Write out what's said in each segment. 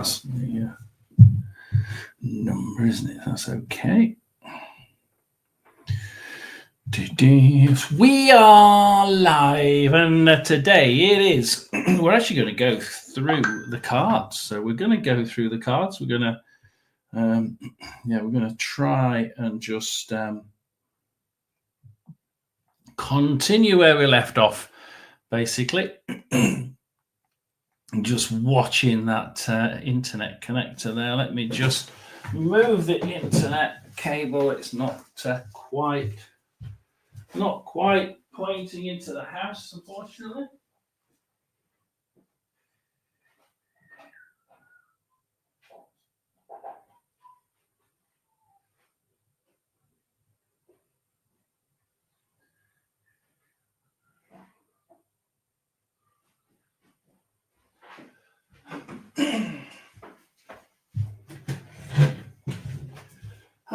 that's the number, isn't it? That's okay. We are live, and today it is. We're actually going to go through the cards. So we're going to go through the cards. We're going to, we're going to try and just continue where we left off, basically. Just watching that internet connector there. Let me just move the internet cable. It's not quite pointing into the house, unfortunately.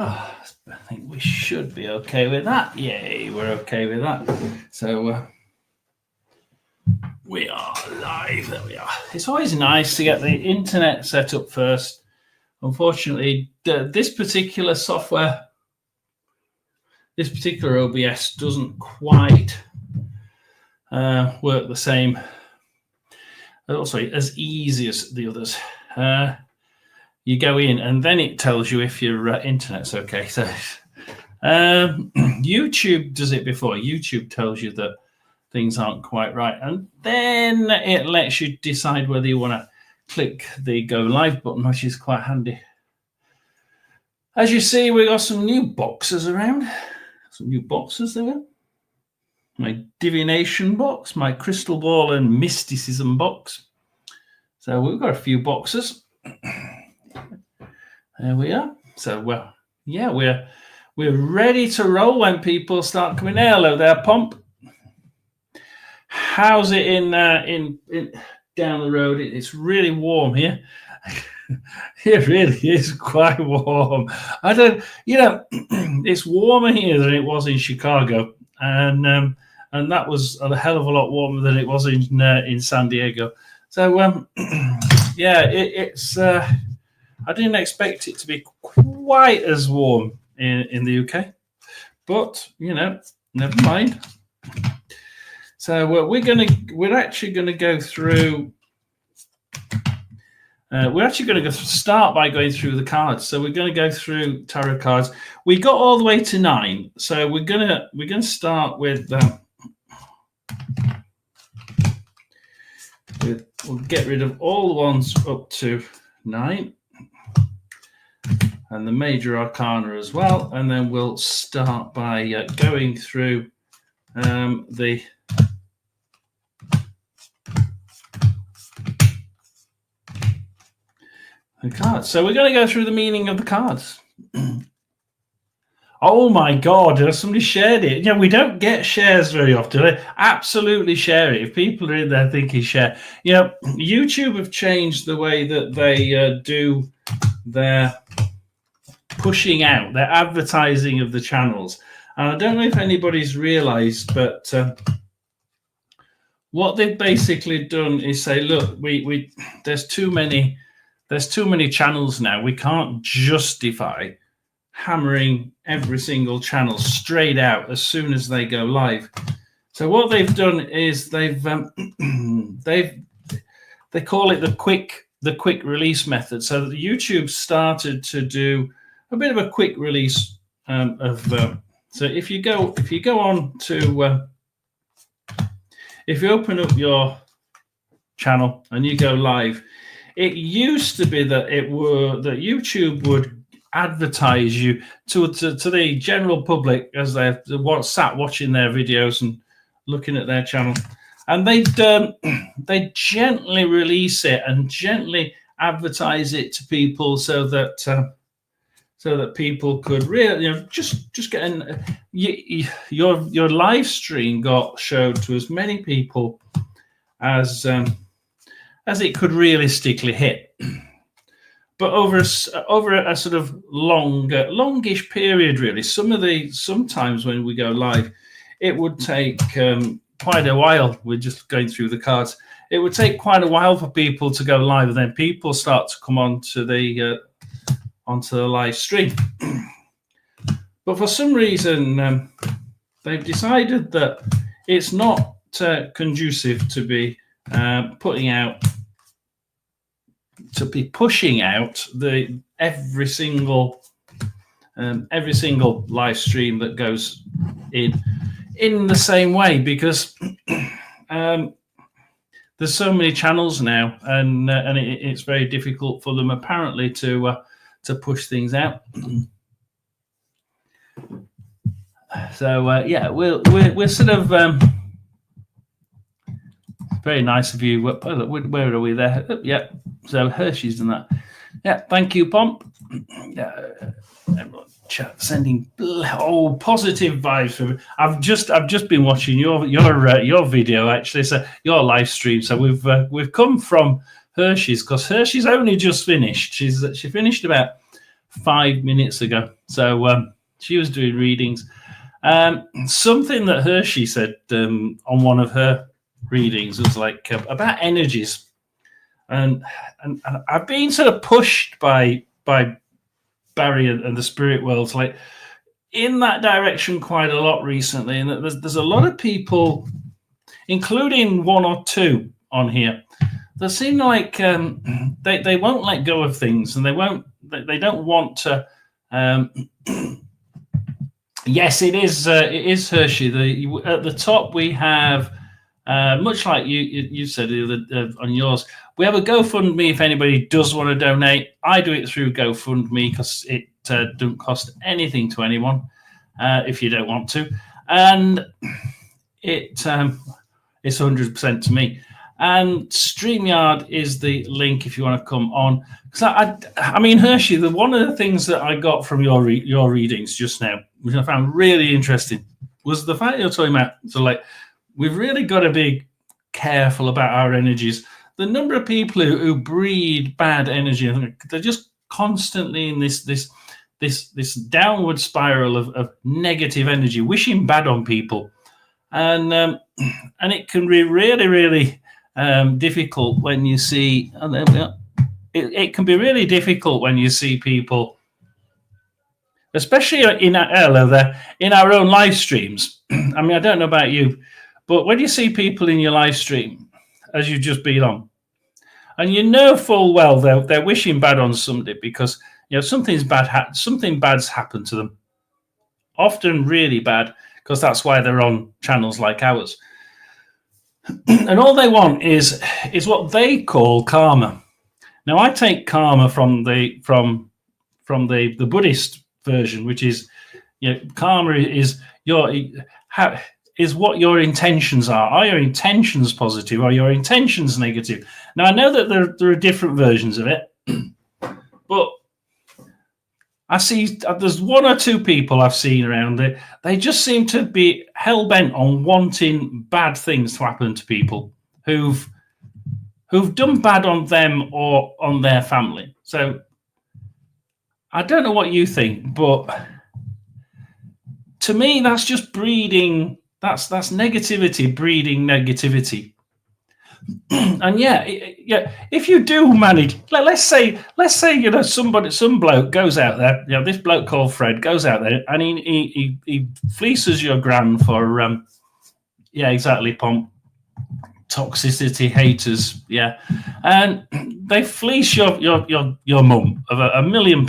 Oh, I think we should be okay with that. Yay, we're okay with that. So we are live. There we are. It's always nice to get the internet set up first. Unfortunately, this particular software, this particular OBS doesn't quite work the same. Also, as easy as the others. You go in and then it tells you if your internet's okay. So YouTube does it before. YouTube tells you that things aren't quite right. And then it lets you decide whether you want to click the go live button, which is quite handy. As you see, we got some new boxes around. Some new boxes there. My divination box, my crystal ball and mysticism box. So we've got a few boxes. There we are. So, well, yeah, we're ready to roll when people start coming. Hello there, Pomp. How's it in down the road? It's really warm here. It really is quite warm. It's warmer here than it was in Chicago, and that was a hell of a lot warmer than it was in San Diego. So, it's. I didn't expect it to be quite as warm in the UK, but never mind. So we're actually gonna go through. We're actually going to start by going through the cards. So we're going to go through tarot cards. We got all the way to 9, so we're gonna start with. We'll get rid of all the ones up to 9. And the major arcana as well, and then we'll start by going through the cards. So we're going to go through the meaning of the cards. Oh my God! Somebody shared it. We don't get shares very often. Absolutely share it. If people are in there thinking share, YouTube have changed the way that they do their pushing out, their advertising of the channels. And I don't know if anybody's realized, but what they've basically done is say, look, we there's too many channels now. We can't justify hammering every single channel straight out as soon as they go live. So what they've done is they call it the quick release method. So YouTube started to do a bit of a quick release so if you go on to if you open up your channel and you go live, it used to be that YouTube would advertise you to the general public as they're sat watching their videos and looking at their channel, and they gently release it and gently advertise it to people so that people could really just get in. Your live stream got showed to as many people as it could realistically hit. But over a sort of longish period, really. Sometimes when we go live, it would take quite a while. We're just going through the cards. It would take quite a while for people to go live, and then people start to come onto the live stream. But for some reason, they've decided that it's not conducive to be pushing out every single live stream that goes in the same way, because there's so many channels now, and it's very difficult for them apparently to push things out. So yeah, we're sort of very nice of you. Where are we there? Oh, yeah. So Hershey's done that. Yeah. Thank you, Pomp. Everyone chat sending positive vibes from. I've just been watching your video, actually. So your live stream. So we've come from Hershey's, because Hershey's only just finished. She finished about 5 minutes ago. So she was doing readings. Something that Hershey said on one of her readings was like about energies, and I've been sort of pushed by Barry and the spirit worlds like in that direction quite a lot recently, and there's a lot of people, including one or two on here, that seem like they won't let go of things, and they don't want to. Yes, it is Hershey. At the top we have, much like you said on yours, we have a GoFundMe if anybody does want to donate. I do it through GoFundMe because it doesn't cost anything to anyone if you don't want to, and it's 100% to me. And StreamYard is the link if you want to come on. Because I mean, Hershey, one of the things that I got from your readings just now, which I found really interesting, was the fact you're talking about. So, like, we've really got to be careful about our energies. The number of people who breed bad energy, they're just constantly in this downward spiral of negative energy, wishing bad on people, and it can be really, really difficult when you see. Oh, there we are. It can be really difficult when you see people, especially in our own live streams. I mean, I don't know about you, but when you see people in your live stream, as you've just been on, and you know full well they're wishing bad on somebody because something bad's happened to them, often really bad, because that's why they're on channels like ours, and all they want is what they call karma. Now, I take karma from the Buddhist version, which is, karma is what your intentions are. Are your intentions positive? Are your intentions negative? Now, I know that there are different versions of it, but I see there's one or two people I've seen around it. They just seem to be hell-bent on wanting bad things to happen to people who've done bad on them or on their family. So I don't know what you think, but to me, that's just breeding. That's negativity breeding negativity. And yeah, if you do manage, let's say some bloke goes out there. This bloke called Fred goes out there and he fleeces your gran for exactly, Pomp. Toxicity haters, yeah, and they fleece your mum of £1 million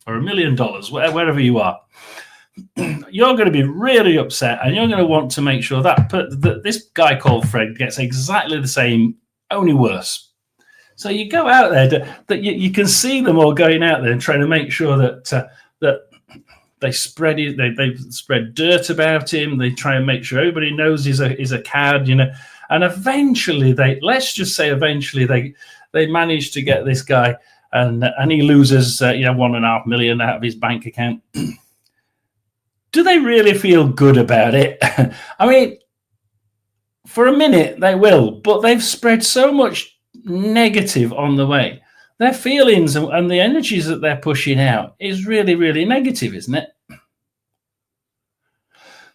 or $1 million, wherever you are. You're going to be really upset, and you're going to want to make sure that this guy called Fred gets exactly the same, only worse. So you go out there that you can see them all going out there and trying to make sure that they spread it. They spread dirt about him. They try and make sure everybody knows he's a cad, And eventually, they manage to get this guy, and he loses $1.5 million out of his bank account. Do they really feel good about it? I mean, for a minute they will, but they've spread so much negative on the way. Their feelings and the energies that they're pushing out is really, really negative, isn't it?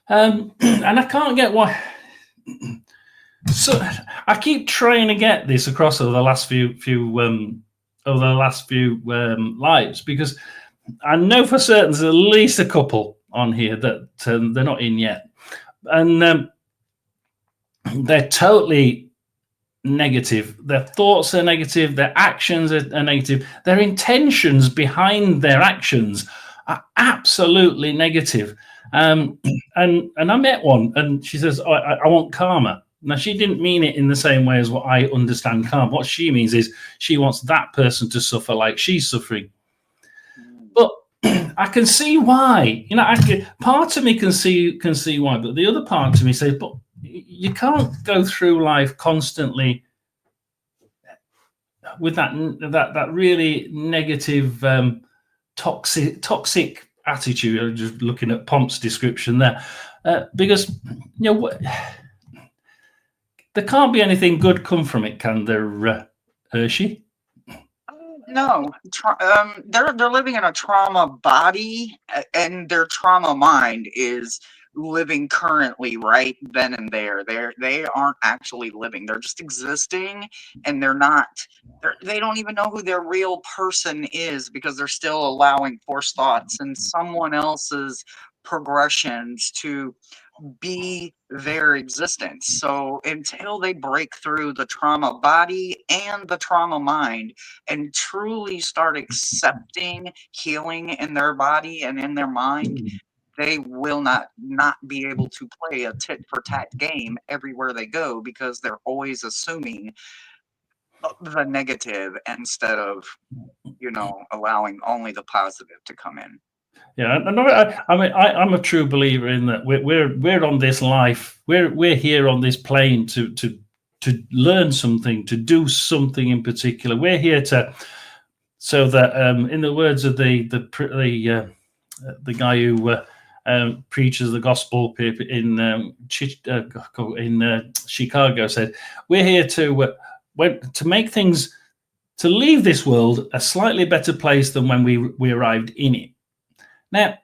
And I can't get why. So I keep trying to get this across over the last few lives, because I know for certain there's at least a couple on here that they're not in yet, and they're totally negative. Their thoughts are negative. Their actions are negative. Their intentions behind their actions are absolutely negative. Um, and I met one, and she says, oh, I want karma. Now, she didn't mean it in the same way as what I understand karma. What she means is she wants that person to suffer like she's suffering. But I can see why. Part of me can see why, but the other part of me says, but you can't go through life constantly with that really negative, toxic attitude. I'm just looking at Pomp's description there, because there can't be anything good come from it, can there, Hershey? No, they're living in a trauma body, and their trauma mind is living currently right then and there. They aren't actually living. They're just existing, and they're not. They don't even know who their real person is because they're still allowing forced thoughts and someone else's progressions to be their existence. So until they break through the trauma body and the trauma mind and truly start accepting healing in their body and in their mind, they will not be able to play a tit for tat game everywhere they go because they're always assuming the negative instead of allowing only the positive to come in. Yeah, I mean, I'm a true believer in that we're on this life. We're here on this plane to learn something, to do something in particular. We're here to, so that, in the words of the guy who preaches the gospel in Chicago, said, we're here to make things, to leave this world a slightly better place than when we arrived in it. Now,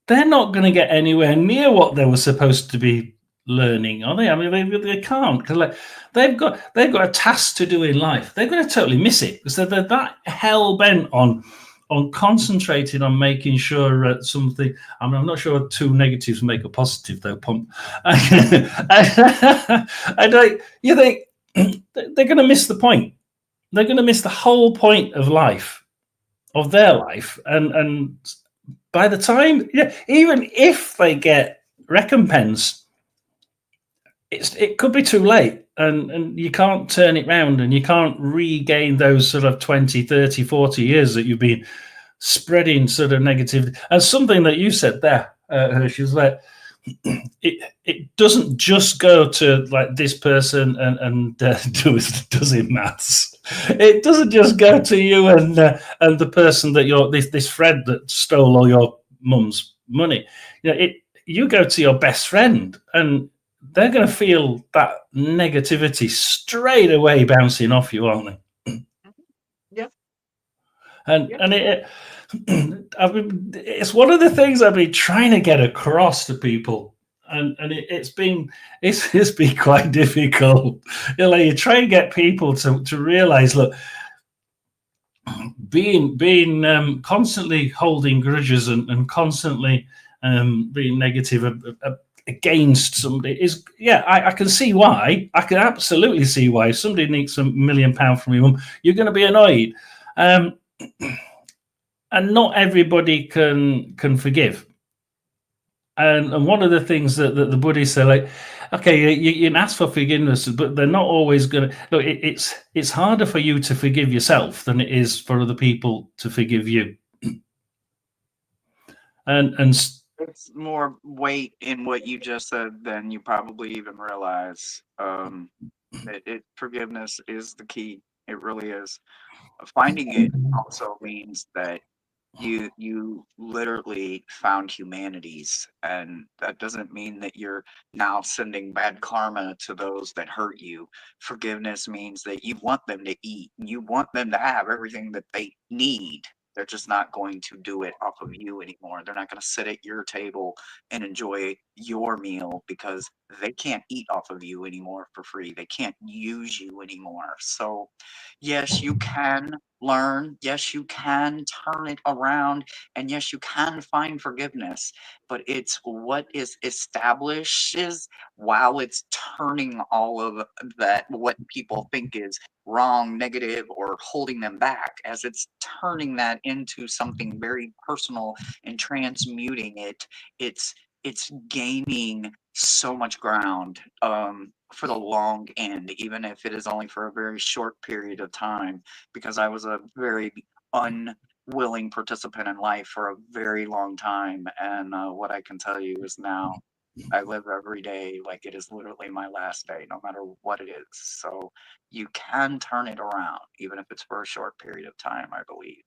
they're not going to get anywhere near what they were supposed to be learning, are they? I mean, they can't, because they've got a task to do in life. They're going to totally miss it because they're that hell bent on concentrating on making sure something. I mean, I'm not sure two negatives make a positive, though, Pump. You think they're going to miss the point. They're going to miss the whole point of life, of their life, and by the time, even if they get recompense, it could be too late, and you can't turn it round, and you can't regain those sort of 20, 30, 40 years that you've been spreading sort of negativity. And something that you said there, Hershey, is that it doesn't just go to like this person and does it maths. It doesn't just go to you and the person that you're this friend that stole all your mum's money. You go to your best friend, and they're going to feel that negativity straight away bouncing off you, aren't they? Yeah. And it's one of the things I've been trying to get across to people, and it's been quite difficult. You try and get people to realize, look, being constantly holding grudges and constantly being negative against somebody is, I can see why. I can absolutely see why. If somebody needs £1 million from your mum, you're going to be annoyed. And not everybody can forgive. And one of the things that the Buddhists say, like, okay, you can ask for forgiveness, but they're not always going to. Look, it's harder for you to forgive yourself than it is for other people to forgive you. And it's more weight in what you just said than you probably even realize. Forgiveness is the key. It really is. Finding it also means that you literally found humanities, and that doesn't mean that you're now sending bad karma to those that hurt you. Forgiveness means that you want them to eat, you want them to have everything that they need. They're just not going to do it off of you anymore. They're not going to sit at your table and enjoy your meal because they can't eat off of you anymore for free. They can't use you anymore. So, yes, you can learn. Yes, you can turn it around. And yes, you can find forgiveness. But it's what is establishes while it's turning all of that, what people think is wrong, negative, or holding them back, as it's turning that into something very personal and transmuting it. It's gaining so much ground for the long end, even if it is only for a very short period of time, because I was a very unwilling participant in life for a very long time. And what I can tell you is now I live every day like it is literally my last day, no matter what it is. So you can turn it around, even if it's for a short period of time, I believe.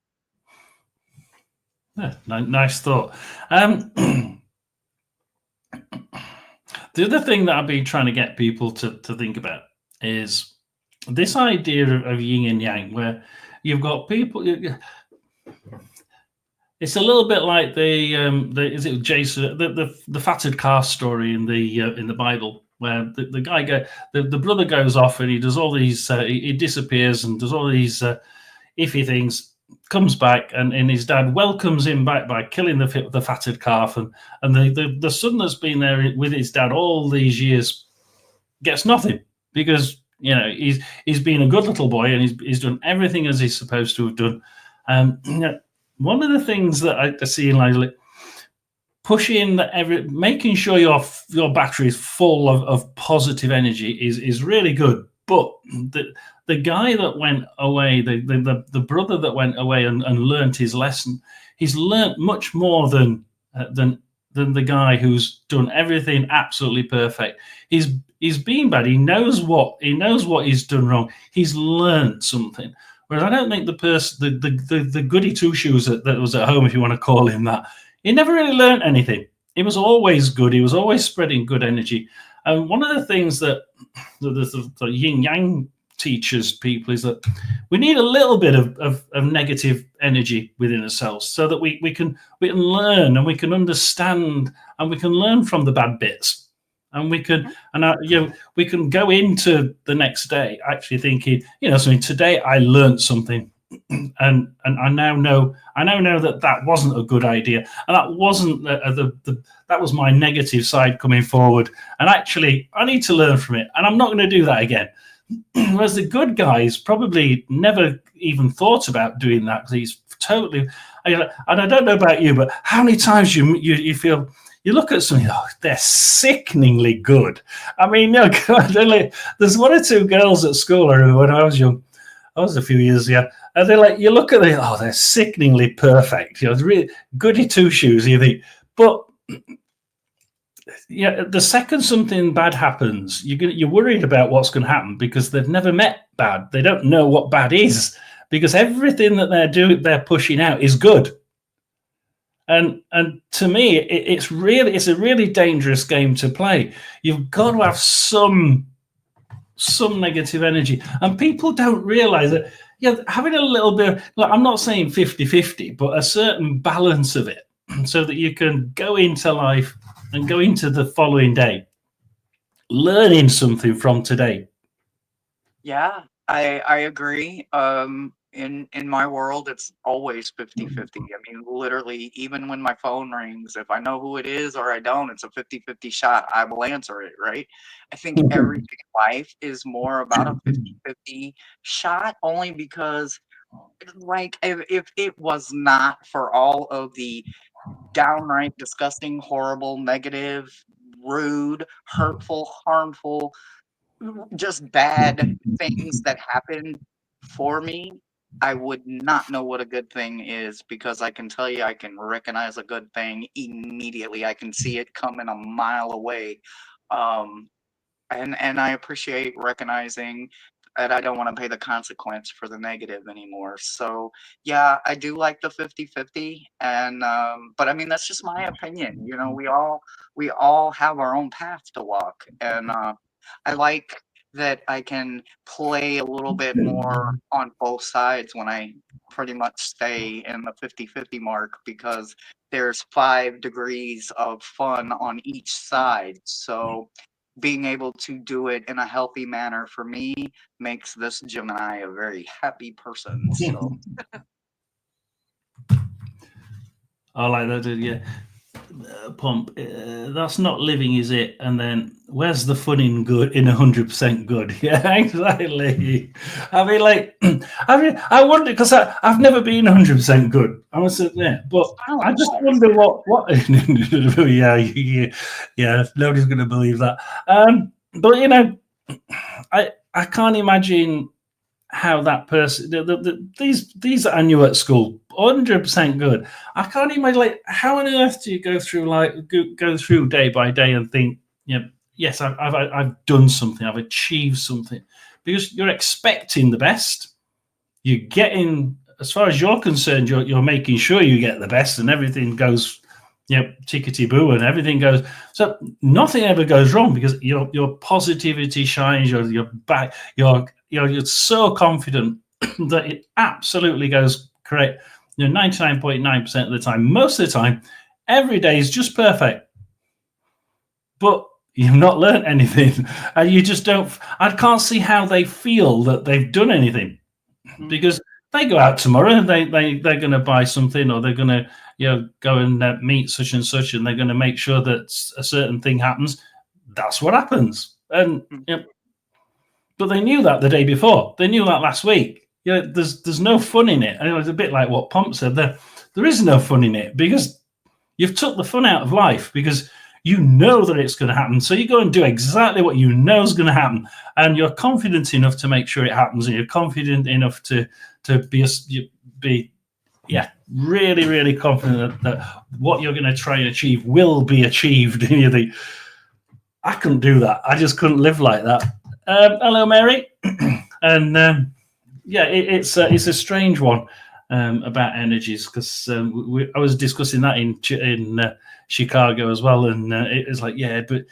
Yeah, nice thought. The other thing that I've been trying to get people to think about is this idea of yin and yang, where you've got people. It's a little bit like the is it Jason the fatted calf story in the Bible, where the guy the brother goes off and he does all these he disappears and does all these iffy things, comes back, and his dad welcomes him back by killing the fatted calf, and the son that's been there with his dad all these years gets nothing, because he's been a good little boy and he's done everything as he's supposed to have done. One of the things that I see in like pushing making sure your battery is full of positive energy is really good. But the guy that went away, the brother that went away and learned his lesson, he's learned much more than the guy who's done everything absolutely perfect. He's been bad. He knows what he's done wrong. He's learned something. Whereas I don't think the goody two shoes that was at home, if you want to call him that, he never really learned anything. He was always good. He was always spreading good energy. And one of the things that the yin yang teaches people is that we need a little bit of negative energy within ourselves, so that we can learn and we can understand and we can learn from the bad bits, and we can we can go into the next day actually thinking, something, today I learned something, and I now know that wasn't a good idea, and that wasn't that was my negative side coming forward, and actually I need to learn from it, and I'm not going to do that again. Whereas the good guys probably never even thought about doing that, because he's totally. And I don't know about you, but how many times you feel, you look at something, they're sickeningly good. I mean, there's one or two girls at school, I remember when I was young. I was a few years ago, and they're like, you look at them, they're sickeningly perfect. It's really goody two shoes, you think. But the second something bad happens, you're worried about what's going to happen, because they've never met bad. They don't know what bad is, because everything that they're pushing out is good. And to me, it's a really dangerous game to play. You've got to have some negative energy, and people don't realize that. Having a little bit, I'm not saying 50-50, but a certain balance of it, so that you can go into life and go into the following day learning something from today. Yeah, I agree. In my world, it's always 50-50. I mean, literally, even when my phone rings, if I know who it is or I don't, it's a 50-50 shot. I will answer it, right? I think everything in life is more about a 50-50 shot, only because, like, if it was not for all of the downright disgusting, horrible, negative, rude, hurtful, harmful, just bad things that happen for me, I would not know what a good thing is, because I can tell you, I can recognize a good thing immediately. I can see it coming a mile away. Um, and I appreciate recognizing that I don't want to pay the consequence for the negative anymore. So yeah, I do like the 50-50, and but I mean, that's just my opinion. We all have our own path to walk, and I like that I can play a little bit more on both sides when I pretty much stay in the 50-50 mark, because there's 5 degrees of fun on each side. So being able to do it in a healthy manner for me makes this Gemini a very happy person. So I like that, yeah. Pump. That's not living, is it? And then where's the fun in good in 100% good? Yeah, exactly. I mean, like, I wonder because I've never been 100% good. I must admit, but I just wonder what. Yeah. Nobody's going to believe that. But you know, I can't imagine how that person these that I knew at school 100% good. I can't imagine, like, how on earth do you go through go through day by day and think, you know, yes, I've done something, I've achieved something, because you're expecting the best. You're getting, as far as you're concerned, you're making sure you get the best, and everything goes, you know, tickety boo, and everything goes. So nothing ever goes wrong because your positivity shines. You're back. You're so confident that it absolutely goes correct. You know, 99.9% of the time, most of the time, every day is just perfect. But you've not learned anything, and you just don't. I can't see how they feel that they've done anything, because they go out tomorrow and they're going to buy something, or they're going to, you know, go and meet such and such, and they're going to make sure that a certain thing happens. That's what happens. And you know, but they knew that the day before. They knew that last week. You know, there's no fun in it. And it was a bit like what Pomp said. There is no fun in it because you've took the fun out of life, because you know that it's going to happen. So you go and do exactly what you know is going to happen, and you're confident enough to make sure it happens, and you're confident enough to be really, really confident that what you're going to try and achieve will be achieved. And you think, I couldn't do that. I just couldn't live like that. Hello, Mary. And it's a strange one about energies, because I was discussing that in Chicago as well, and it was like, yeah, but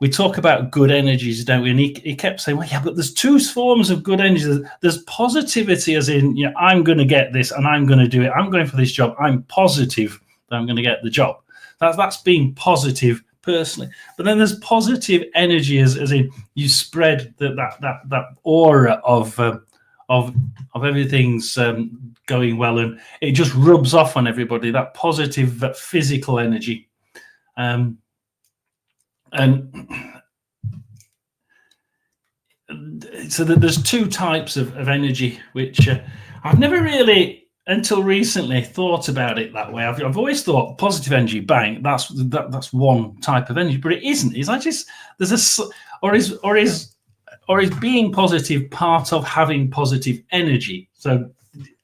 we talk about good energies, don't we? And he kept saying, well, yeah, but there's two forms of good energy. There's positivity, as in, you know, I'm going to get this and I'm going to do it. I'm going for this job. I'm positive that I'm going to get the job. That's being positive personally. But then there's positive energy, as in you spread that aura of everything's going well, and it just rubs off on everybody. That positive, that physical energy. And so there's two types of energy, which I've never really, until recently, thought about it that way. I've always thought positive energy, bang, that's one type of energy, but it isn't. It's like just there's or is being positive part of having positive energy? So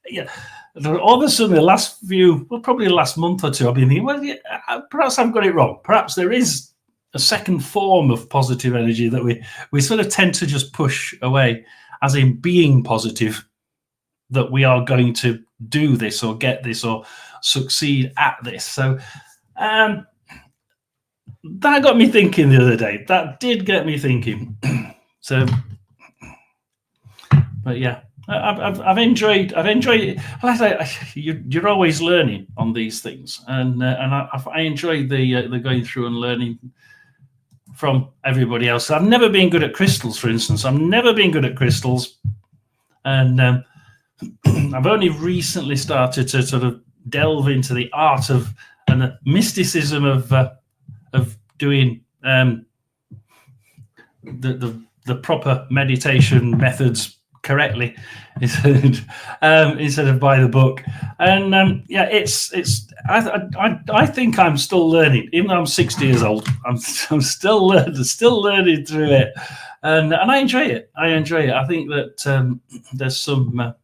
yeah. All of a sudden, probably the last month or two, I've been thinking, well, yeah, perhaps I've got it wrong. Perhaps there is a second form of positive energy that we sort of tend to just push away, as in being positive, that we are going to do this or get this or succeed at this. So that got me thinking the other day. That did get me thinking. So, but yeah. I've enjoyed it. Like I say, you're always learning on these things, and I enjoy the going through and learning from everybody else. I've never been good at crystals, for instance. I've never been good at crystals, and I've only recently started to sort of delve into the art of and the mysticism of doing the proper meditation methods correctly instead of by the book. And I think I'm still learning, even though I'm 60 years old. I'm still learning through it, and I enjoy it. I think that there's some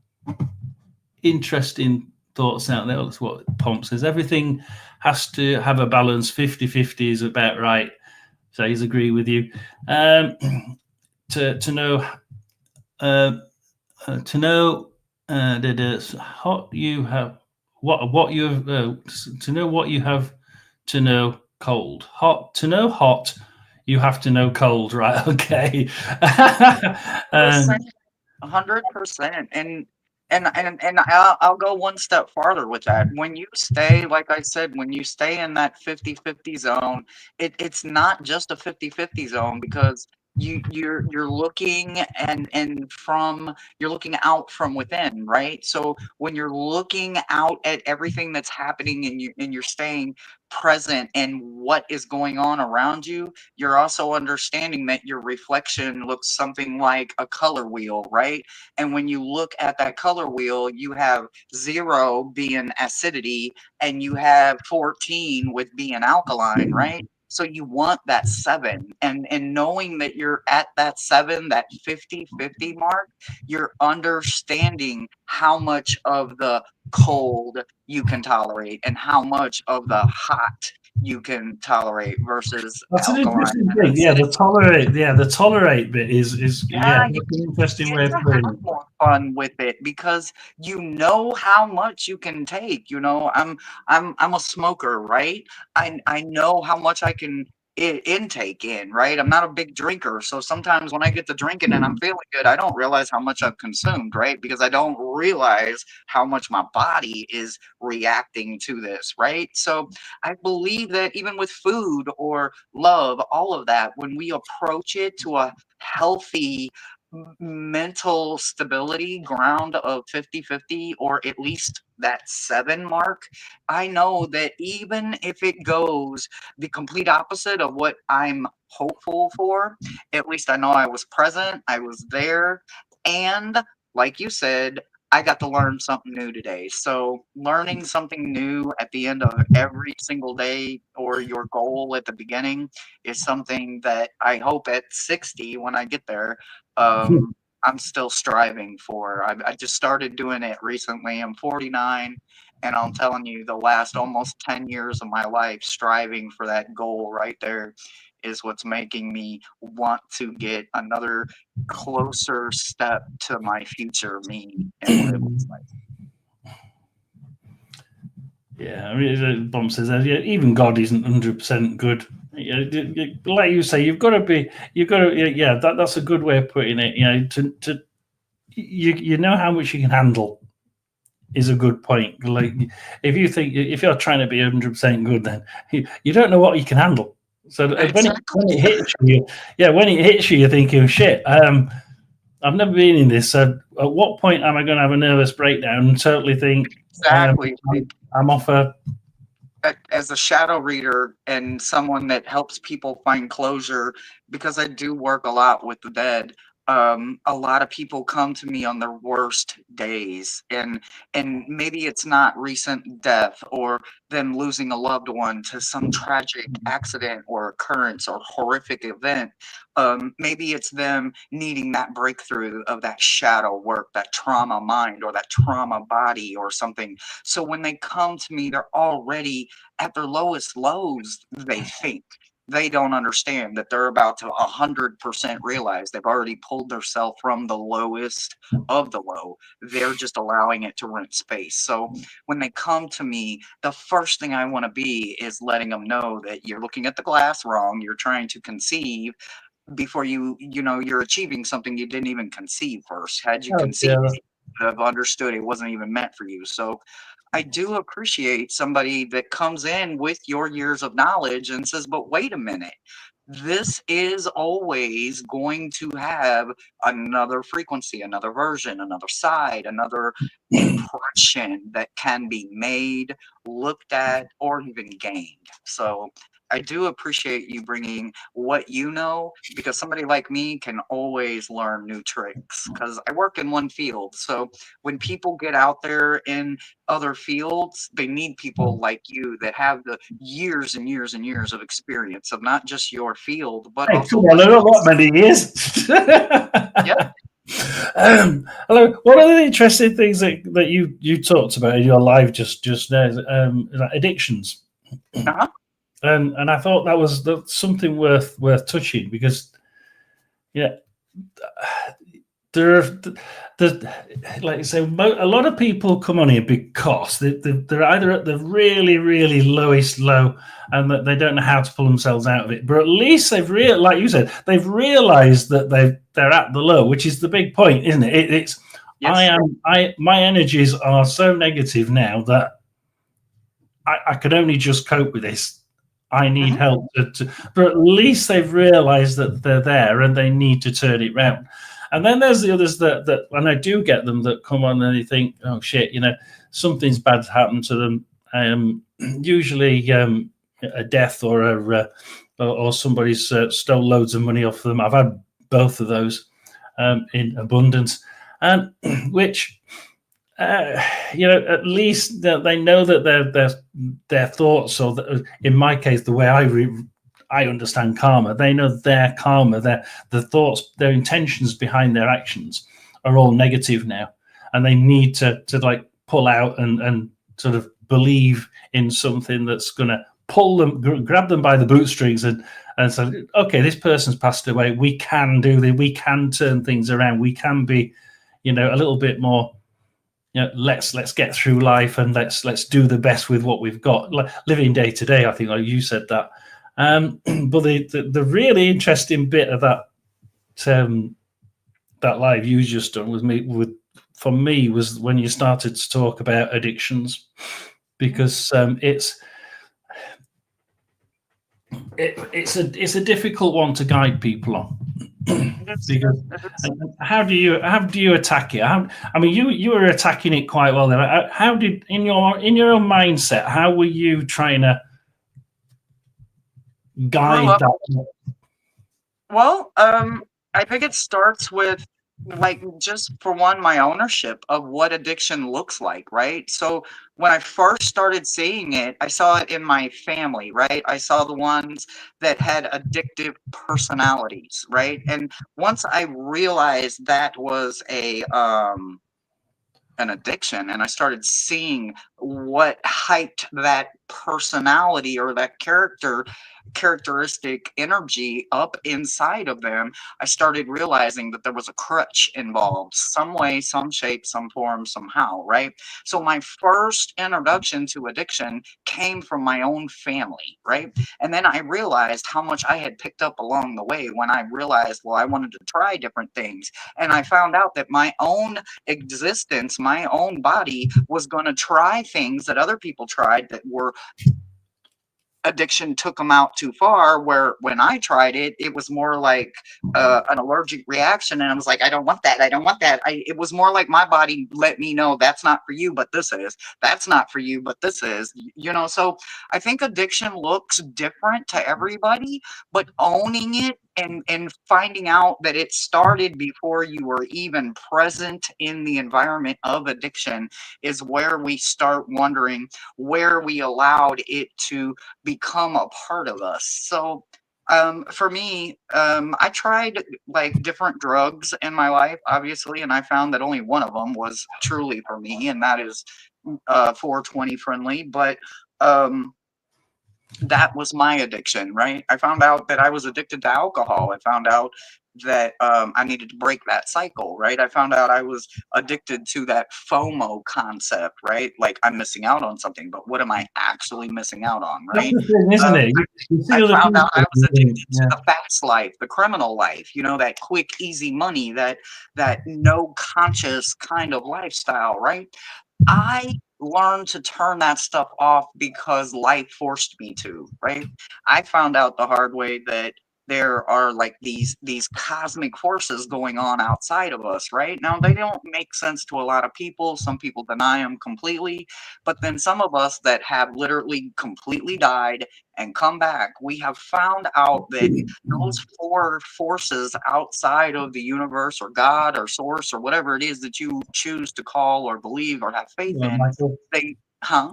interesting thoughts out there. That's what Pomp says. Everything has to have a balance. 50-50 is about right. So he's agree with you. To know what you have, what you to know what you have to know cold. Hot to know hot, you have to know cold, right? Okay. 100%. And And I'll go one step farther with that. When you stay, like I said, when you stay in that 50-50 zone, it's not just a 50-50 zone, because you're looking and from you're looking out from within, right? So when you're looking out at everything that's happening, and you're staying present and what is going on around you, you're also understanding that your reflection looks something like a color wheel, right? And when you look at that color wheel, you have 0 being acidity, and you have 14 with being alkaline, right? So you want that 7. And knowing that you're at that 7, that 50-50 mark, you're understanding how much of the cold you can tolerate and how much of the hot you can tolerate versus That's an alkaline interesting and thing. Yeah, acidic. the tolerate bit is Yeah, that's an interesting get way to of have putting more fun with it, because you know how much you can take. I'm a smoker, right? I know how much I can intake in, right? I'm not a big drinker, so sometimes when I get to drinking and I'm feeling good, I don't realize how much I've consumed, right? Because I don't realize how much my body is reacting to this, right? So I believe that even with food or love, all of that, when we approach it to a healthy mental stability ground of 50-50, or at least that 7 mark, I know that even if it goes the complete opposite of what I'm hopeful for, at least I know I was present, I was there, and like you said, I got to learn something new today. So learning something new at the end of every single day, or your goal at the beginning, is something that I hope at 60, when I get there, it. um, I'm still striving for. I just started doing it recently. I'm 49, and I'm telling you, the last almost 10 years of my life striving for that goal right there is what's making me want to get another closer step to my future me and what it looks like. Yeah, I mean, Bomb says that, yeah, even God isn't 100% good. Yeah, like you say, you've got to, yeah, that's a good way of putting it. You know, to you know how much you can handle is a good point. Like, if you're trying to be 100% good, then you don't know what you can handle. So when it Exactly. hits you, yeah, when it hits you, you're thinking, shit. I've never been in this. So at what point am I going to have a nervous breakdown and totally think Exactly. I'm off a As a shadow reader and someone that helps people find closure, because I do work a lot with the dead, a lot of people come to me on their worst days, and maybe it's not recent death or them losing a loved one to some tragic accident or occurrence or horrific event. Maybe it's them needing that breakthrough of that shadow work, that trauma mind or that trauma body or something. So when they come to me, they're already at their lowest lows. They think they don't understand that they're about to 100% realize they've already pulled themselves from the lowest of the low. They're just allowing it to rent space. So when they come to me, the first thing I want to be is letting them know that you're looking at the glass wrong. You're trying to conceive before you're achieving something you didn't even conceive first. Had you oh, conceived yeah. it, you would have understood it wasn't even meant for you. So I do appreciate somebody that comes in with your years of knowledge and says, but wait a minute, this is always going to have another frequency, another version, another side, another impression that can be made, looked at, or even gained. So I do appreciate you bringing what you know, because somebody like me can always learn new tricks because I work in one field. So when people get out there in other fields, they need people like you that have the years and years and years of experience of not just your field, but Hey, also come on, what they're not that else. many years. Yeah, Hello. One of the interesting things that you talked about in your live just now is like addictions, uh-huh. and I thought that's something worth touching because yeah, there are like you say, a lot of people come on here because they're either at the really lowest low and that they don't know how to pull themselves out of it, but at least like you said, they've realized that they're at the low, which is the big point, isn't it? It's Yes. My energies are so negative now that I could only just cope with this. I need Hmm. help but at least they've realized that they're there and they need to turn it round. And then there's the others that and I do get them that come on and they think, oh shit, something's bad happened to them. Usually a death or somebody's stole loads of money off them. I've had both of those in abundance, and which at least they know that their thoughts, or in my case, the way I understand karma, they know their karma, the thoughts, their intentions behind their actions are all negative now, and they need to like pull out and sort of believe in something that's going to pull them, grab them by the bootstrings, and say, okay, this person's passed away. We can do this. We can turn things around. We can be, a little bit more. Let's get through life and let's do the best with what we've got. Like living day to day, I think, like you said that. But the really interesting bit of that live you just done for me was when you started to talk about addictions, because it's a difficult one to guide people on. Because how do you attack it? You were attacking it quite well there. How did in your own mindset? How were you trying to Grew guide up. that? Well, I think it starts with, like, just for one, my ownership of what addiction looks like, right? So when I first started seeing it, I saw it in my family, right? I saw the ones that had addictive personalities, right? And once I realized that was an addiction, and I started seeing what hyped that personality or that characteristic energy up inside of them, I started realizing that there was a crutch involved, some way, some shape, some form, somehow, right? So my first introduction to addiction came from my own family, right? And then I realized how much I had picked up along the way when I realized, well, I wanted to try different things. And I found out that my own existence, my own body was going to try things that other people tried that were addiction took them out too far, where when I tried it, it was more like an allergic reaction, and I was like, I don't want that, I don't want that. It was more like my body let me know, that's not for you, but this is. That's not for you, but this is. So I think addiction looks different to everybody, but owning it and finding out that it started before you were even present in the environment of addiction is where we start wondering where we allowed it to become a part of us. So for me, I tried like different drugs in my life, obviously, and I found that only one of them was truly for me, and that is 420 friendly. But that was my addiction, right? I found out that I was addicted to alcohol. I found out that I needed to break that cycle, right? I found out I was addicted to that FOMO concept, right? Like I'm missing out on something, but what am I actually missing out on, That's right? the thing, isn't Um, it? You see I other found people. out I was addicted to Yeah. the fast life, the criminal life, that quick, easy money, that no conscious kind of lifestyle, right? I learned to turn that stuff off because life forced me to, right? I found out the hard way that there are like these cosmic forces going on outside of us, right? Now they don't make sense to a lot of people. Some people deny them completely, but then some of us that have literally completely died and come back, we have found out that those four forces outside of the universe or God or source or whatever it is that you choose to call or believe or have faith in, Michael. they huh?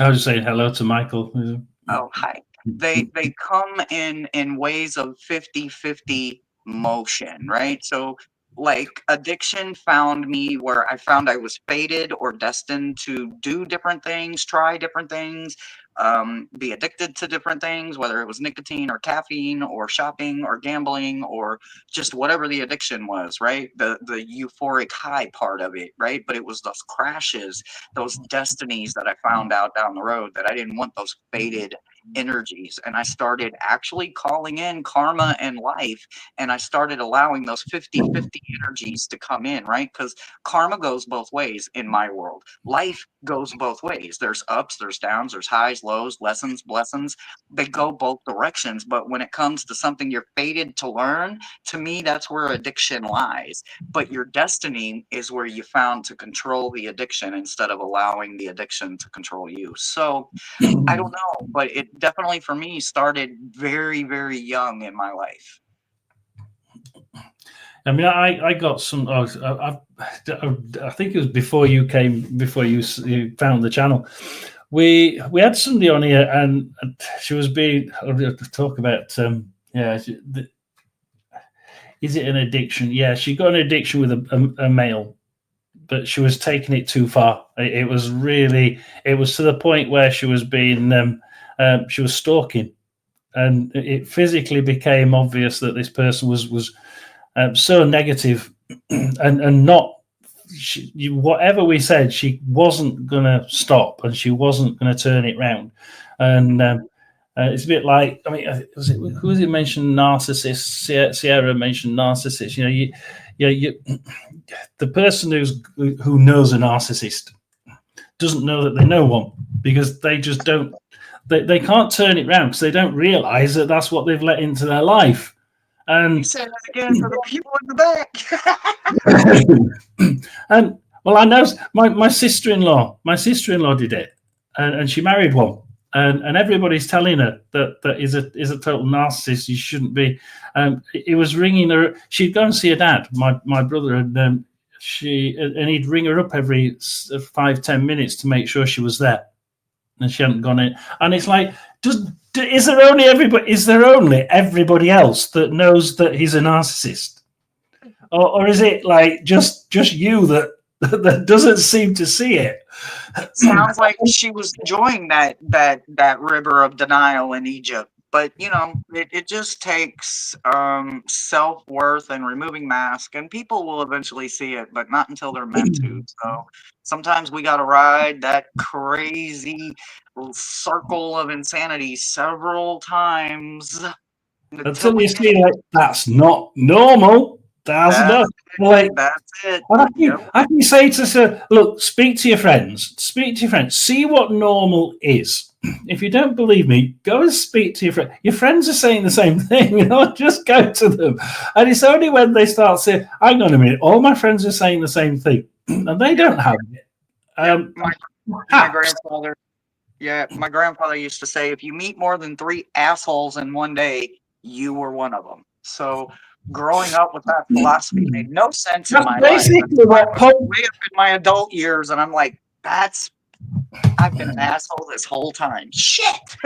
I was just saying hello to Michael. Oh, hi. They come in ways of 50-50 motion, right? So like addiction found me where I found I was fated or destined to do different things, try different things, be addicted to different things, whether it was nicotine or caffeine or shopping or gambling or just whatever the addiction was, right? The euphoric high part of it, right? But it was those crashes, those destinies that I found out down the road that I didn't want those fated energies, and I started actually calling in karma and life, and I started allowing those 50-50 energies to come in, right? Because karma goes both ways in my world. Life goes both ways. There's ups, there's downs, there's highs, lows, lessons, blessings. They go both directions. But when it comes to something you're fated to learn, to me, that's where addiction lies. But your destiny is where you found to control the addiction instead of allowing the addiction to control you. So I don't know, but it definitely for me started very, very young in my life. I mean, I got some. I think it was before you came, before you found the channel. We had somebody on here, and she was being talk about. Is it an addiction? Yeah, she got an addiction with a male, but she was taking it too far. It was to the point where she was being, she was stalking, and it physically became obvious that this person was so negative, and not whatever we said, she wasn't going to stop, and she wasn't going to turn it round, and. It's a bit like, I mean, who was it mentioned? Narcissist. Sierra mentioned narcissist. The person who knows a narcissist doesn't know that they know one, because they just don't. They can't turn it around because they don't realize that that's what they've let into their life. And you said that again for the people in the back. And well, I know my sister-in-law did it, and she married one. And everybody's telling her that is a total narcissist. You shouldn't be. It was ringing her. She'd go and see her dad, my brother, and he'd ring her up every 5-10 minutes to make sure she was there, and she hadn't gone in. And it's like, is there only everybody else that knows that he's a narcissist, or is it like just you that doesn't seem to see it? It sounds like she was enjoying that river of denial in Egypt. But it just takes self-worth and removing masks, and people will eventually see it, but not until they're meant to. So sometimes we got to ride that crazy circle of insanity several times until we see like that's not normal. That's it. I can say to her, look, speak to your friends. See what normal is. If you don't believe me, go and speak to your friends. Your friends are saying the same thing. Just go to them. And it's only when they start saying, hang on a minute, all my friends are saying the same thing, and they don't have it. My grandfather. Yeah, my grandfather used to say, if you meet more than 3 assholes in one day, you were one of them. So growing up with that philosophy made no sense in my life. Way up in my adult years, and I'm like, I've been an asshole this whole time. Shit.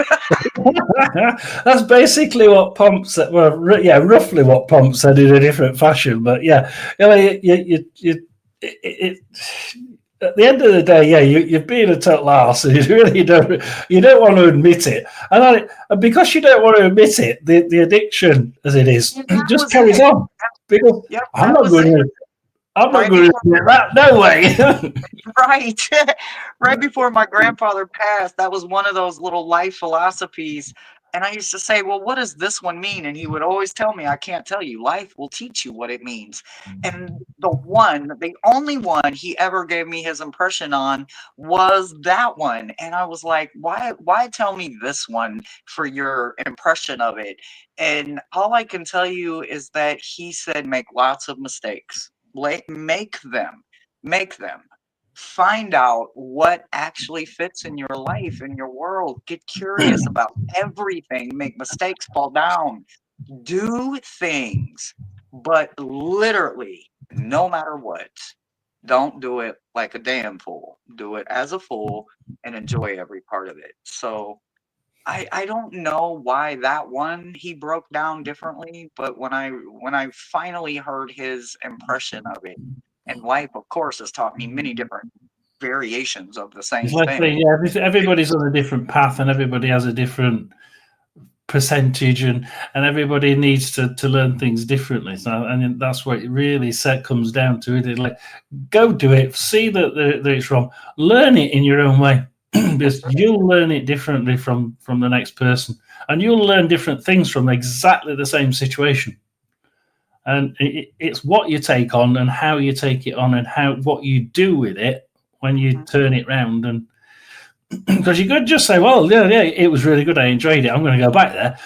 That's basically what Pomp said. Well, roughly what Pomp said in a different fashion. But yeah, at the end of the day, you're being a total arse, and you don't want to admit it. And because you don't want to admit it, the addiction as it is just carries on. Because I'm not going to admit that. No way. Right. Right before my grandfather passed, that was one of those little life philosophies. And I used to say, well, what does this one mean? And he would always tell me, I can't tell you. Life will teach you what it means. And the only one he ever gave me his impression on was that one. And I was like, why tell me this one for your impression of it? And all I can tell you is that he said, make lots of mistakes. Make them. Find out what actually fits in your life, in your world. Get curious about everything. Make mistakes, fall down, do things, but literally, no matter what, don't do it like a damn fool. Do it as a fool and enjoy every part of it. So I don't know why that one he broke down differently, but when I finally heard his impression of it, and life, of course, has taught me many different variations of the same thing. Everybody's on a different path, and everybody has a different percentage, and everybody needs to learn things differently. So, and that's what it really comes down to. It like, go do it, see that it's wrong, learn it in your own way. because you'll learn it differently from the next person, and you'll learn different things from exactly the same situation. And it's what you take on and how you take it on and what you do with it when you turn it round. And because you could just say, well, yeah, it was really good, I enjoyed it, I'm going to go back there.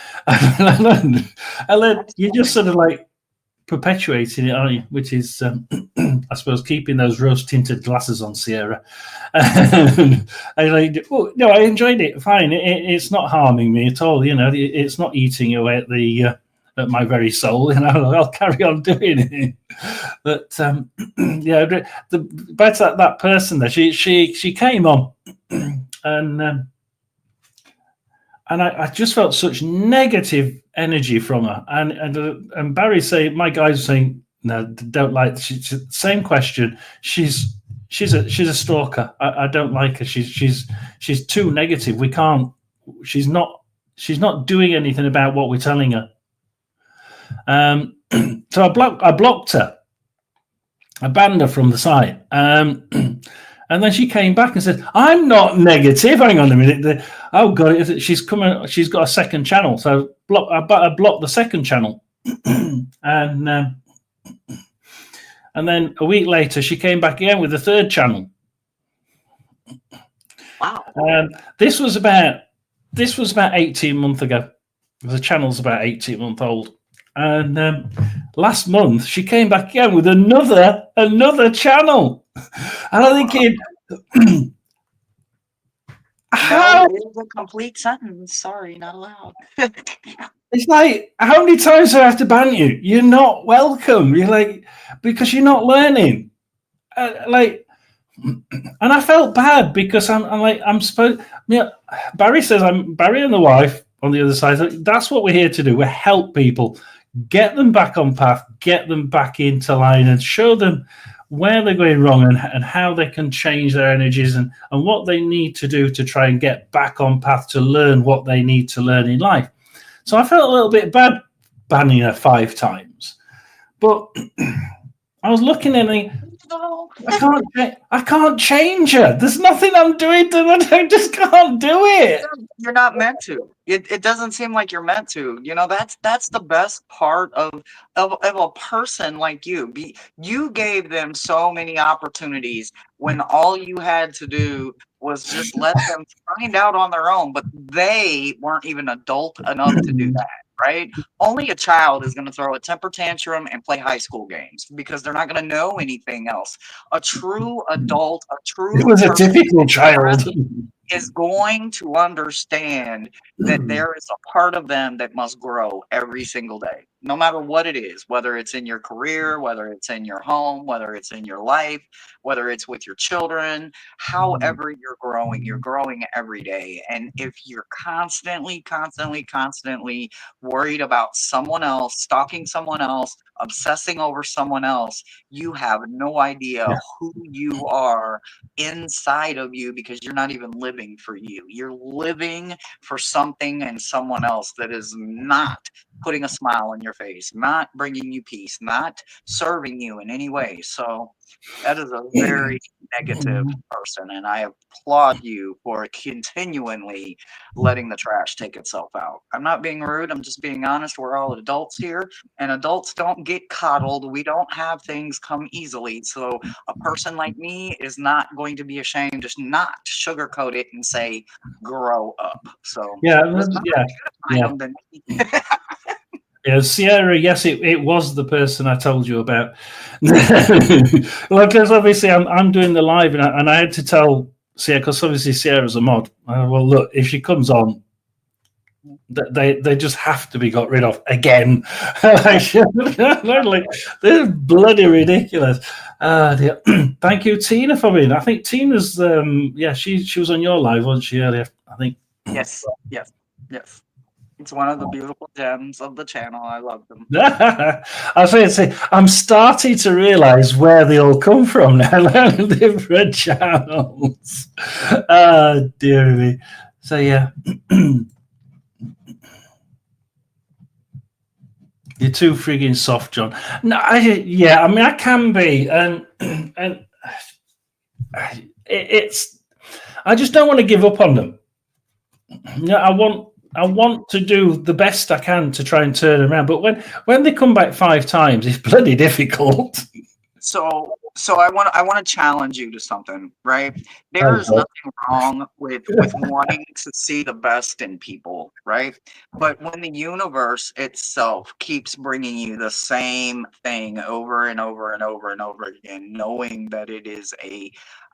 And then you just sort of like perpetuating it, aren't you? Which is, I suppose, keeping those rose-tinted glasses on, Sierra. And like, oh, no, I enjoyed it, fine. It's not harming me at all, it's not eating away at my very soul, I'll carry on doing it. But yeah, but that person there, she came on, and I just felt such negative energy from her. And Barry my guys saying, no, don't like. Same question. She's a stalker. I don't like her. She's too negative. We can't. She's not doing anything about what we're telling her. So I blocked her. I banned her from the site. And then she came back and said, I'm not negative. Hang on a minute. Oh, God, she's coming. She's got a second channel. So I blocked the second channel. And then a week later, she came back again with the third channel. Wow. This was about 18 months ago. The channel's about 18 months old. And last month, she came back again with another channel. And I'm thinking, how? No, it is a complete sentence. Sorry, not allowed. It's like, how many times do I have to ban you? You're not welcome. You're like, because you're not learning. And I felt bad because I'm supposed. Barry says Barry and the wife on the other side. That's what we're here to do. We help people, get them back on path, get them back into line, and show them where they're going wrong and how they can change their energies and what they need to do to try and get back on path to learn what they need to learn in life. So I felt a little bit bad banning her 5 times, but I was looking at me. I can't change her. There's nothing I'm doing to her. I just can't do it. You're not meant to. It doesn't seem like you're meant to. That's the best part of a person like you. You gave them so many opportunities when all you had to do was just let them find out on their own, but they weren't even adult enough to do that. Right? Only a child is going to throw a temper tantrum and play high school games because they're not going to know anything else. A true adult, it was a typical child, is going to understand that there is a part of them that must grow every single day, no matter what it is, whether it's in your career, whether it's in your home, whether it's in your life, whether it's with your children, however you're growing every day. And if you're constantly worried about someone else, stalking someone else, obsessing over someone else, you have no idea who you are inside of you because you're not even living for you. You're living for something and someone else that is not putting a smile on your face, not bringing you peace, not serving you in any way. So that is a very negative person, and I applaud you for continually letting the trash take itself out. I'm not being rude. I'm just being honest. We're all adults here, and adults don't get coddled. We don't have things come easily. So a person like me is not going to be ashamed to not sugarcoat it and say, grow up. So yeah, Sierra, yes, it was the person I told you about. Well, because obviously I'm doing the live, and I had to tell Sierra, because obviously Sierra's a mod. Well, look, if she comes on, they just have to be got rid of again. Like, they're bloody ridiculous. Thank you, Tina, for being. I think Tina's she was on your live, wasn't she, earlier? I think. Yes. It's one of the beautiful gems of the channel. I love them. I was going to say, I'm starting to realize where they all come from now. Different channels. Oh, dear me. So, yeah. You're too frigging soft, John. No, I can be. And it's... I just don't want to give up on them. Yeah, I want to do the best I can to try and turn them around. But when they come back 5 times, it's bloody difficult. So I want to challenge you to something, right? There is nothing wrong with wanting to see the best in people, right? But when the universe itself keeps bringing you the same thing over and over and over and over again, knowing that it is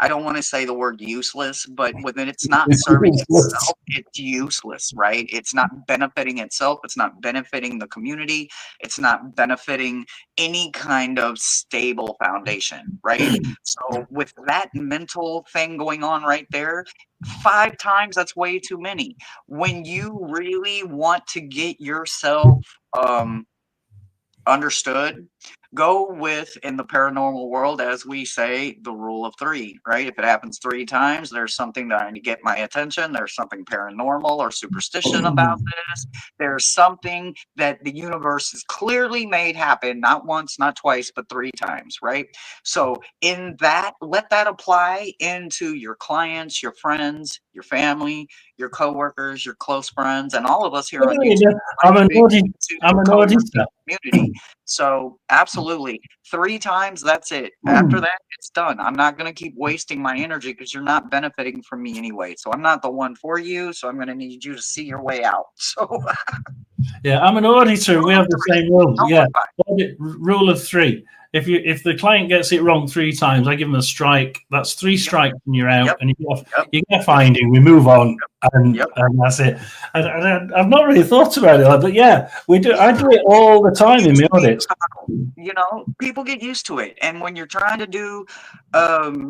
I don't want to say the word useless, but when it's not serving itself, it's useless, right? It's not benefiting itself. It's not benefiting the community. It's not benefiting any kind of stable foundation, right? So with that mental thing going on right there, 5 times, that's way too many. When you really want to get yourself understood, go with, in the paranormal world, as we say, the rule of 3, right? If it happens 3 times, there's something that I need to get my attention. There's something paranormal or superstition about this. There's something that the universe has clearly made happen, not once, not twice, but 3 times, right? So in that, let that apply into your clients, your friends, your family, your coworkers, your close friends, and all of us here on YouTube. I'm an auditor. Community. So absolutely, 3 times, that's it. After that, it's done. I'm not going to keep wasting my energy because you're not benefiting from me anyway. So I'm not the one for you. So I'm going to need you to see your way out. So yeah, I'm an auditor. We have the same rule. Yeah, rule of 3. If the client gets it wrong 3 times, I give them a strike. That's 3 strikes and you're out, and you get a finding. We move on, and that's it. And I've not really thought about it, but yeah, we do. I do it all the time in my audits. You know, people get used to it, and when you're trying to do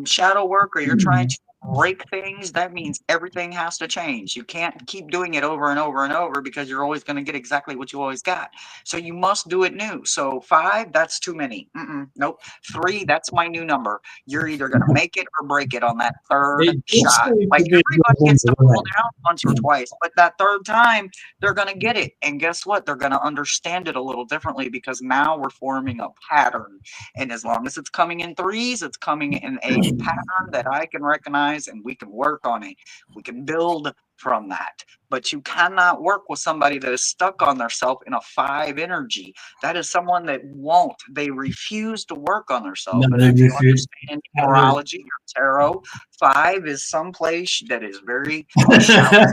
shadow work or you're trying to break things, that means everything has to change. You can't keep doing it over and over and over because you're always going to get exactly what you always got. So you must do it new. So 5, that's too many. Nope. 3, that's my new number. You're either going to make it or break it on that 3rd shot. Like, everybody gets to fall down once or twice, but that 3rd time, they're going to get it. And guess what? They're going to understand it a little differently because now we're forming a pattern. And as long as it's coming in 3s, it's coming in a pattern that I can recognize, and we can work on it. We can build from that. But you cannot work with somebody that is stuck on themselves in a 5 energy. That is someone that won't. They refuse to work on themselves. No, and if you understand numerology or tarot, 5 is someplace that is very shallow.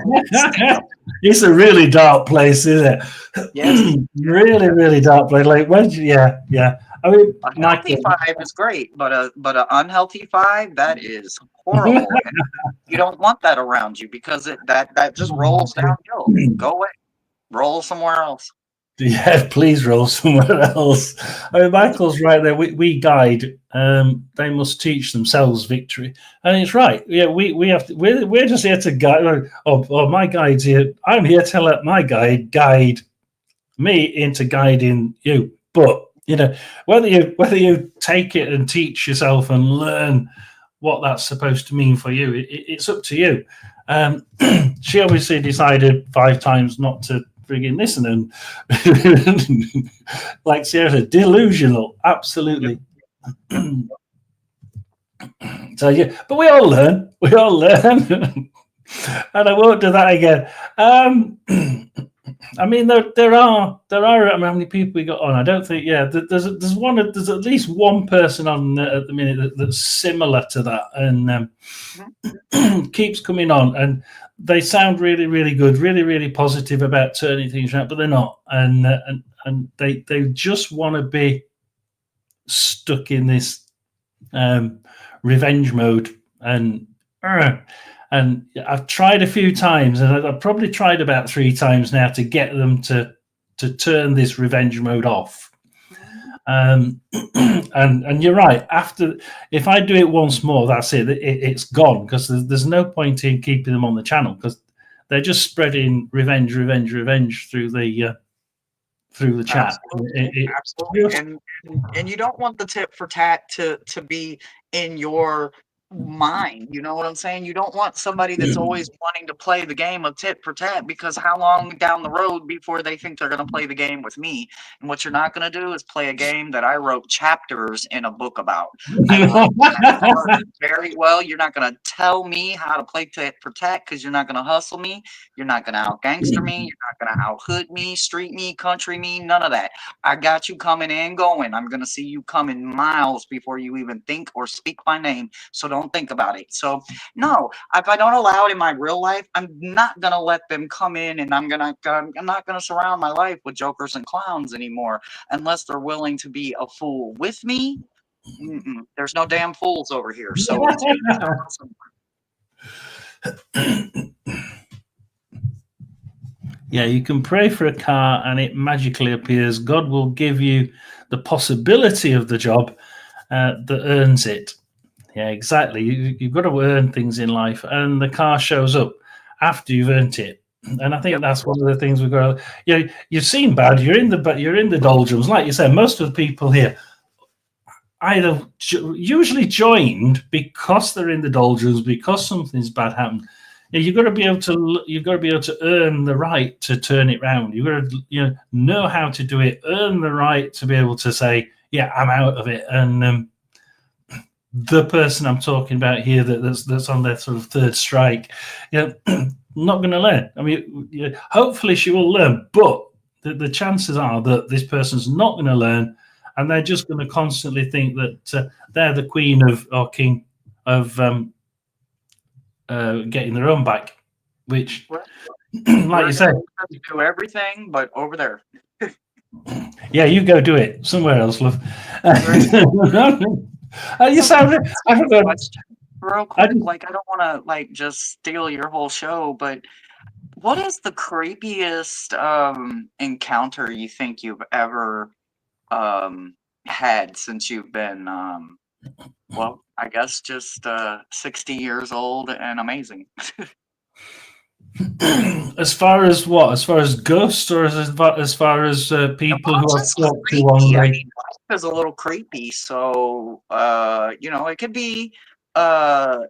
It's a really dark place, isn't it? Yes. Really, really dark place. Like, yeah. I mean, a healthy 5 is great, but an unhealthy 5, that is horrible. And you don't want that around you because that just rolls downhill. Go away, roll somewhere else. Yeah, please roll somewhere else. I mean, Michael's right there. We guide. They must teach themselves victory, and it's right. Yeah, we have to. We're just here to guide. Oh, my guide's here. I'm here to let my guide me into guiding you. But you know, whether you take it and teach yourself and learn what that's supposed to mean for you, it's up to you. She obviously decided 5 times not to frigging listen, and like Sarah said, delusional, absolutely. So yeah, but we all learn, and I won't do that again. I mean, there are how many people we got on? I don't think. Yeah, there's at least one person on at the minute that's similar to that, and keeps coming on, and they sound really, really good, really, really positive about turning things around, but they're not, and they just want to be stuck in this revenge mode, and I've tried a few times, and I've probably tried about 3 times now to get them to turn this revenge mode off. And you're right. If I do it once more, that's it. It's gone, because there's no point in keeping them on the channel, because they're just spreading revenge through the chat. Absolutely. And you don't want the tit for tat to be in your mine. You know what I'm saying? You don't want somebody that's always wanting to play the game of tit for tat, because how long down the road before they think they're going to play the game with me? And what you're not going to do is play a game that I wrote chapters in a book about. I wrote that part very well. You're not going to tell me how to play tit for tat, because you're not going to hustle me. You're not going to out gangster me. You're not going to out hood me, street me, country me, none of that. I got you coming and going. I'm going to see you coming miles before you even think or speak my name. So don't think about it. So no, if I don't allow it in my real life, I'm not gonna let them come in, and I'm not gonna surround my life with jokers and clowns anymore, unless they're willing to be a fool with me. There's no damn fools over here. So it's awesome. Yeah, you can pray for a car and it magically appears. God will give you the possibility of the job that earns it. Yeah, exactly. You've got to earn things in life, and the car shows up after you've earned it. And I think that's one of the things we've got. You've seen bad. You're in the doldrums, like you said. Most of the people here either usually joined because they're in the doldrums, because something's bad happened. You've got to be able to earn the right to turn it round. You've got to know how to do it, earn the right to be able to say, yeah, I'm out of it. And the person I'm talking about here that's on their sort of third strike, not going to learn. I mean, hopefully she will learn, but the chances are that this person's not going to learn, and they're just going to constantly think that they're the queen or king of getting their own back, which, like you said, do everything, but over there. Yeah, you go do it somewhere else, love. You sound. Real quick, like I don't want to like just steal your whole show, but what is the creepiest encounter you think you've ever had since you've been well, I guess just 60 years old and amazing? As far as what? As far as ghosts, or as far as people who have talked to on I mean, life is a little creepy, so it could be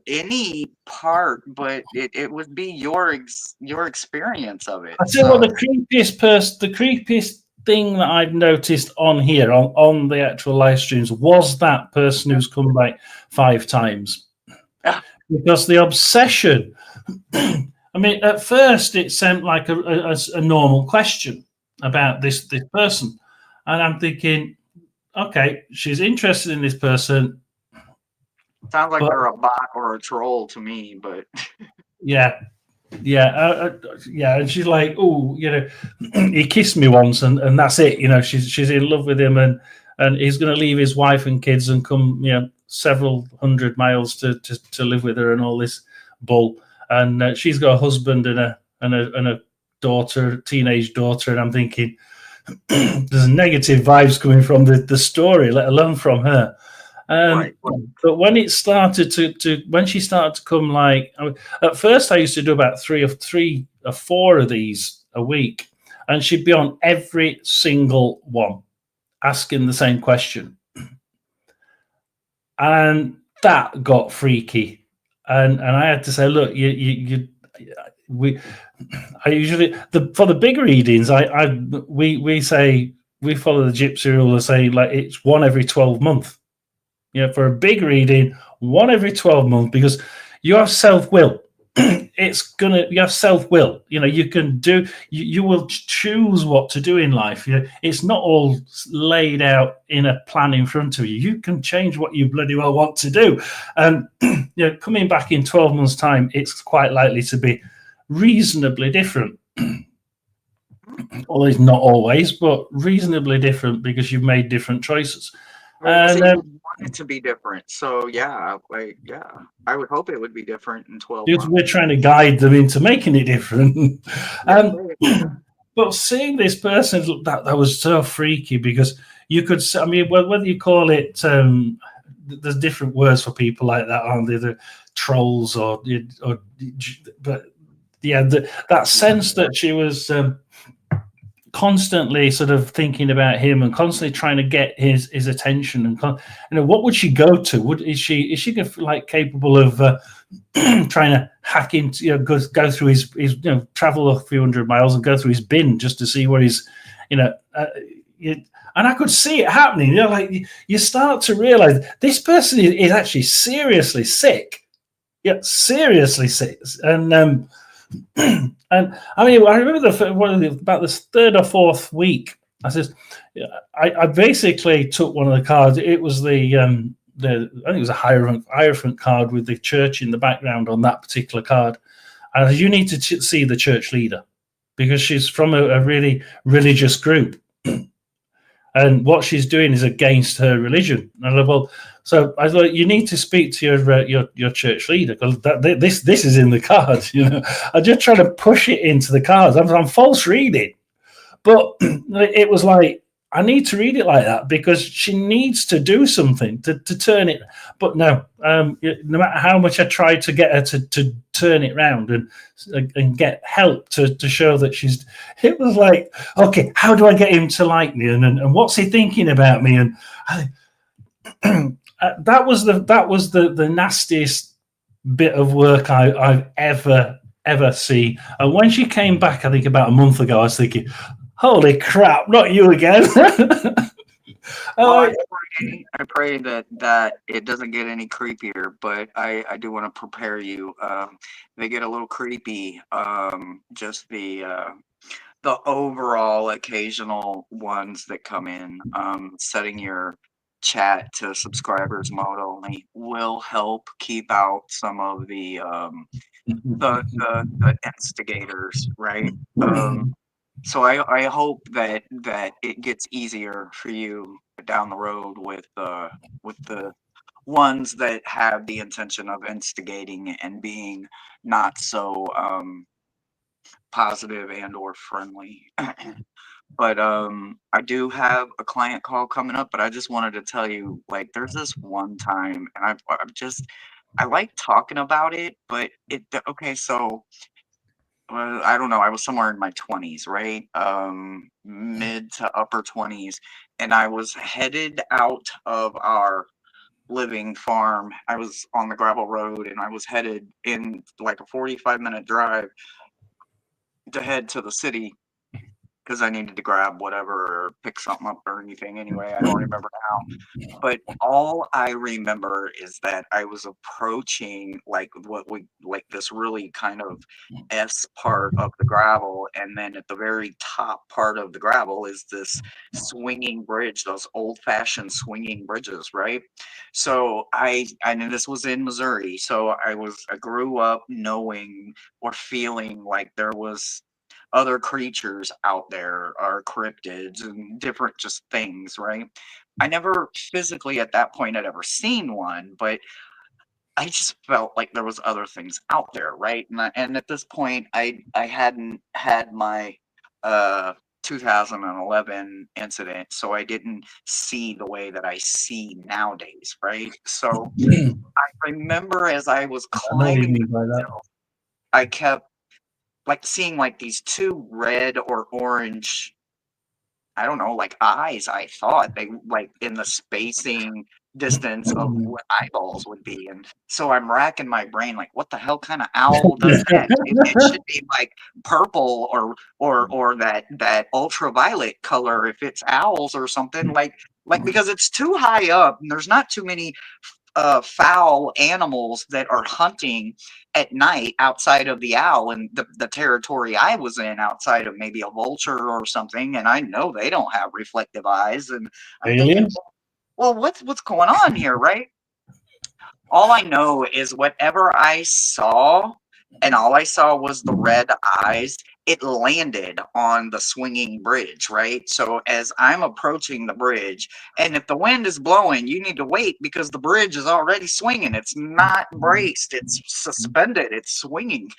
any part, but it would be your experience of it. I tell you what, the creepiest thing that I've noticed on here on the actual live streams was that person who's come back 5 times. Because the obsession, I mean, at first it seemed like a normal question about this person, and I'm thinking, okay, she's interested in this person. Sounds like they're a bot or a troll to me, but yeah, and she's like, oh, he kissed me once, and that's it. She's in love with him, and he's going to leave his wife and kids and come, several hundred miles to live with her and all this bull. And she's got a husband and a daughter, teenage daughter, and I'm thinking there's negative vibes coming from the story, let alone from her. Right. But when it started when she started to come, at first I used to do about three or four of these a week, and she'd be on every single one, asking the same question, and that got freaky. And I had to say, look, I usually for the big readings, we say we follow the gypsy rule and say like it's one every 12 months. For a big reading, one every 12 months, because you have self-will. You have self-will. You can do. You will choose what to do in life. It's not all laid out in a plan in front of you. You can change what you bloody well want to do. And coming back in 12 months' time, it's quite likely to be reasonably different. Although it's not always, but reasonably different because you've made different choices. And you want it to be different. So I would hope it would be different in 12 months. We're trying to guide them into making it different. But seeing this person, that was so freaky, because you could, I mean, whether you call it, there's different words for people like that, aren't there? The trolls but yeah, that sense that she was constantly sort of thinking about him and constantly trying to get his attention. And what would she go to? Is she like capable of trying to hack into, go through his travel a few hundred miles and go through his bin just to see where he's, and I could see it happening. Like you start to realize this person is actually seriously sick. Yeah, seriously sick. And and I mean, I remember about the third or fourth week. I says, I basically took one of the cards. It was the I think it was a Hierophant card with the church in the background on that particular card. And you need to see the church leader because she's from a really religious group. And what she's doing is against her religion. And I thought, so I thought you need to speak to your church leader because this is in the cards. I'm just trying to push it into the cards. I'm false reading, but it was like I need to read it like that because she needs to do something to turn it. But no, no matter how much I tried to get her to turn it around and get help to show that it was like, okay, how do I get him to like me and what's he thinking about me? And that was the nastiest bit of work I've ever seen. And when she came back, I think about a month ago, I was thinking, holy crap, not you again. Well, I pray that it doesn't get any creepier, but I do want to prepare you. They get a little creepy. Just the overall occasional ones that come in. Setting your chat to subscribers mode only will help keep out some of the instigators, right? So I hope that it gets easier for you down the road with the ones that have the intention of instigating and being not so positive and or friendly. But I do have a client call coming up, but I just wanted to tell you, like, there's this one time, and I like talking about it, but okay, so I don't know. I was somewhere in my 20s, right? Mid to upper 20s, and I was headed out of our living farm. I was on the gravel road, and I was headed in like a 45-minute drive to head to the city because I needed to grab whatever or pick something up or anything. Anyway, I don't remember now. But all I remember is that I was approaching like this really kind of S part of the gravel, and then at the very top part of the gravel is this swinging bridge, those old-fashioned swinging bridges, right? So I knew this was in Missouri, so I grew up knowing or feeling like there was other creatures out there, or cryptids and different just things, right? I never physically at that point had ever seen one, but I just felt like there was other things out there, right? And at this point, I hadn't had my 2011 incident, so I didn't see the way that I see nowadays, right? So I remember as I was climbing the hill, I kept like seeing like these two red or orange, I don't know, like eyes. I thought they like in the spacing distance of what eyeballs would be. And so I'm racking my brain, like, what the hell kind of owl does that? It should be like purple or that ultraviolet color if it's owls or something like because it's too high up and there's not too many foul animals that are hunting at night outside of the owl and the territory I was in, outside of maybe a vulture or something. And I know they don't have reflective eyes. And I'm thinking, Aliens? well, what's going on here, right? All I know is whatever I saw, and all I saw was the red eyes, it landed on the swinging bridge, right? So as I'm approaching the bridge, and if the wind is blowing, you need to wait because the bridge is already swinging. It's not braced, it's suspended, it's swinging.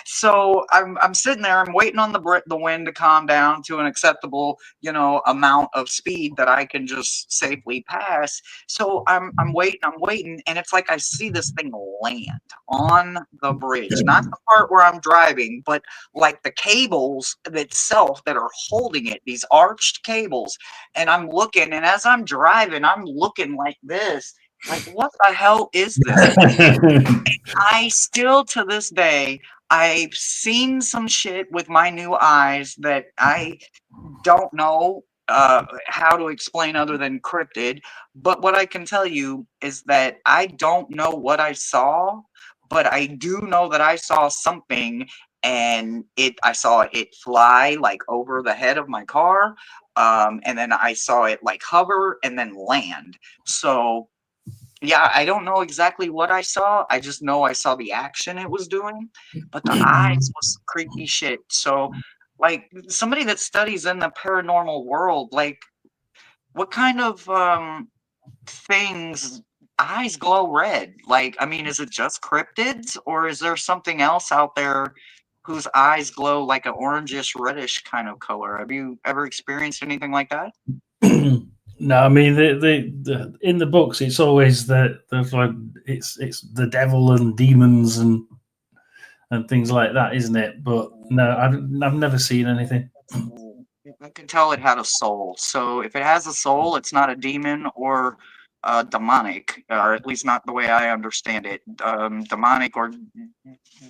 So I'm sitting there, I'm waiting on the wind to calm down to an acceptable, amount of speed that I can just safely pass. So I'm waiting, and it's like I see this thing land on the bridge, not the part where I'm driving, but like the cables itself that are holding it, these arched cables. And I'm looking, and as I'm driving, I'm looking like this, like, what the hell is this thing? I still, to this day, I've seen some shit with my new eyes that I don't know how to explain other than cryptid. But what I can tell you is that I don't know what I saw, but I do know that I saw something, and I saw it fly like over the head of my car. And then I saw it like hover and then land. So yeah, I don't know exactly what I saw. I just know I saw the action it was doing, but the eyes was some creepy shit. So, like, somebody that studies in the paranormal world, like, what kind of things eyes glow red? Like, I mean, is it just cryptids, or is there something else out there whose eyes glow like an orangish reddish kind of color? Have you ever experienced anything like that? No, I mean the in the books it's always that there's like it's the devil and demons and things like that, isn't it? But no, I've never seen anything. I can tell it had a soul. So if it has a soul, it's not a demon or demonic, or at least not the way I understand it. Demonic or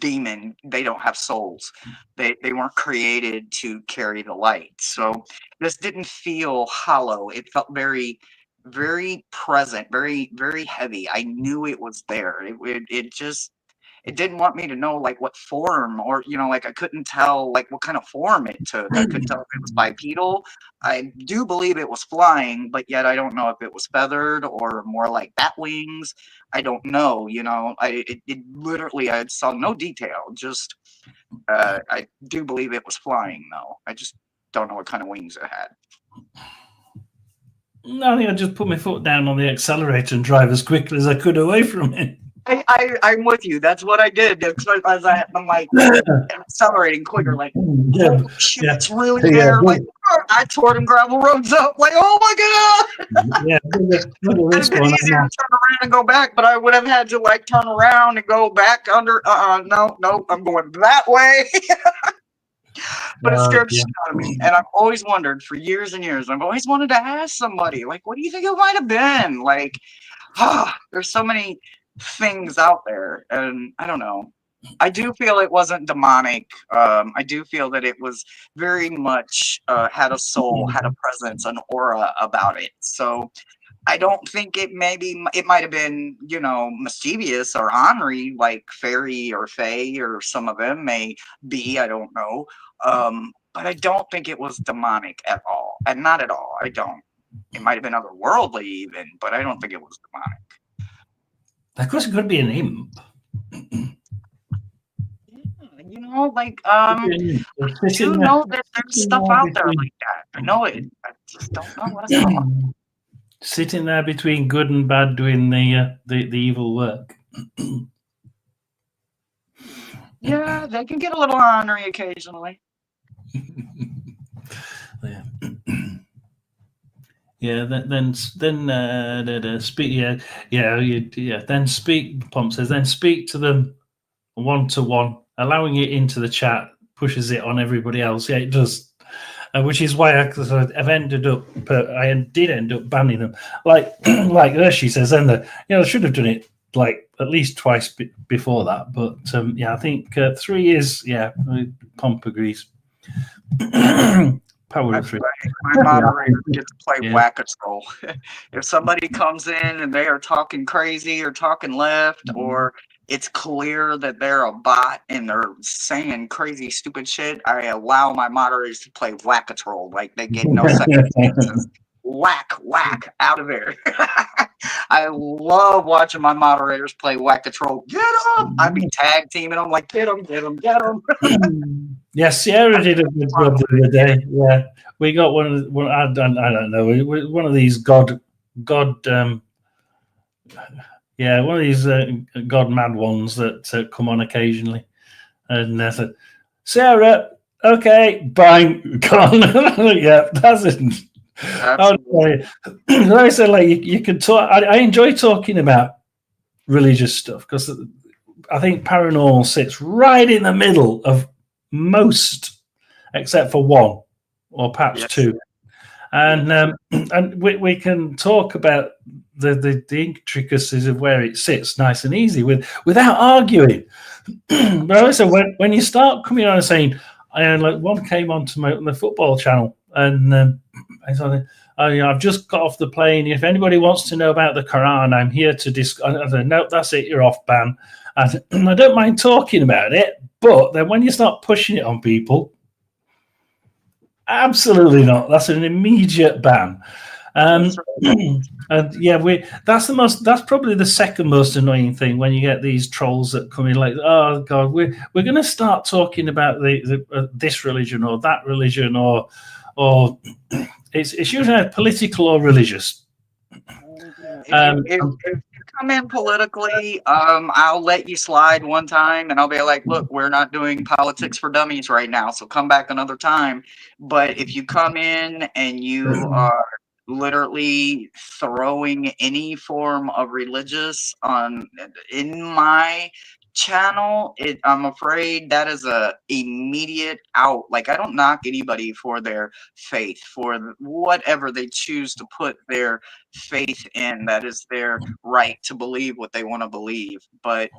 demon, they don't have souls. They weren't created to carry the light. So this didn't feel hollow. It felt very, very present, very, very heavy. I knew it was there. It just, it didn't want me to know like what form, or like I couldn't tell like what kind of form it took. I couldn't tell if it was bipedal. I do believe it was flying, but yet I don't know if it was feathered or more like bat wings. I don't know. It literally, I saw no detail. Just I do believe it was flying though. I just don't know what kind of wings it had. No, I think I just put my foot down on the accelerator and drive as quickly as I could away from it. I'm with you. That's what I did. I'm like accelerating quicker, like, Yeah, oh shit, yeah, it's really there. Like, I tore them gravel roads up. Like, oh my god! yeah. It'd been easier to turn around and go back, but I would have had to like turn around and go back under. No, I'm going that way. But it scared the shit out of me, and I've always wondered for years and years. I've always wanted to ask somebody, like, what do you think it might have been? Like, there's so many things out there, and I don't know. I do feel it wasn't demonic. I do feel that it was very much had a soul, had a presence, an aura about it. So I don't think it might have been, mischievous or ornery like fairy or fae, or some of them may be. I don't know. But I don't think it was demonic at all, and not at all. I don't. It might have been otherworldly even, but I don't think it was demonic. Of course, it could be an imp. Like, I do know that there's stuff out there like that. I know it. I just don't know what I saw. Sitting there between good and bad, doing the evil work. Yeah, they can get a little ornery occasionally. Yeah. Yeah. Then speak. Yeah. Then speak. Plum says. Then speak to them one-to-one. Allowing it into the chat pushes it on everybody else. Yeah, it does. Which is why I've ended up. I did end up banning them. Like Hershey says, and I should have done it like at least twice before that. But yeah, I think 3 years. Yeah, Pomp agrees. Power of 3. My moderator gets to play whack-a-troll. If somebody comes in and they are talking crazy or talking left, or it's clear that they're a bot and they're saying crazy, stupid shit, I allow my moderators to play whack-a-troll. Like, they get no second chances. Whack, out of there. I love watching my moderators play whack-a-troll. Get them! I'd be tag teaming them, like, get them. Yeah, Sierra did a good job the other day. Yeah, we got one. I don't know. One of these god. Yeah, one of these god mad ones that come on occasionally. And I said, Sarah, okay, bang, gone. Yeah, that's it. Absolutely. Like I said, like you can talk. I enjoy talking about religious stuff because I think paranormal sits right in the middle of most, except for one or perhaps Yes. two. And and we can talk about the intricacies of where it sits nice and easy without arguing. But also when you start coming on and saying, like one came onto the football channel and I thought, oh, yeah, I've just got off the plane. If anybody wants to know about the Quran, I'm here to discuss. I said, no, that's it. You're off, ban. I don't mind talking about it, but then when you start pushing it on people, absolutely not. That's an immediate ban. That's right. And yeah, that's probably the second most annoying thing when you get these trolls that come in like, oh god, we're going to start talking about this religion or that religion or it's usually political or religious. If you come in politically, I'll let you slide one time, and I'll be like, "Look, we're not doing politics for dummies right now, so come back another time." But if you come in and you are literally throwing any form of religious on in my channel, I'm afraid that is a immediate out. Like, I don't knock anybody for their faith, for whatever they choose to put their faith in. That is their right to believe what they want to believe. But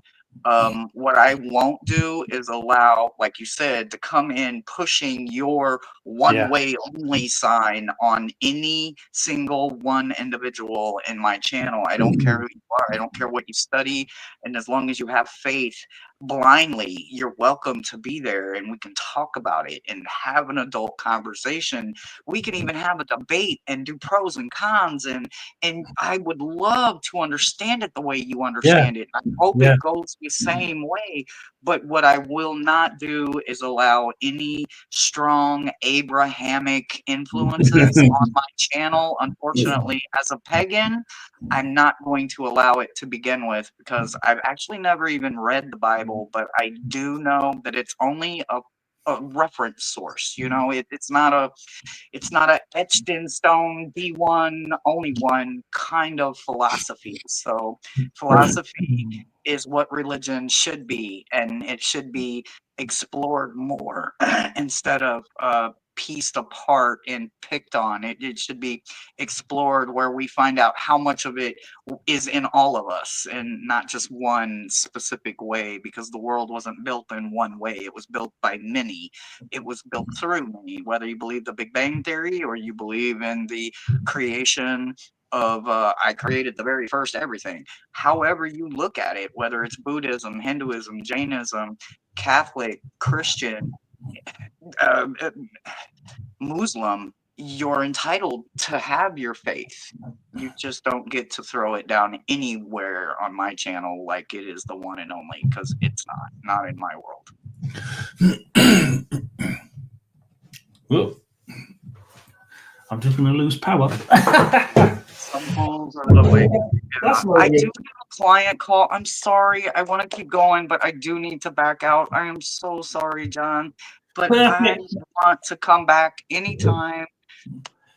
what I won't do is allow, like you said, to come in pushing your one Yeah. way only sign on any single one individual in my channel. I don't care who you are, I don't care what you study, and as long as you have faith blindly, you're welcome to be there and we can talk about it and have an adult conversation. We can even have a debate and do pros and cons, and I would love to understand it the way you Yeah. understand it. I hope Yeah. it goes the same way. But what I will not do is allow any strong Abrahamic influences on my channel. Unfortunately, as a pagan, I'm not going to allow it to begin with because I've actually never even read the Bible, but I do know that it's only a reference source. You know, it's not a etched in stone B1 only one kind of philosophy. So philosophy is what religion should be, and it should be explored more instead of pieced apart and picked on. It should be explored where we find out how much of it is in all of us and not just one specific way, because the world wasn't built in one way. It was built by many. It was built through many, whether you believe the Big Bang Theory or you believe in the creation of I created the very first everything. However you look at it, whether it's Buddhism, Hinduism, Jainism, Catholic, Christian, uh, uh, Muslim, you're entitled to have your faith. You just don't get to throw it down anywhere on my channel like it is the one and only, because it's not in my world. Whoa. I'm just going to lose power. Some fools are the way. That's I do have a client call. I'm sorry. I want to keep going, but I do need to back out. I am so sorry, John. But I perfect. want to come back anytime.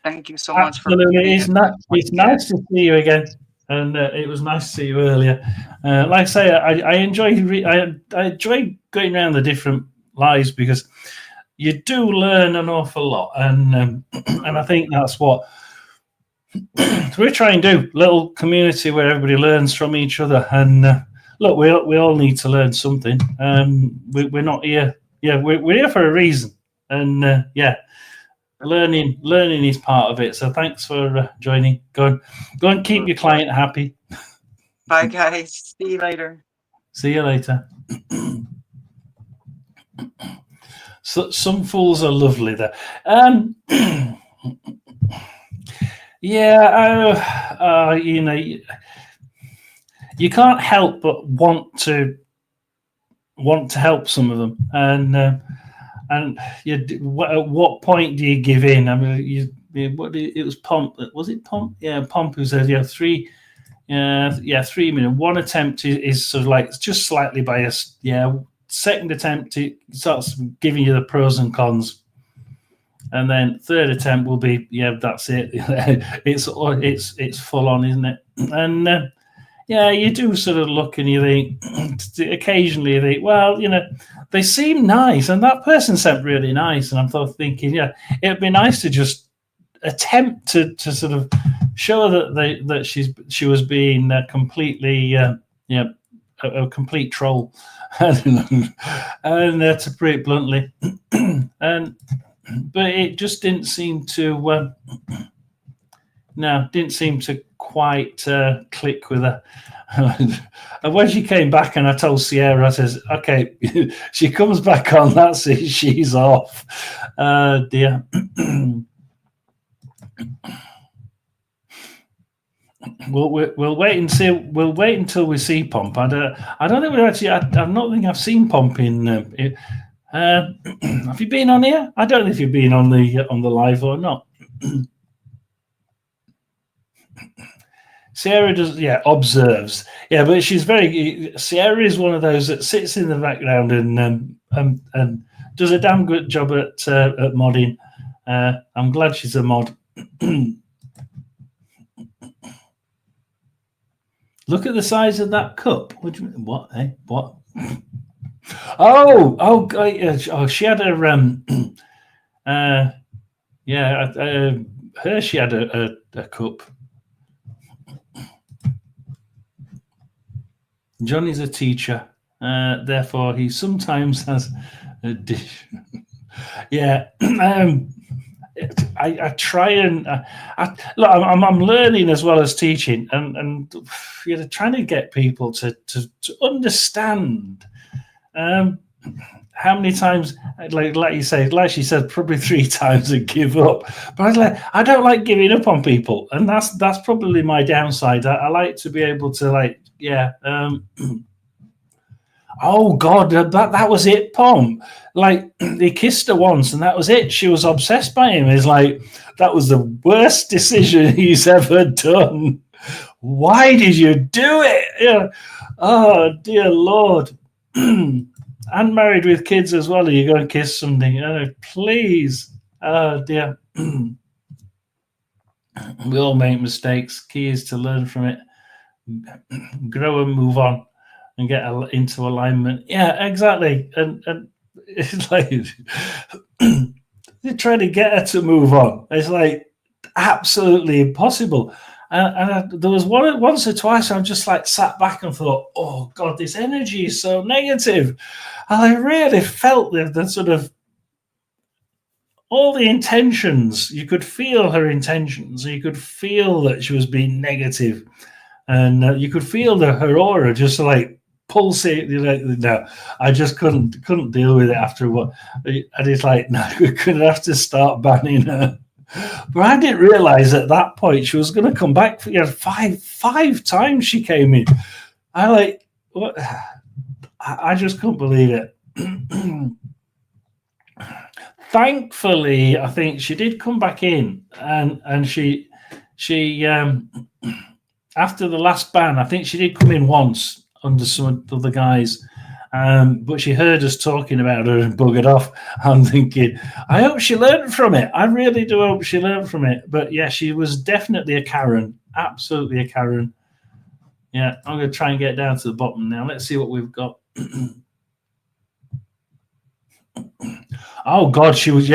Thank you so much for Absolutely, being it's nice to see you again, and it was nice to see you earlier. Like I say, I enjoy going around the different lives because you do learn an awful lot, and I think that's what we try and do. Little community where everybody learns from each other, and look, we all need to learn something. We're not here. Yeah, we're here for a reason, and yeah. Learning is part of it. So thanks for joining. Go and keep your client happy. Bye, guys. See you later. See you later. So some fools are lovely there. Yeah, you know, you can't help but want to help some of them, and at what point do you give in? I mean, it was Pomp. Was it Pomp? Yeah, Pomp who said, yeah, 3 minutes. One attempt is sort of like just slightly biased. Yeah, second attempt, it starts giving you the pros and cons, and then third attempt will be, yeah, that's it. it's full on, isn't it? And yeah, you do sort of look and you think, occasionally you think, well, they seem nice, and that person seemed really nice, and I'm thinking, yeah, it'd be nice to just attempt to sort of show that she was being completely a complete troll, and to put it bluntly, but it just didn't seem to didn't seem to quite click with her. And when she came back and I told Sierra, I says, okay, she comes back on, that's it, she's off. Dear. We'll wait and see. We'll wait until we see Pomp. I don't think we actually. I don't think I've seen Pomp in. Have you been on here? I don't know if you've been on the live or not. Sierra does, observes, but she's very. Sierra is one of those that sits in the background and does a damn good job at modding. I'm glad she's a mod. Look at the size of that cup. What? What? Oh! She had she had a cup. Johnny's a teacher, therefore he sometimes has a dish. Yeah. I try and look, I'm learning as well as teaching, and trying to get people to understand how many times, like you say, like she said, probably 3 times and give up. But I don't like giving up on people, and that's probably my downside. I like to be able to oh God, that was it, Pom. Like, he kissed her once and that was it. She was obsessed by him. It's like, that was the worst decision he's ever done. Why did you do it? Yeah. Oh, dear Lord. And married with kids as well. Are you going to kiss something? Oh, please. Oh, dear. We all make mistakes. Key is to learn from it. Grow and move on. And get into alignment. Yeah, exactly. And it's like they're trying to get her to move on. It's like absolutely impossible. And there was once or twice I just like sat back and thought, oh God, this energy is so negative. And I really felt the sort of all the intentions. You could feel her intentions. You could feel that she was being negative, and you could feel her aura just like pulsate. No, I just couldn't deal with it after what. And it's like, no, we're going to have to start banning her. But I didn't realize at that point she was going to come back. Five times she came in. What? I just couldn't believe it. Thankfully, I think she did come back in, and she after the last ban, I think she did come in once under some other guys, but she heard us talking about her and buggered off. I'm thinking, I hope she learned from it. I really do hope she learned from it. But yeah, she was definitely a Karen, absolutely a Karen. Yeah, I'm going to try and get down to the bottom now. Let's see what we've got. Oh God, she was.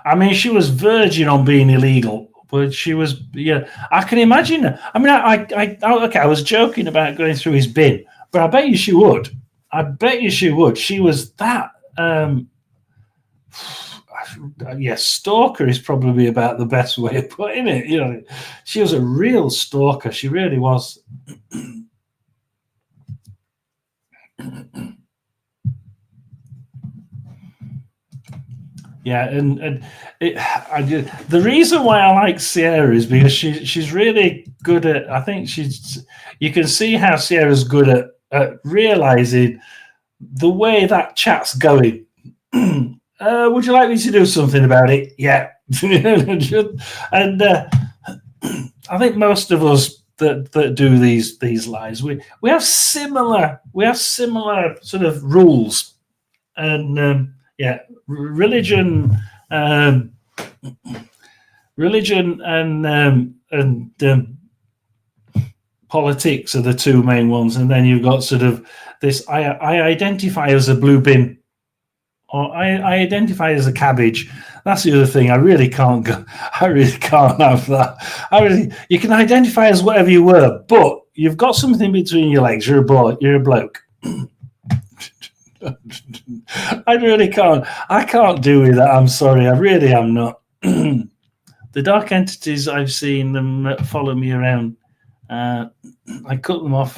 I mean, she was verging on being illegal. But she was, I can imagine. I mean, I was joking about going through his bin, but I bet you she would. She was that. Stalker is probably about the best way of putting it. She was a real stalker. She really was. Yeah, and the reason why I like Sierra is because she's really good at. I think you can see how Sierra's good at realizing the way that chat's going. Would you like me to do something about it? Yeah, and I think most of us that do these lies. We have similar sort of rules, and religion, religion and politics are the two main ones, and then you've got sort of this. I identify as a blue bin, or I identify as a cabbage. That's the other thing. I really can't have that. You can identify as whatever you were, but you've got something between your legs. You're a bloke. I really can't. I can't do with that. I'm sorry. I really am not. The dark entities, I've seen them follow me around. I cut them off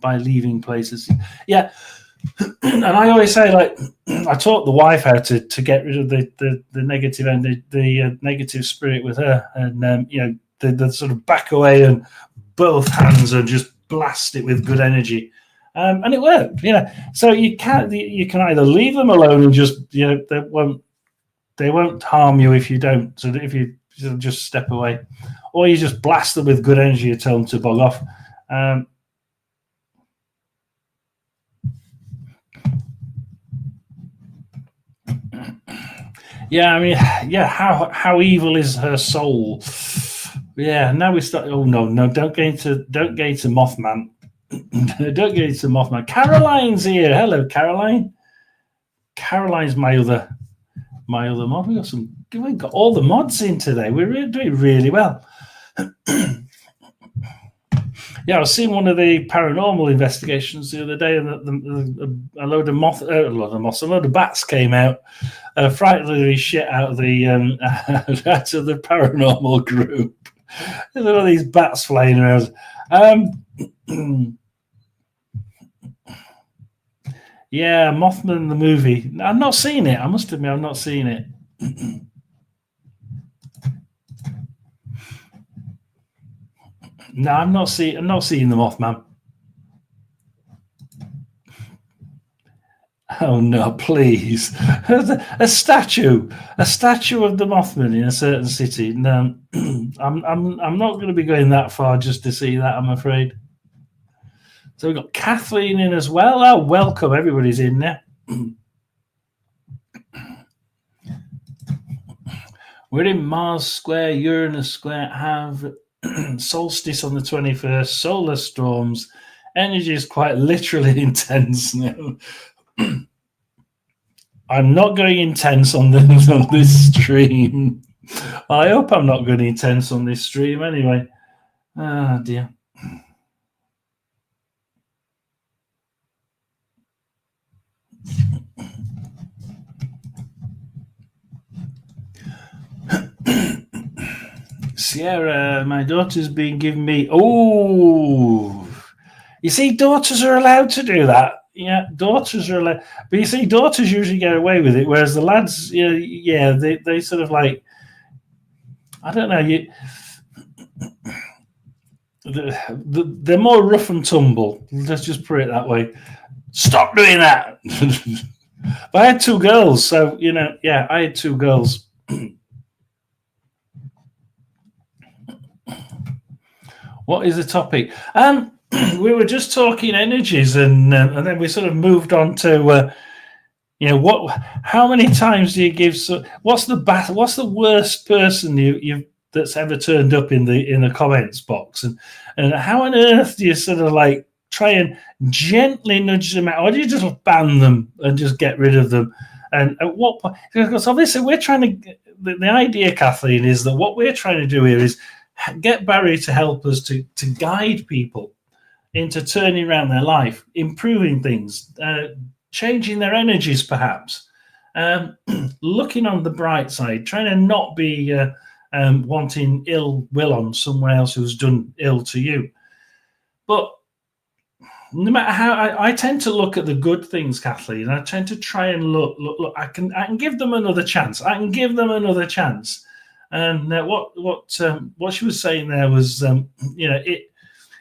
by leaving places. Yeah. And I always say, like, I taught the wife how to get rid of the negative and the negative spirit with her, and the sort of back away and both hands and just blast it with good energy, and it worked. So you can either leave them alone and just they won't harm you if you don't. So if you just step away, or you just blast them with good energy and tell them to bog off. Yeah, I mean, yeah. How evil is her soul? Yeah. Now we start. Oh no! Don't get into Mothman. Don't get into Mothman. Caroline's here. Hello, Caroline. Caroline's my other mod. We've got all the mods in today. We're really doing really well. Yeah, I was seeing one of the paranormal investigations the other day, and a load of bats came out, frighteningly shit out of the paranormal group. There's all these bats flying around. Yeah, Mothman the movie. I've not seen it. I must admit, I've not seen it. No, I'm not seeing the Mothman. Oh no, please! A statue of the Mothman in a certain city. No, I'm not going to be going that far just to see that, I'm afraid. So we've got Kathleen in as well. Oh, welcome! Everybody's in there. We're in Mars Square, Uranus Square. Have solstice on the 21st, solar storms. Energy is quite literally intense now. I'm not going intense on this stream. I hope I'm not going intense on this stream anyway. Ah, dear. Sierra, my daughter's been giving me. Oh, you see, daughters are allowed to do that. Yeah, daughters are allowed. But you see, daughters usually get away with it, whereas the lads, they sort of like, I don't know, they're more rough and tumble. Let's just put it that way. Stop doing that. But I had two girls, so I had two girls. What is the topic? We were just talking energies, and then we sort of moved on to, how many times do you give? What's the worst person that's ever turned up in the comments box, and how on earth do you sort of like try and gently nudge them out, or do you just ban them and just get rid of them? And at what point? Because obviously we're trying to. The idea, Kathleen, is that what we're trying to do here is get Barry to help us to guide people into turning around their life, improving things, changing their energies, perhaps, looking on the bright side, trying to not be wanting ill will on someone else who's done ill to you. But no matter how, I tend to look at the good things, Kathleen. I tend to try and look. I can give them another chance. And what she was saying there was,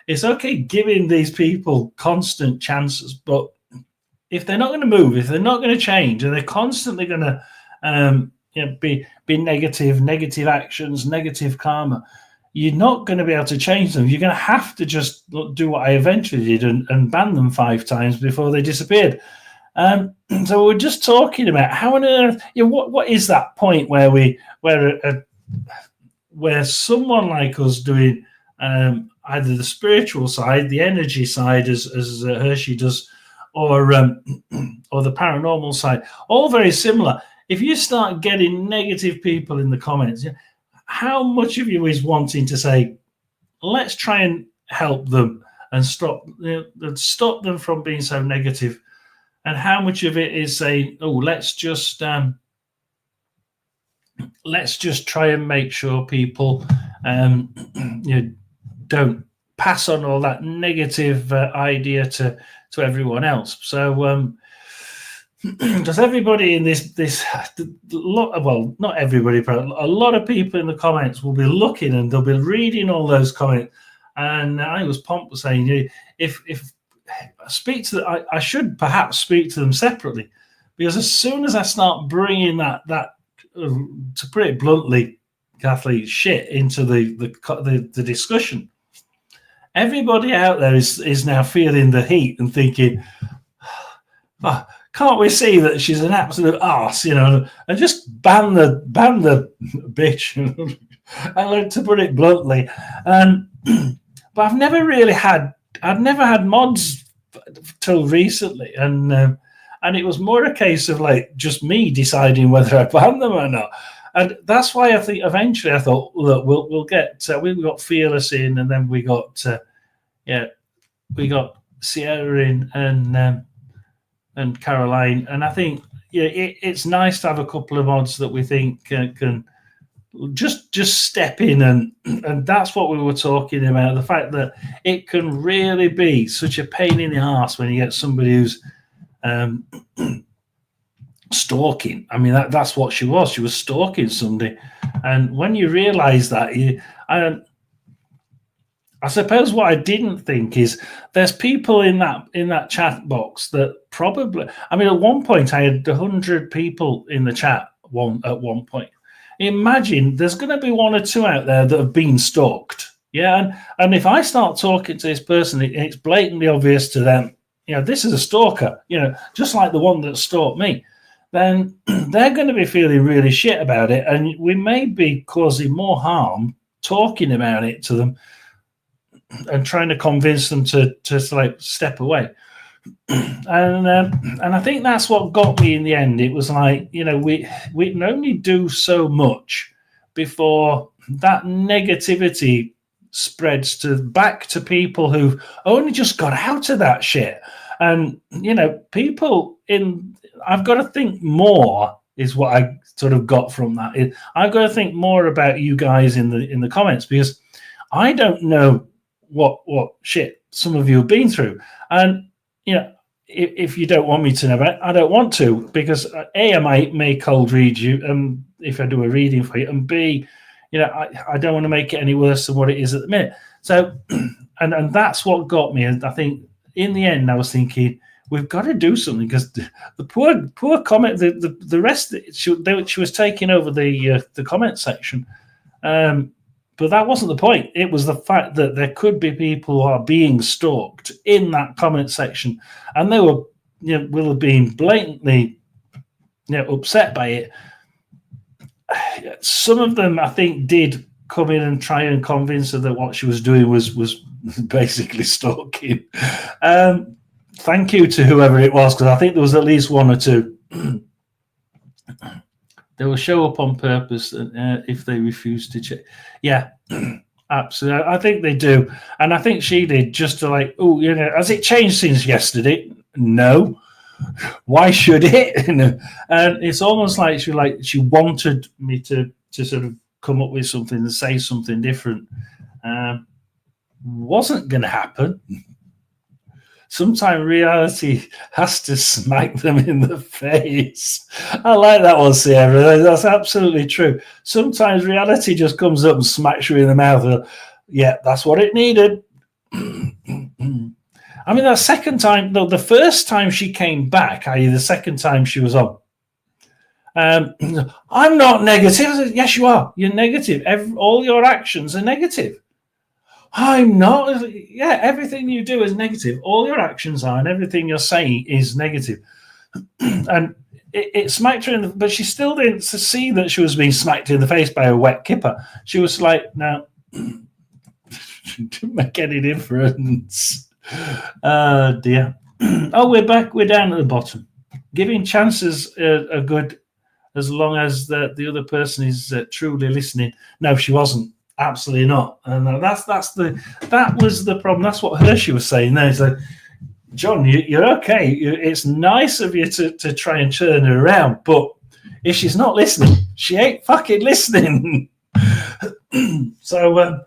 it's okay giving these people constant chances, but if they're not going to move, if they're not going to change, and they're constantly going to be negative actions, negative karma, you're not going to be able to change them. You're going to have to just do what I eventually did and ban them 5 times before they disappeared. So we're just talking about how on earth, what is that point where where someone like us doing either the spiritual side, the energy side, as Hershey does, or the paranormal side, all very similar. If you start getting negative people in the comments, how much of you is wanting to say, let's try and help them and stop them from being so negative, and how much of it is saying, oh, let's just try and make sure people don't pass on all that negative idea to everyone else. So does everybody in this well, not everybody, but a lot of people in the comments will be looking and they'll be reading all those comments. And I was Pomp saying, if speak to I should perhaps speak to them separately, because as soon as I start bringing that to put it bluntly, Kathleen, shit into the discussion, everybody out there is now feeling the heat and thinking, oh, can't we see that she's an absolute arse, and just ban the bitch, and to put it bluntly. But I've never had mods till recently, and it was more a case of like just me deciding whether I ban them or not. And that's why I think eventually I thought, look, we'll get we got Fearless in, and then we got Sierra in, and Caroline. And I think it's nice to have a couple of mods that we think can just step in, and that's what we were talking about, the fact that it can really be such a pain in the arse when you get somebody who's stalking. I mean, that's what she was stalking somebody. And when you realize that, I suppose what I didn't think is there's people in that chat box that probably, I mean, at one point I had 100 people in the chat at one point. Imagine there's going to be 1 or 2 out there that have been stalked. Yeah. And if I start talking to this person, it's blatantly obvious to them, this is a stalker, just like the one that stalked me, then they're going to be feeling really shit about it. And we may be causing more harm talking about it to them and trying to convince them to like step away. And I think that's what got me in the end. It was like, we can only do so much before that negativity spreads back to people who've only just got out of that shit. And people I've got to think more, is what I sort of got from that. I've got to think more about you guys in the comments, because I don't know what shit some of you have been through. And if you don't want me to know about it, I don't want to, because A, I may cold read you if I do a reading for you, and B, I don't want to make it any worse than what it is at the minute. So and that's what got me. And I think in the end I was thinking, we've got to do something, because the poor comment, the rest, she was taking over the comment section, but that wasn't the point. It was the fact that there could be people who are being stalked in that comment section, and they will have been blatantly upset by it. Some of them, I think, did come in and try and convince her that what she was doing was basically stalking. Thank you to whoever it was, because I think there was at least 1 or 2. They will show up on purpose if they refuse to check. Yeah, absolutely. I think they do. And I think she did, just to like, has it changed since yesterday? No. Why should it? And it's almost like she wanted me to sort of come up with something and say something different. Wasn't going to happen. Sometimes reality has to smack them in the face. I like that one, Sierra. That's absolutely true. Sometimes reality just comes up and smacks you in the mouth. Yeah, that's what it needed. I mean, that second time, the first time she came back, i.e. the second time she was on, I'm not negative. I said, yes, you are. You're negative. All your actions are negative. I'm not. Yeah, everything you do is negative. All your actions are, and everything you're saying is negative. And it smacked her in the, but she still didn't see that she was being smacked in the face by a wet kipper. She was like, no, didn't make any difference. Oh, dear. Oh, we're back. We're down at the bottom. Giving chances are good as long as the other person is truly listening. No, she wasn't. Absolutely not. And that was the problem. That's what Hershey was saying there. He's like, John, you're okay. It's nice of you to try and turn her around, but if she's not listening, she ain't fucking listening. So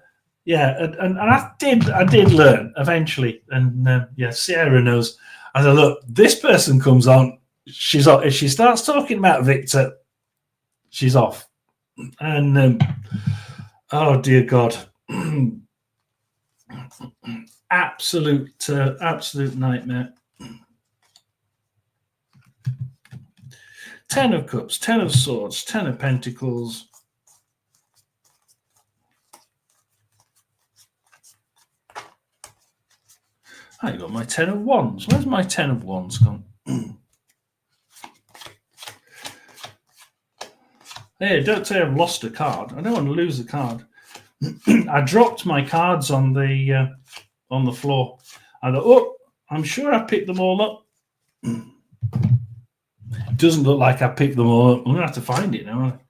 yeah, and I did learn eventually, and yeah, Sierra knows. I said, look, this person comes on, she's off. If she starts talking about Victor, she's off. And oh dear God, absolute nightmare. 10 of Cups, 10 of Swords, 10 of Pentacles. I got my 10 of Wands. Where's my 10 of Wands gone? Hey, don't say I've lost a card. I don't want to lose a card. I dropped my cards on the floor. I thought, oh, I'm sure I picked them all up. It doesn't look like I picked them all up. I'm going to have to find it now.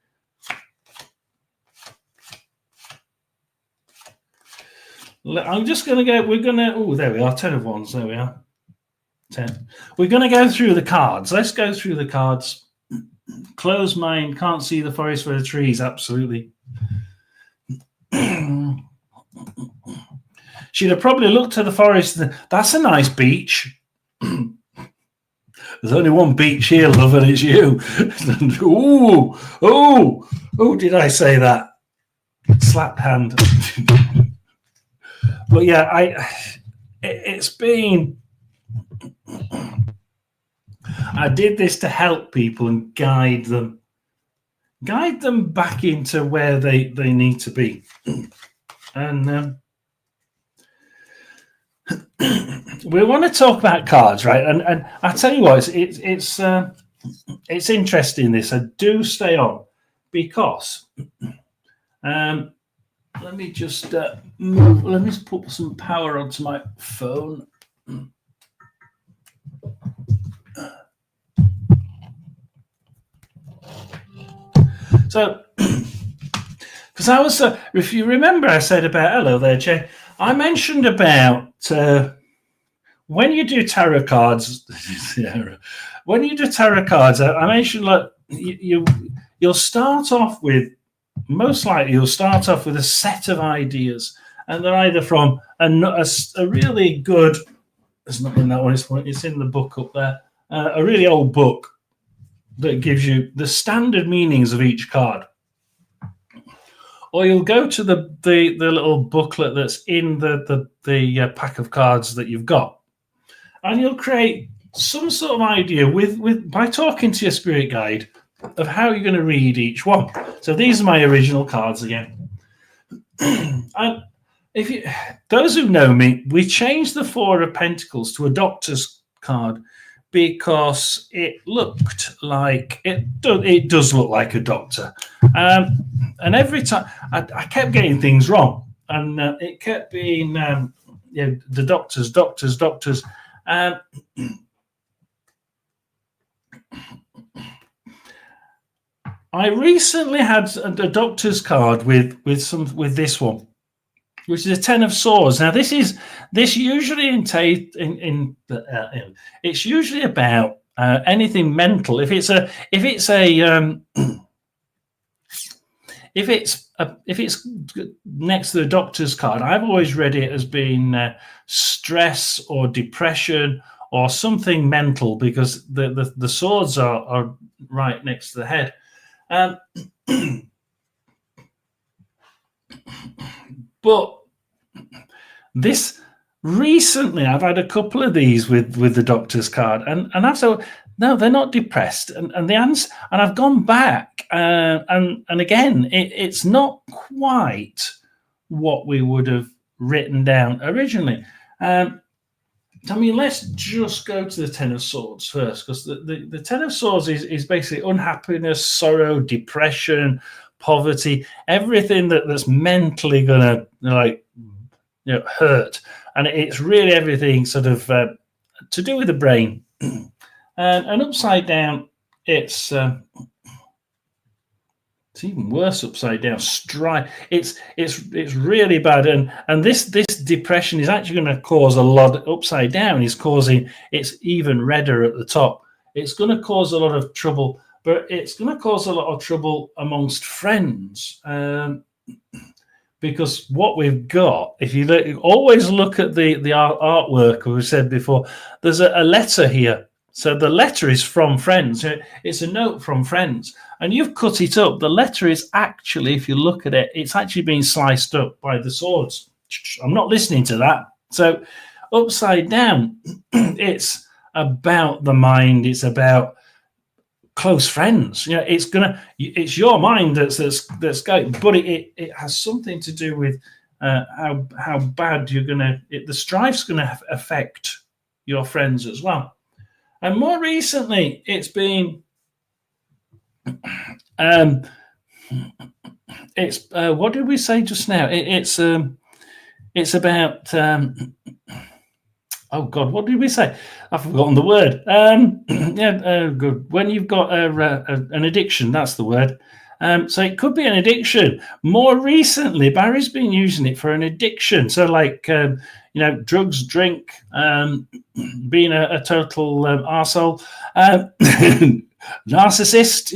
I'm just going to go, we're going to, oh, there we are, 10 of Wands, there we are. 10. We're going to go through the cards. Let's go through the cards. Closed mind, can't see the forest for the trees, absolutely. She'd have probably looked to the forest. That's a nice beach. There's only one beach here, love, and it's you. Oh, did I say that? Slapped hand. But yeah, it's been, I did this to help people and guide them back into where they need to be. And we want to talk about cards, right? And I tell you what, it's interesting this. I do stay on because let me just move. Let me just put some power onto my phone. So, because I was, if you remember, I said about, hello there, Jay. I mentioned about when you do tarot cards. When you do tarot cards, I mentioned like you'll start off with, most likely you'll start off with a set of ideas, and they're either from a really good. It's not in that one. It's in the book up there. A really old book that gives you the standard meanings of each card. Or you'll go to the little booklet that's in the pack of cards that you've got, and you'll create some sort of idea with by talking to your spirit guide of how you're going to read each one. So these are my original cards again. And those who know me, we changed the Four of Pentacles to a Doctor's card because it looked like it does look like a doctor. And every time I kept getting things wrong, and it kept being the doctors. I recently had a doctor's card with this one, which is a 10 of Swords. Now this usually it's usually about anything mental. If it's next to the doctor's card, I've always read it as being stress or depression or something mental, because the swords are right next to the head. But this recently I've had a couple of these with the doctor's card, and I've said, no, they're not depressed, and the answer, and I've gone back, and again, it's not quite what we would have written down originally. I mean, let's just go to the Ten of Swords first, because the Ten of Swords is basically unhappiness, sorrow, depression, poverty, everything that's mentally gonna hurt, and it's really everything sort of to do with the brain. And upside down, it's even worse upside down. Strife. It's really bad, and this depression is actually going to cause a lot. Upside down is causing, it's even redder at the top. It's going to cause a lot of trouble, but it's going to cause a lot of trouble amongst friends. Because what we've got, if you always look at the artwork, we said before, there's a letter here. So the letter is from friends. It's a note from friends. And you've cut it up. The letter is actually, if you look at it, it's actually being sliced up by the swords. I'm not listening to that. So upside down, it's about the mind. It's about close friends. It's your mind that's going, but it has something to do with how bad you're gonna. The strife's gonna affect your friends as well. And more recently, it's been it's what did we say just now? It's about oh God, what did we say? I've forgotten the word. Good. When you've got an addiction, that's the word. So it could be an addiction. More recently, Barry's been using it for an addiction. So like, drugs, drink, being a total arsehole, narcissist,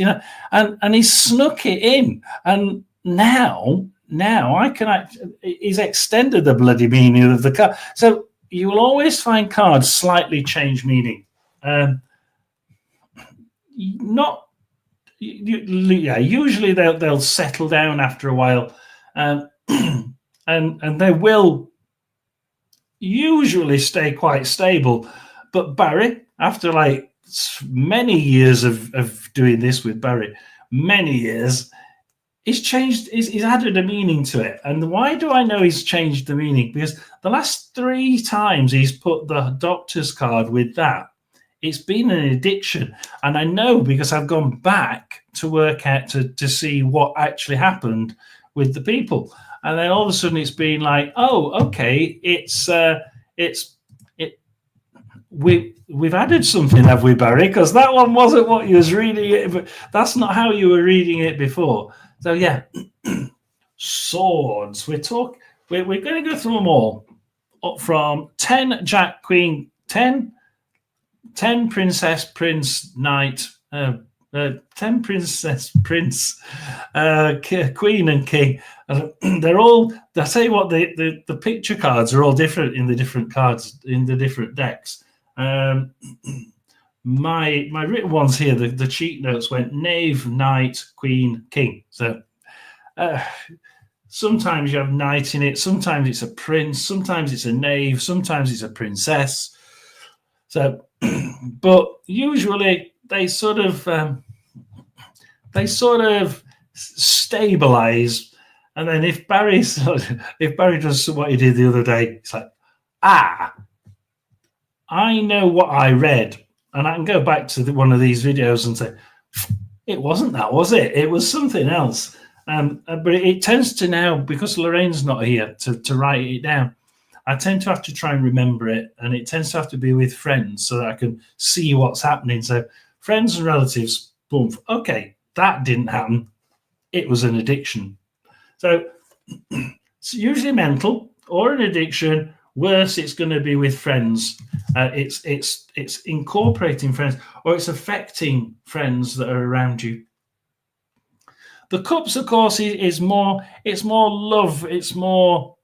and he's snuck it in. And now I can he's extended the bloody meaning of the card. So you will always find cards slightly change meaning. Usually they'll settle down after a while, and they will usually stay quite stable. But Barry, after like many years of doing this with Barry, many years, he's changed. He's added a meaning to it. And why do I know he's changed the meaning? Because the last 3 times he's put the doctor's card with that, it's been an addiction. And I know because I've gone back to work out to see what actually happened with the people. And then all of a sudden it's been like, oh, okay, we've added something, have we, Barry? Because that one wasn't what you was reading it, but that's not how you were reading it before. So yeah, swords. We're going to go through them all. Up from 10 Jack, Queen, 10 Princess, Prince, Knight, 10 Princess, Prince, Queen, and King. They're all. I tell you what, the picture cards are all different in the different cards in the different decks. My written ones here, the cheat notes went Knave, Knight, Queen, King. So sometimes you have Knight in it. Sometimes it's a Prince. Sometimes it's a Knave. Sometimes it's a Princess. So, but usually they sort of stabilize, and then if Barry does what he did the other day, it's like, I know what I read, and I can go back to one of these videos and say, it wasn't that, was it? It was something else. But it tends to now, because Lorraine's not here to write it down, I tend to have to try and remember it, and it tends to have to be with friends so that I can see what's happening. So friends and relatives, boom, okay, that didn't happen. It was an addiction. So it's usually mental or an addiction. Worse, it's going to be with friends. It's incorporating friends, or it's affecting friends that are around you. The cups, of course, is more. It's more love. It's more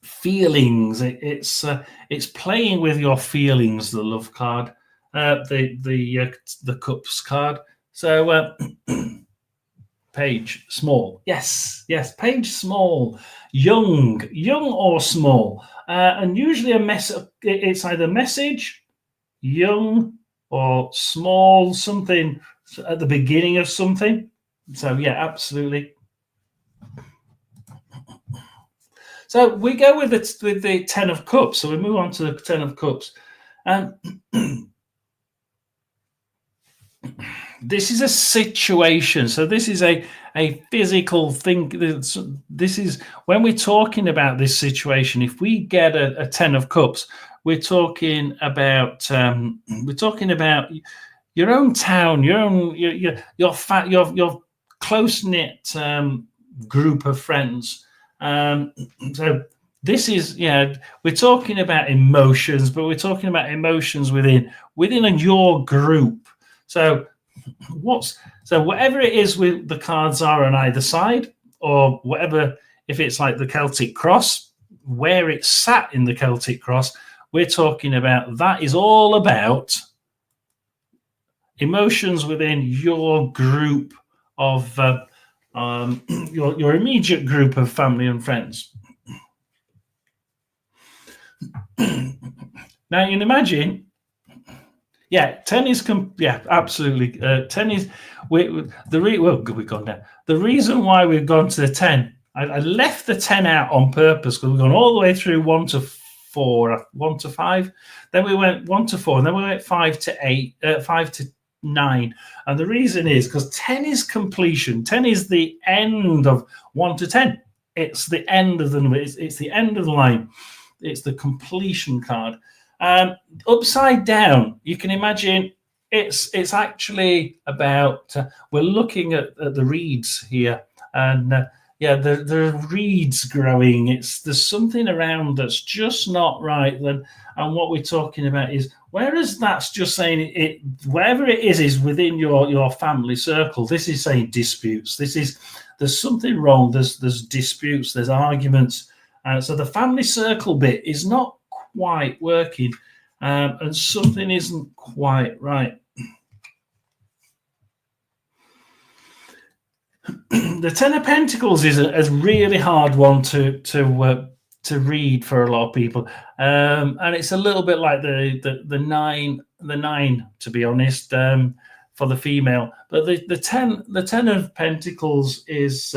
feelings. It's playing with your feelings. The love card, the cups card. So Page small. Yes, page small. Young or small. And usually it's either message, young, or small, something at the beginning of something. So yeah, absolutely. So we go with the 10 of Cups. So we move on to the 10 of Cups. This is a situation. So this is a physical thing. This is when we're talking about this situation. If we get a 10 of Cups, we're talking about your own town, your close knit group of friends. So this is, we're talking about emotions, but we're talking about emotions within your group. So whatever it is with the cards are on either side, or whatever, if it's like the Celtic cross, where it's sat in the Celtic cross, we're talking about that is all about emotions within your group of your immediate group of family and friends. Now you can imagine, 10 is absolutely. 10 is we've gone down. The reason why we've gone to the 10, I left the 10 out on purpose because we've gone all the way through 1 to 4, 1 to 5, then we went 1 to 4, and then we went 5 to 8, 5 to 9. And the reason is because 10 is completion. 10 is the end of 1 to 10. It's the end of the it's the end of the line. It's the completion card. Upside down, you can imagine it's actually about we're looking at the reeds here, and the reeds growing. There's something around that's just not right. And what we're talking about is, whereas that's just saying it wherever it is within your family circle. This is saying disputes. There's something wrong. There's disputes. There's arguments. So the family circle bit is not quite working, and something isn't quite right. The 10 of Pentacles is a really hard one to read for a lot of people, and it's a little bit like the nine, to be honest, for the female. But the 10 of Pentacles is.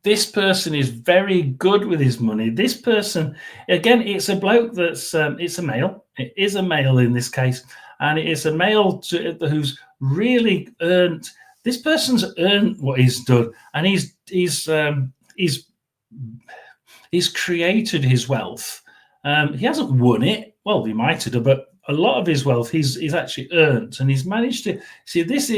This person is very good with his money. This person, again, it's a bloke it's a male. It is a male in this case. And it is a male who's really earned. This person's earned what he's done. And he's created his wealth. He hasn't won it. Well, he might have done, but a lot of his wealth he's actually earned. And he's managed to see, this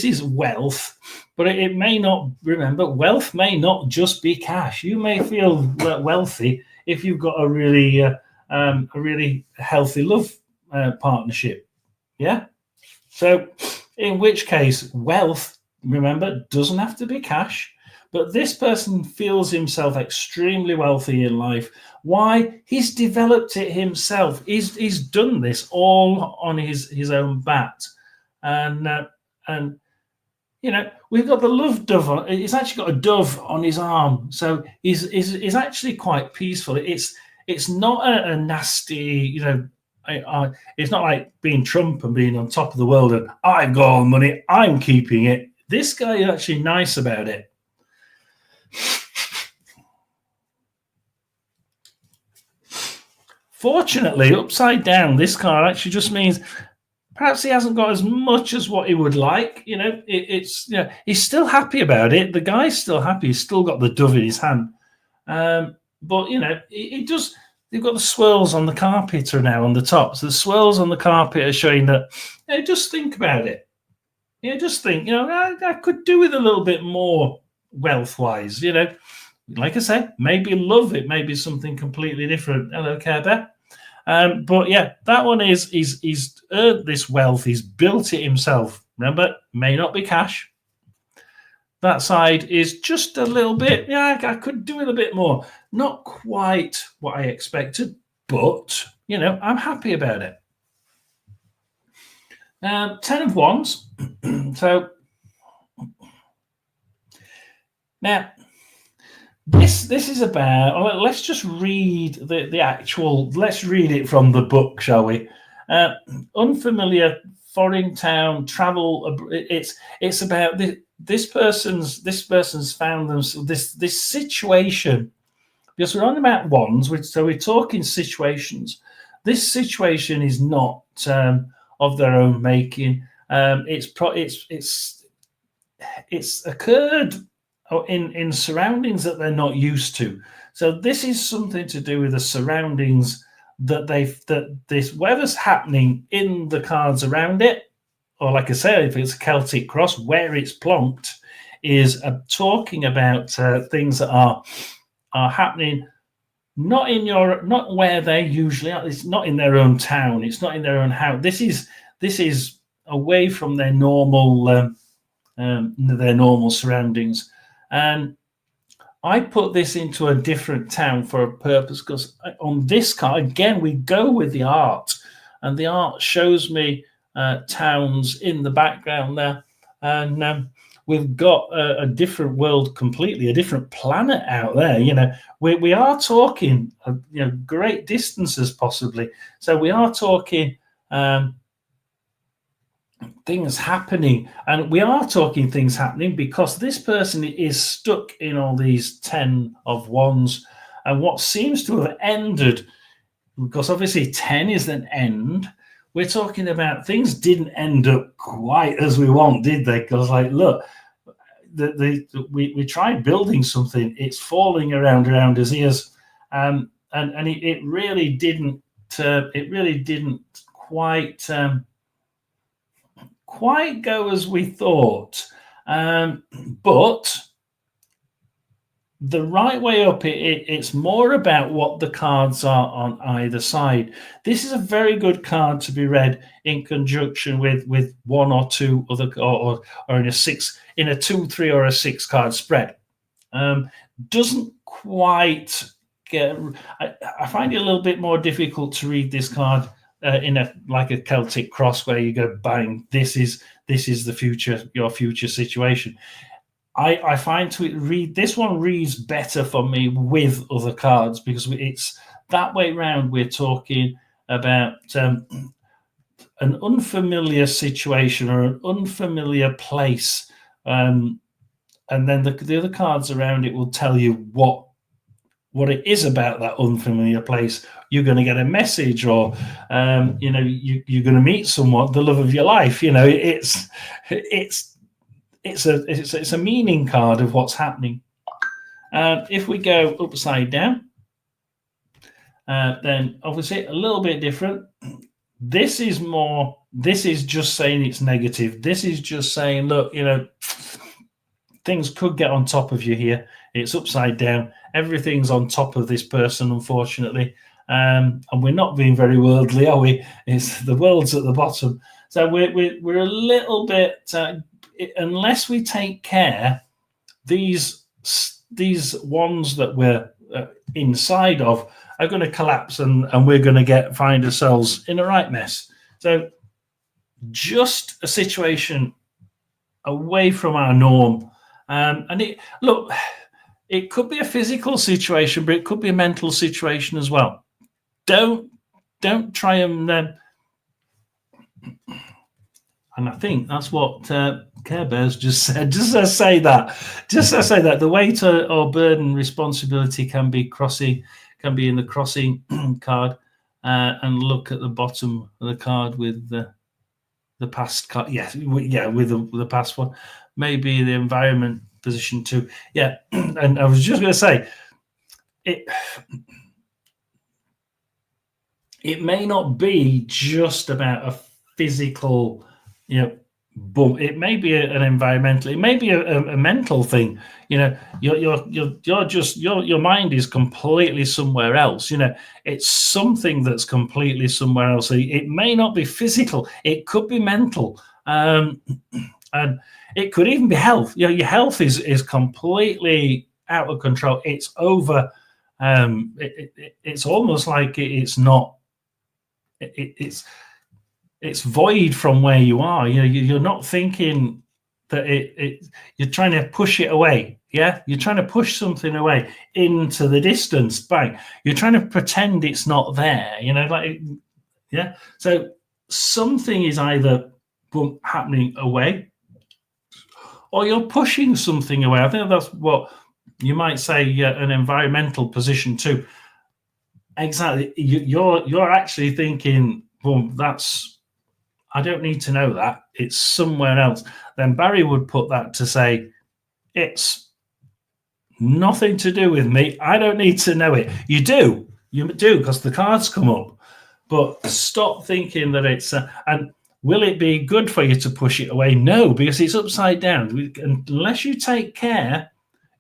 is wealth, but it may not, remember, wealth may not just be cash. You may feel wealthy if you've got a really healthy love partnership. Yeah. So in which case, wealth, remember, doesn't have to be cash, but this person feels himself extremely wealthy in life. Why? He's developed it himself. He's done this all on his own bat. And we've got the love dove. He's actually got a dove on his arm, so he's actually quite peaceful. It's not a nasty, it's not like being Trump and being on top of the world and I've got all the money, I'm keeping it. This guy is actually nice about it. Fortunately, upside down, this card actually just means perhaps he hasn't got as much as what he would like. He's still happy about it. The guy's still happy. He's still got the dove in his hand. But he does. They've got the swirls on the carpet now on the top. So the swirls on the carpet are showing that. Just think about it. Just think. I could do with a little bit more wealth-wise. Like I said, maybe love it. Maybe something completely different. Hello, Care Bear. But that one he's earned this wealth. He's built it himself. Remember, may not be cash. That side is just a little bit. I could do it a bit more. Not quite what I expected, but I'm happy about it. Ten of Wands. So now this is about. Let's just read the actual. Let's read it from the book, shall we? Unfamiliar foreign town travel. It's about this person's found them this situation, because we're on about wands, so we're talking situations. This situation is not of their own making. It's occurred in surroundings that they're not used to. So this is something to do with the surroundings that this whatever's happening in the cards around it, or like I say, if it's a Celtic cross, where it's plonked, is talking about things that are happening not where they usually are. It's not in their own town. It's not in their own house. This is away from their normal surroundings. And I put this into a different town for a purpose, because on this card, again, we go with the art, and the art shows me towns in the background there. And we've got a different world completely, a different planet out there. We are talking, great distances possibly. So we are talking things happening, and we are talking things happening because this person is stuck in all these 10 of Wands, and what seems to have ended, because obviously 10 is an end. We're talking about things didn't end up quite as we want, did they? Because look, we tried building something, it's falling around his ears, and it really didn't quite go as we thought, but the right way up, it's more about what the cards are on either side. This is a very good card to be read in conjunction with one or two other, or in a 2, 3, or a 6 card spread. Doesn't quite get. I find it a little bit more difficult to read this card in a Celtic cross, where you go bang. This is the future, your future situation. I find to read this one reads better for me with other cards, because it's that way round. We're talking about an unfamiliar situation or an unfamiliar place, and then the other cards around it will tell you what it is about that unfamiliar place. You're going to get a message, or you're going to meet someone, the love of your life. It's a meaning card of what's happening. If we go upside down, then obviously a little bit different. This is just saying it's negative. This is just saying, look, things could get on top of you here. It's upside down. Everything's on top of this person, unfortunately. And we're not being very worldly, are we? It's the world's at the bottom. So we're a little bit, unless we take care, these wands that we're inside of are going to collapse, and we're going to find ourselves in a right mess. So just a situation away from our norm. And it could be a physical situation, but it could be a mental situation as well. Don't try and I think that's what Care Bears just said. Just say that the weight or burden responsibility can be in the crossing card, and look at the bottom of the card with the past card. With the past one, maybe the environment position too. Yeah, and I was just going to say it may not be just about a physical, but it may be an environmental, it may be a mental thing. Your mind is completely somewhere else. It's something that's completely somewhere else. So it may not be physical, it could be mental, and it could even be health. Your health is completely out of control. It's over. It's almost like it's not. It's it's void from where you are. You're not thinking that you're trying to push it away. Yeah, you're trying to push something away into the distance. Bang! You're trying to pretend it's not there. Yeah. So something is either happening away, or you're pushing something away. I think that's what you might say an environmental position too. Exactly. You're actually thinking, well, I don't need to know that. It's somewhere else. Then Barry would put that to say, it's nothing to do with me. I don't need to know it. You do because the cards come up. But stop thinking that it's and will it be good for you to push it away? No, because it's upside down. Unless you take care,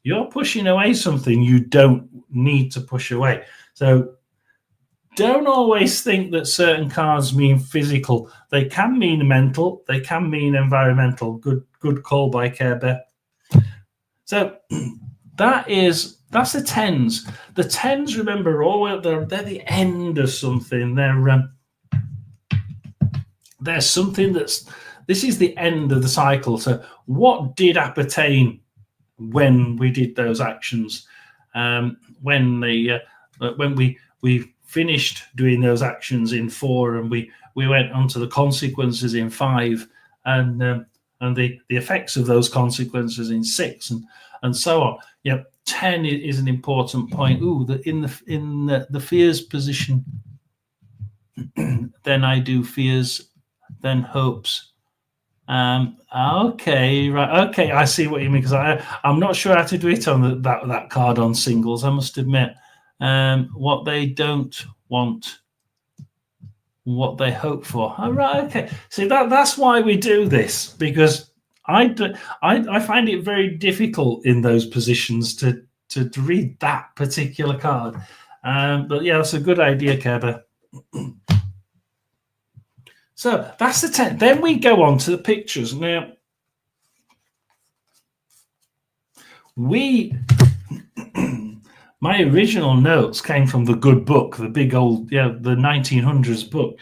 you're pushing away something you don't need to push away. So don't always think that certain cards mean physical. They can mean mental. They can mean environmental. Good call by Care Bear. So that's the tens. The tens, remember, they're the end of something. There's something this is the end of the cycle. So what did appertain when we did those actions? When we finished doing those actions in 4, and we went on to the consequences in 5, and the effects of those consequences in 6, and so on. 10 is an important point. In the fears position, then I do fears, then hopes. Okay, right. Okay, I see what you mean, because I'm not sure how to do it on that card on singles, I must admit. What they don't want, what they hope for. Oh, right, okay. See, that's why we do this, because I find it very difficult in those positions to read that particular card. But yeah, that's a good idea, Kerber. So that's the 10. Then we go on to the pictures. Now, my original notes came from the good book, the big old, the 1900s book.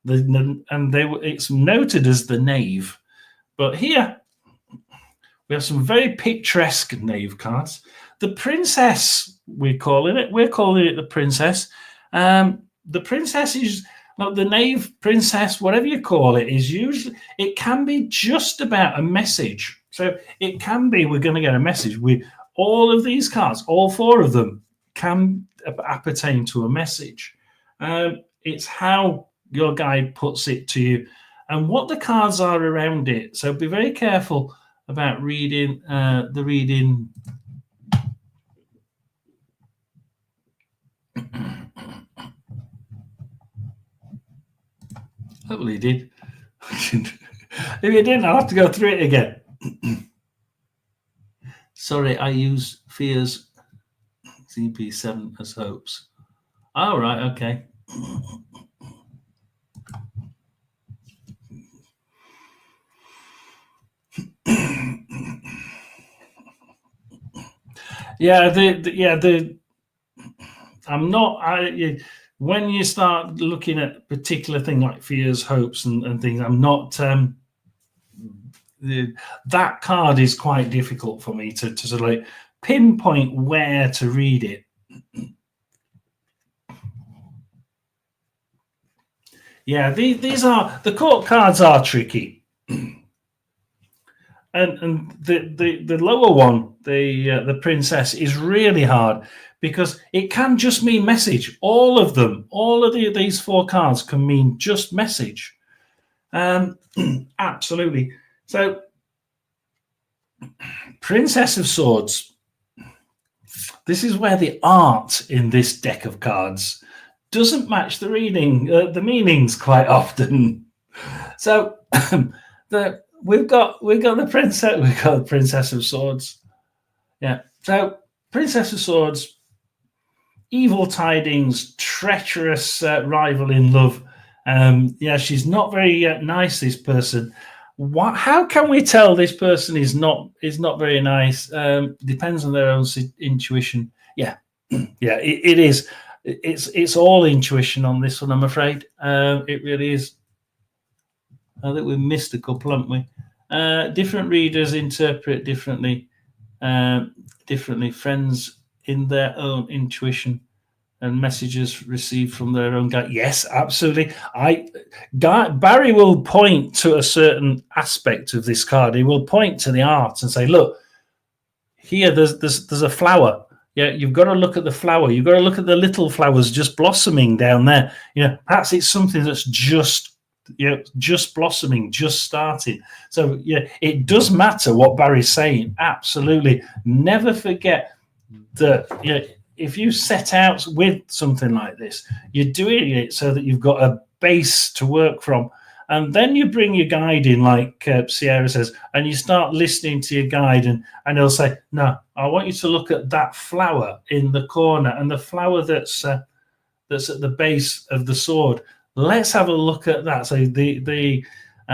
It's noted as the knave. But here, we have some very picturesque knave cards. The princess, we're calling it the princess. The princess is, the knave, princess, whatever you call it, is usually, it can be just about a message. So it can be, we're going to get a message. All of these cards, all 4 of them, can appertain to a message. It's how your guide puts it to you and what the cards are around it. So be very careful about reading the reading. Hopefully you did. If you didn't, I'll have to go through it again. Sorry, I use fears CP7 as hopes. All right, okay. I'm not. When you start looking at particular thing like fears, hopes, and things, I'm not. That card is quite difficult for me to sort of like pinpoint where to read it. Yeah, these are, the court cards are tricky, and the lower one, the princess, is really hard because it can just mean message. All of them, these 4 cards can mean just message. Absolutely. So, Princess of Swords. This is where the art in this deck of cards doesn't match the the meanings quite often. So, we've got the Princess of Swords. Yeah. So, Princess of Swords, evil tidings, treacherous rival in love. She's not very nice, this person. How can we tell this person is not very nice? Depends on their own intuition. Yeah, it is. It's all intuition on this one, I'm afraid. It really is. I think we've missed a couple, haven't we? Different readers interpret differently. Differently, friends in their own intuition and messages received from their own guide. Yes, absolutely. Barry will point to a certain aspect of this card. He will point to the art and say, "Look, here, there's a flower. Yeah, you've got to look at the flower. You've got to look at the little flowers just blossoming down there. Perhaps it's something that's just blossoming, just starting. So yeah, it does matter what Barry's saying. Absolutely. Never forget that if you set out with something like this, you're doing it so that you've got a base to work from. And then you bring your guide in, like Sierra says, and you start listening to your guide, and he'll say, "No, I want you to look at that flower in the corner, and the flower that's at the base of the sword. Let's have a look at that." So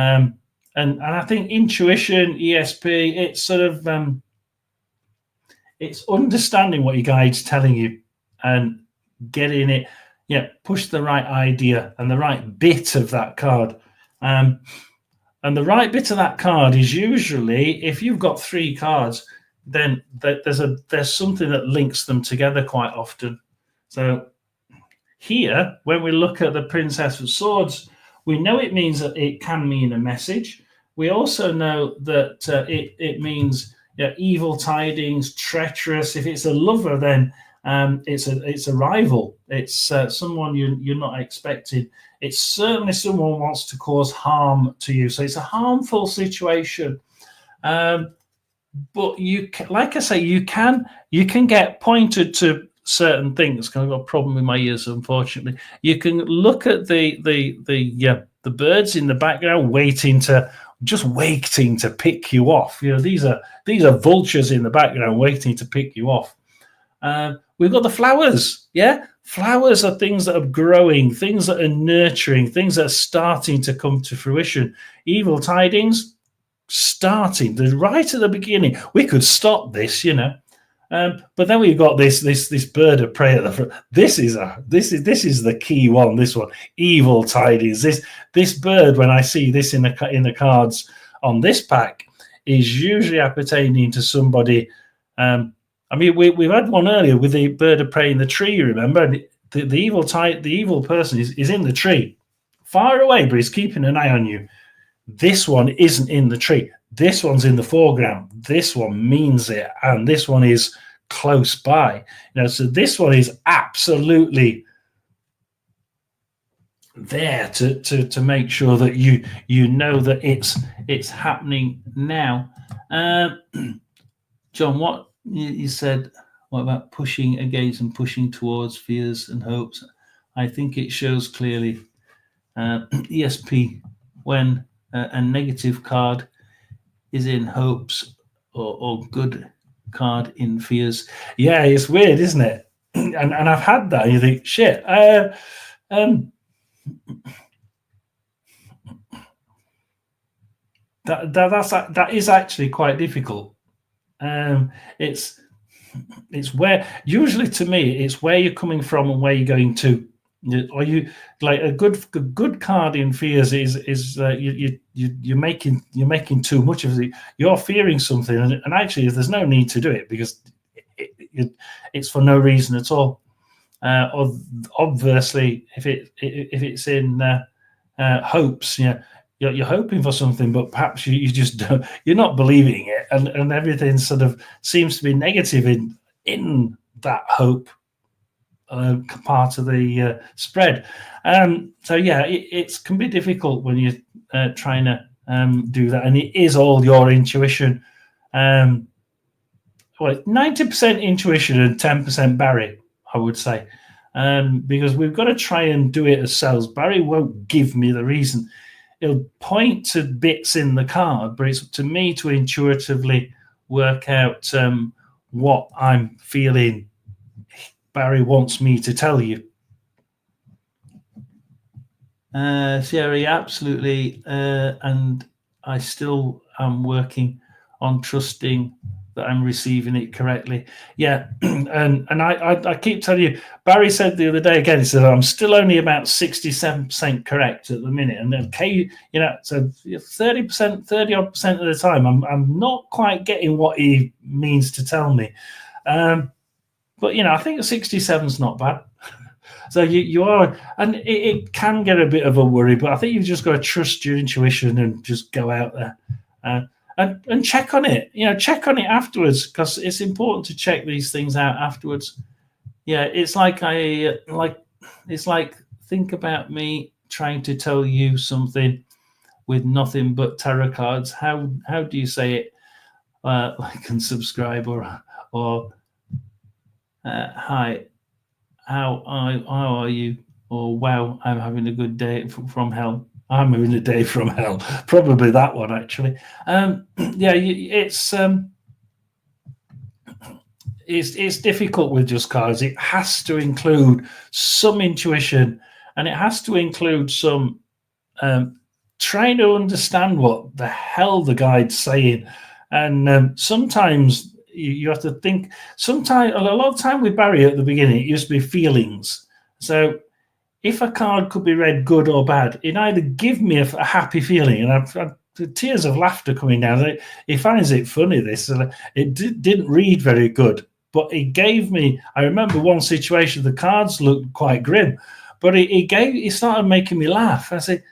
and I think intuition, ESP, it's sort of it's understanding what your guide's telling you and getting it, push the right idea and the right bit of that card. And the right bit of that card is usually, if you've got 3 cards, then there's something that links them together quite often. So here, when we look at the Princess of Swords, we know it means that it can mean a message. We also know that it means evil tidings, treacherous. If it's a lover, then it's a rival. It's someone you're not expecting. It's certainly someone who wants to cause harm to you. So it's a harmful situation. But like I say, you can get pointed to certain things. I've got a problem with my ears, unfortunately. You can look at the birds in the background waiting to pick you off. These are vultures in the background waiting to pick you off. We've got the flowers. Yeah, flowers are things that are growing, things that are nurturing, things that are starting to come to fruition. Evil tidings, starting right at the beginning. We could stop this, but then we've got this bird of prey at the front. This is the key one. This one, evil tidings. This bird, when I see this in the cards on this pack, is usually appertaining to somebody. We've had one earlier with the bird of prey in the tree. You remember the evil person is in the tree, far away, but he's keeping an eye on you. This one isn't in the tree. This one's in the foreground. This one means it, and this one is close by. So this one is absolutely there to make sure that you know that it's happening now. John, what you said? What about pushing against and pushing towards fears and hopes? I think it shows clearly. ESP, when a negative card is in hopes or good card in fears. Yeah, it's weird, isn't it? And I've had that. And you think, shit. That is actually quite difficult. It's where, usually to me, it's where you're coming from and where you're going to. Or you like a good card in fears is you're making too much of it. You're fearing something, and actually there's no need to do it because it's for no reason at all. Obviously, if it's in hopes, you're hoping for something, but perhaps you just don't, you're not believing it, and everything sort of seems to be negative in that hope. Part of the spread. So yeah, it can be difficult when you're trying to do that, and it is all your intuition. 90% intuition and 10% Barry, I would say, because we've got to try and do it ourselves. Barry won't give me the reason. He'll point to bits in the card, but it's up to me to intuitively work out what I'm feeling Barry wants me to tell you. Sierra, absolutely. And I still am working on trusting that I'm receiving it correctly. Yeah, and I keep telling you, Barry said the other day again, he said, I'm still only about 67% correct at the minute. And then, so 30%, 30 odd percent of the time, I'm not quite getting what he means to tell me. But, I think 67 is not bad. So you are, and it can get a bit of a worry, but I think you've just got to trust your intuition and just go out there and check on it. Check on it afterwards, because it's important to check these things out afterwards. Yeah, it's like think about me trying to tell you something with nothing but tarot cards. How do you say it? Like and subscribe or hi. How are you? Or wow, I'm having a good day from hell. I'm having a day from hell. Probably that one, actually. It's difficult with just cards. It has to include some intuition, and it has to include some trying to understand what the hell the guide's saying. And sometimes you have to think. Sometimes, a lot of time with Barry at the beginning, it used to be feelings. So if a card could be read good or bad, it either give me a happy feeling, and I've tears of laughter coming down. He finds it funny, this. It didn't read very good, but it gave me, I remember one situation, the cards looked quite grim, but he started making me laugh. I said,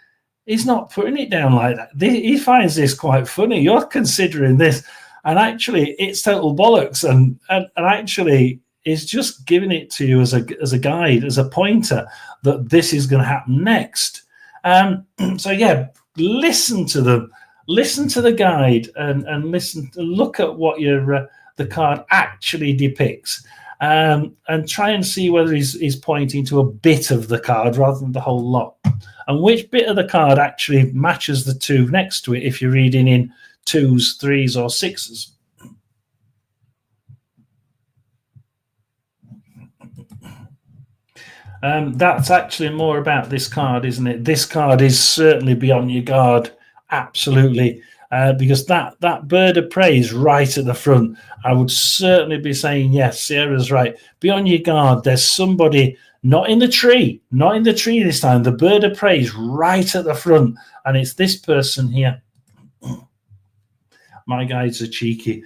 he's not putting it down like that. He finds this quite funny. You're considering this. And actually, it's total bollocks. And actually, it's just giving it to you as a guide, as a pointer, that this is going to happen next. So yeah, listen to them, listen to the guide, and look at what the card actually depicts, and try and see whether he's pointing to a bit of the card rather than the whole lot, and which bit of the card actually matches the two next to it if you're reading in 2s, 3s, or 6s. That's actually more about this card, isn't it? This card is certainly be on your guard, absolutely, because that bird of prey is right at the front. I would certainly be saying, yes, Sarah's right. Be on your guard. There's somebody not in the tree this time. The bird of prey is right at the front, and it's this person here. My guides are cheeky.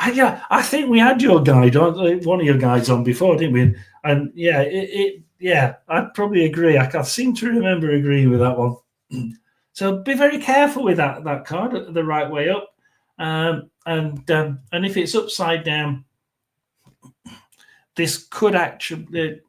I think we had your guide on, one of your guides on before, didn't we? And yeah, I'd probably agree. I seem to remember agreeing with that one. So be very careful with that card, the right way up, and if it's upside down, this could actually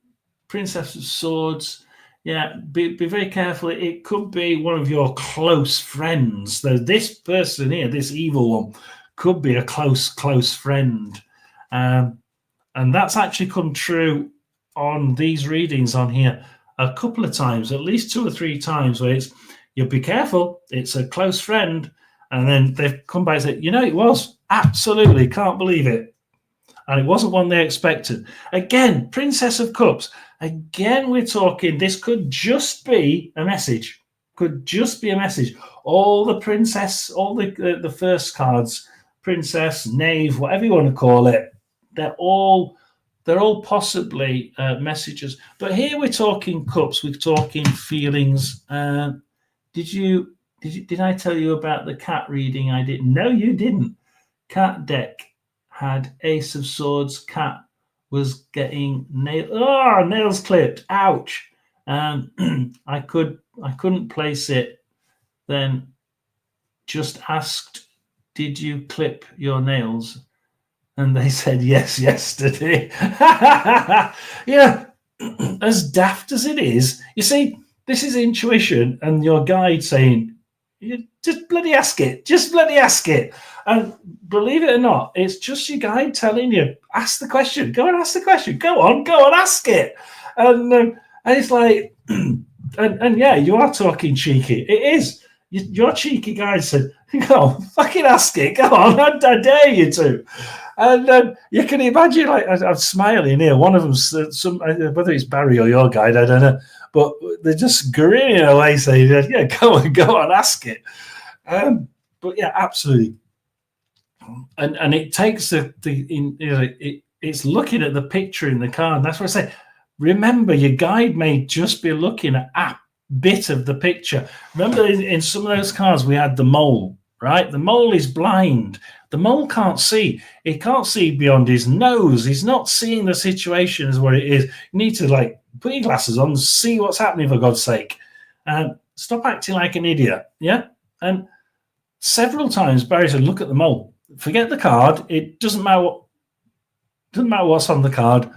Princess of Swords. Yeah, be very careful. It could be one of your close friends. So this person here, this evil one, could be a close friend, and that's actually come true on these readings on here a couple of times, at least 2 or 3 times, where it's, you'll be careful, it's a close friend, and then they've come back and said, it was absolutely, can't believe it, and it wasn't one they expected. Again, Princess of Cups. Again, we're talking, this could just be a message. Could just be a message. All the princess, all the first cards, princess, knave, whatever you want to call it, they're all possibly messages. But here we're talking cups. We're talking feelings. Did I tell you about the cat reading I did? No, you didn't. Cat deck had Ace of Swords. Cat was getting nails clipped. Ouch. I couldn't place it. Then just asked, did you clip your nails? And they said yes yesterday. As daft as it is, you see, this is intuition and your guide saying, just bloody ask it. Just bloody ask it. And believe it or not, it's just your guide telling you, ask the question. Go and ask the question. Go on, ask it. And it's like, and yeah, you are talking cheeky. It is. Your cheeky guide said, go on, fucking ask it. Go on, I dare you to. And you can imagine, like, I'm smiling here. One of them, whether it's Barry or your guide, I don't know, but they're just grinning away, saying, "Yeah, go on, ask it." But yeah, absolutely. and it takes it's looking at the picture in the card. That's what I say. Remember, your guide may just be looking at a bit of the picture. Remember, in some of those cards, we had the mole, right? The mole is blind. The mole can't see. He can't see beyond his nose. He's not seeing the situation as what it is. You need to like put your glasses on and see what's happening, for God's sake. Stop acting like an idiot, yeah? And several times Barry said, look at the mole. Forget the card. It doesn't matter what's on the card.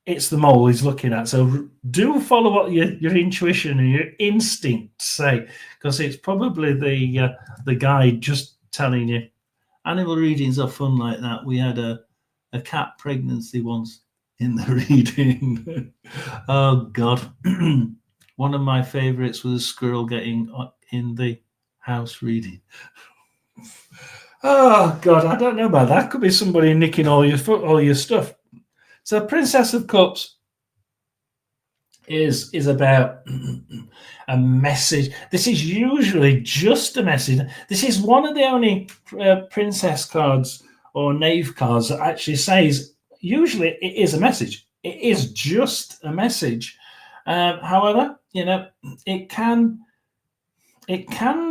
It's the mole he's looking at. So do follow what your intuition and your instincts say, because it's probably the guide just telling you. Animal readings are fun like that. We had a cat pregnancy once in the reading. Oh, God. One of my favorites was a squirrel getting in the house reading. Oh, God, I don't know about that. Could be somebody nicking all your stuff. So Princess of Cups is about a message. This is usually just a message. This is one of the only princess cards or knave cards that actually says, usually it is a message. It is just a message. However, it can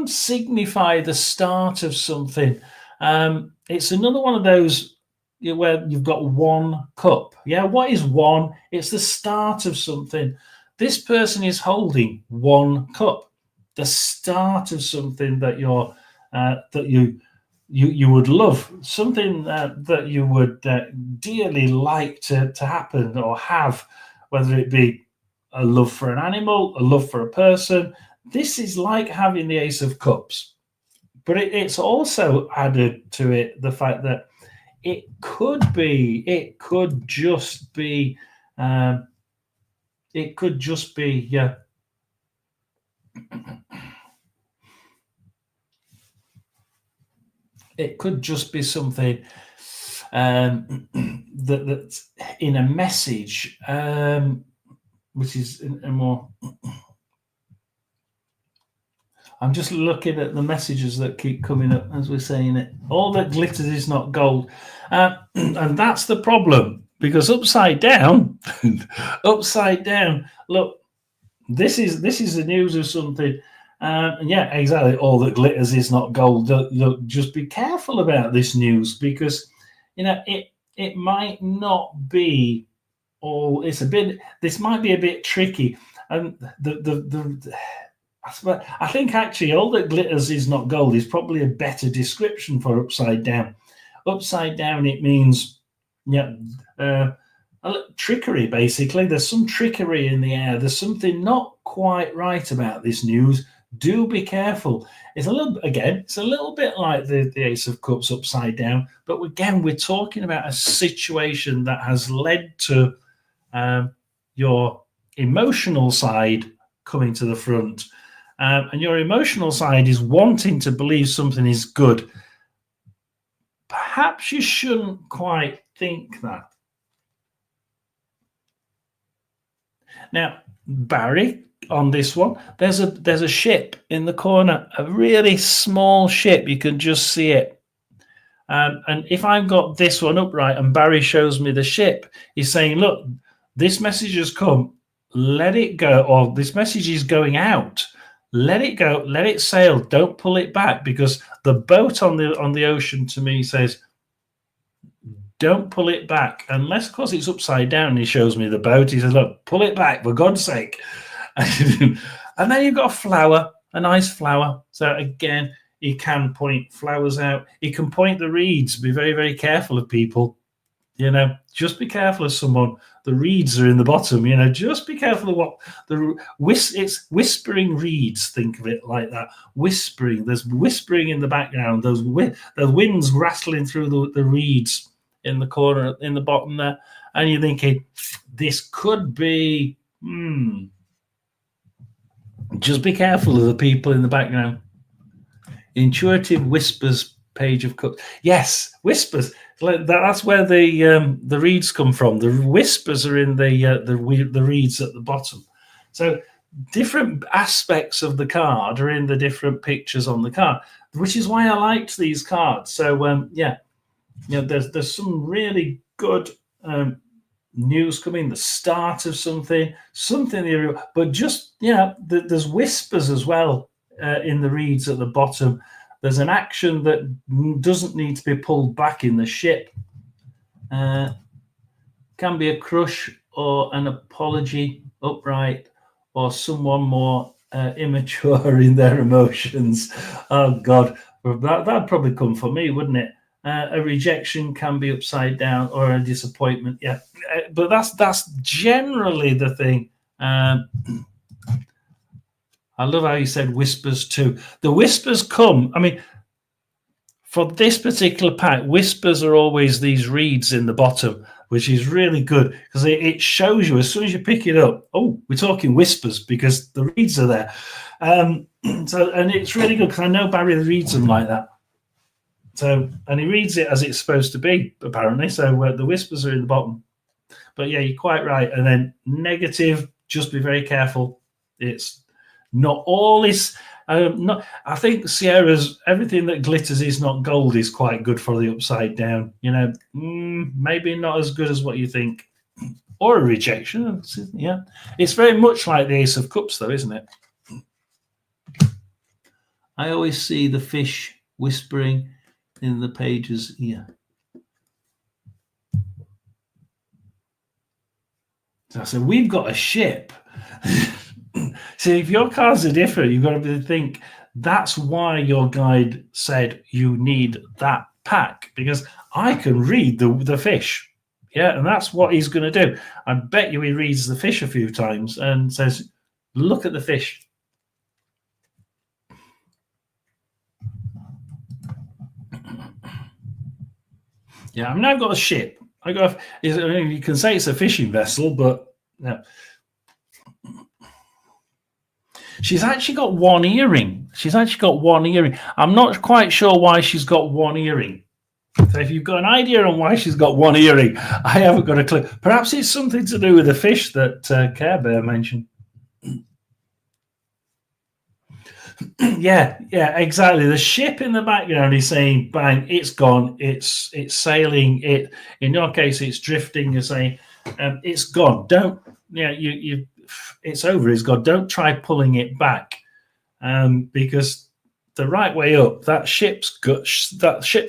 signify the start of something. It's another one of those where you've got one cup. Yeah, what is one? It's the start of something. This person is holding one cup, the start of something that you would love, something that you would dearly like to happen or have, whether it be a love for an animal, a love for a person. This is like having the Ace of Cups, but it's also added to it the fact that it could just be something that's in a message, which is a more. I'm just looking at the messages that keep coming up as we're saying it. All that glitters is not gold. And that's the problem, because upside down, look, this is the news of something. And yeah, exactly. All that glitters is not gold. Look, just be careful about this news, because, it might not be all. This might be a bit tricky. And I think actually all that glitters is not gold is probably a better description for upside down. Upside down, it means trickery, basically. There's some trickery in the air. There's something not quite right about this news. Do be careful. It's a little bit like the Ace of Cups upside down, but again, we're talking about a situation that has led to your emotional side coming to the front. And your emotional side is wanting to believe something is good. Perhaps you shouldn't quite think that. Now, Barry, on this one, there's a ship in the corner, a really small ship. You can just see it. And if I've got this one upright and Barry shows me the ship, he's saying, look, this message has come, let it go, or this message is going out. Let it go, let it sail, don't pull it back, because the boat on the ocean to me says, don't pull it back, unless, of course, it's upside down and he shows me the boat. He says, look, pull it back, for God's sake. And then you've got a flower, a nice flower. So again, he can point flowers out. He can point the reeds. Be very, very careful of people. Just be careful of someone. The reeds are in the bottom. Just be careful of what it's whispering reeds. Think of it like that. Whispering. There's whispering in the background. The wind's rattling through the reeds in the corner, in the bottom there, and you're thinking, this could be. Just be careful of the people in the background. Intuitive whispers, Page of Cups. Yes, whispers. That's where the reeds come from. The whispers are in the reeds at the bottom. So different aspects of the card are in the different pictures on the card, which is why I liked these cards. So there's some really good news coming, the start of something, but just there's whispers as well in the reads at the bottom. There's an action that doesn't need to be pulled back in the ship. Can be a crush or an apology, upright, or someone more immature in their emotions. Oh God, that'd probably come for me, wouldn't it? A rejection can be upside down, or a disappointment. Yeah, but that's generally the thing. I love how you said whispers too. The whispers come. I mean, for this particular pack, whispers are always these reads in the bottom, which is really good because it shows you as soon as you pick it up. Oh, we're talking whispers because the reads are there. And it's really good because I know Barry reads them like that. So, and he reads it as it's supposed to be, apparently. So the whispers are in the bottom. But yeah, you're quite right. And then negative, just be very careful. It's not all this. I think Sierra's everything that glitters is not gold is quite good for the upside down. Maybe not as good as what you think. Or a rejection. Yeah. It's very much like the Ace of Cups, though, isn't it? I always see the fish whispering in the pages here. So I said, we've got a ship. See, if your cards are different, you've got to think that's why your guide said you need that pack, because I can read the fish. Yeah, and that's what he's going to do. I bet you he reads the fish a few times and says, look at the fish. Yeah, I mean, I've got a ship. You can say it's a fishing vessel, but no. She's actually got one earring. I'm not quite sure why she's got one earring. So if you've got an idea on why she's got one earring, I haven't got a clue. Perhaps it's something to do with the fish that Care Bear mentioned. Yeah, exactly. The ship in the background is saying, "Bang! It's gone. It's sailing. In your case, it's drifting." You're saying, "It's gone. Don't. You. It's over. It's gone. Don't try pulling it back, because the right way up. That ship's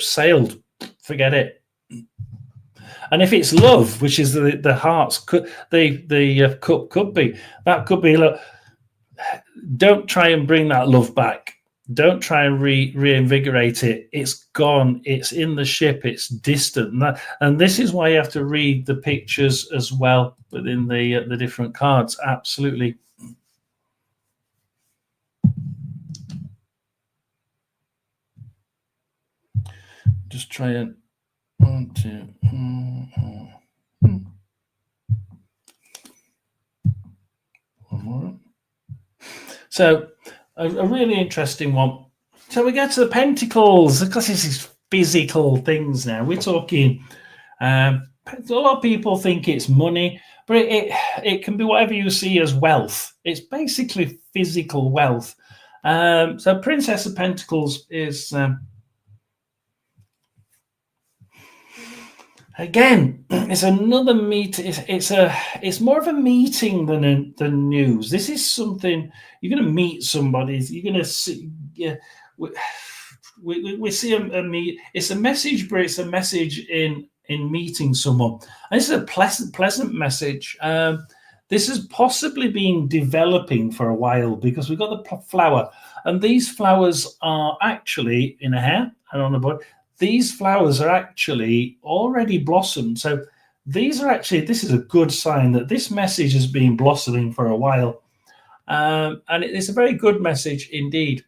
sailed. Forget it." And if it's love, which is the heart's cup could be, that could be look. Don't try and bring that love back. Don't try and reinvigorate it. It's gone. It's in the ship. It's distant. And this is why you have to read the pictures as well within the different cards. Absolutely. Just try and 1, 2. One more. So a really interesting one. So we get to the pentacles, because this is physical things now. We're talking, a lot of people think it's money, but it can be whatever you see as wealth. It's basically physical wealth. So Princess of Pentacles is... Again, it's another meet. It's more of a meeting than news. This is something you're going to meet somebody. You're going to see. Yeah, we see a meet. It's a message, but it's a message in meeting someone. And this is a pleasant message. This has possibly been developing for a while, because we've got the flower, and these flowers are actually in a hair and on the body. These flowers are actually already blossomed. So this is a good sign that this message has been blossoming for a while. And it's a very good message indeed.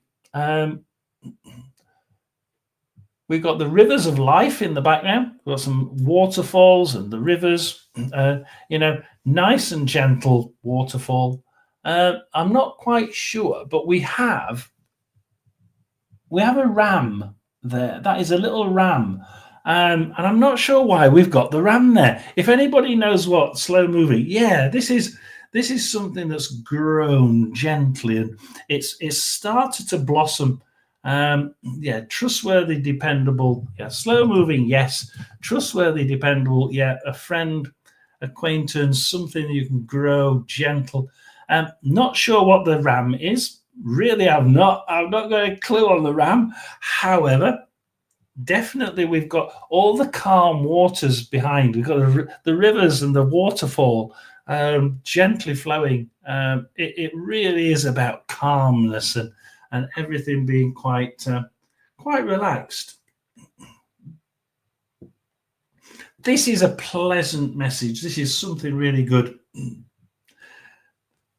We've got the rivers of life in the background. We've got some waterfalls and the rivers, nice and gentle waterfall. I'm not quite sure, but we have a ram there. That is a little ram, and I'm not sure why we've got the ram there. If anybody knows what slow moving, this is something that's grown gently, and it's started to blossom. Yeah, trustworthy, dependable. Yeah, slow moving. Yes, trustworthy, dependable. Yeah, a friend, acquaintance, something you can grow, gentle. Not sure what the RAM is. Really, I've not got a clue on the RAM. However, definitely we've got all the calm waters behind. We've got the rivers and the waterfall gently flowing. It really is about calmness and everything being quite relaxed. This is a pleasant message. This is something really good.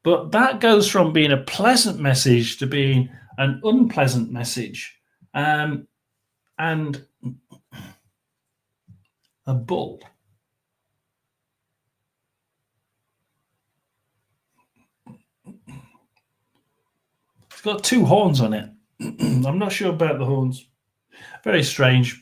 But that goes from being a pleasant message to being an unpleasant message. And a bull. It's got two horns on it. I'm not sure about the horns. Very strange.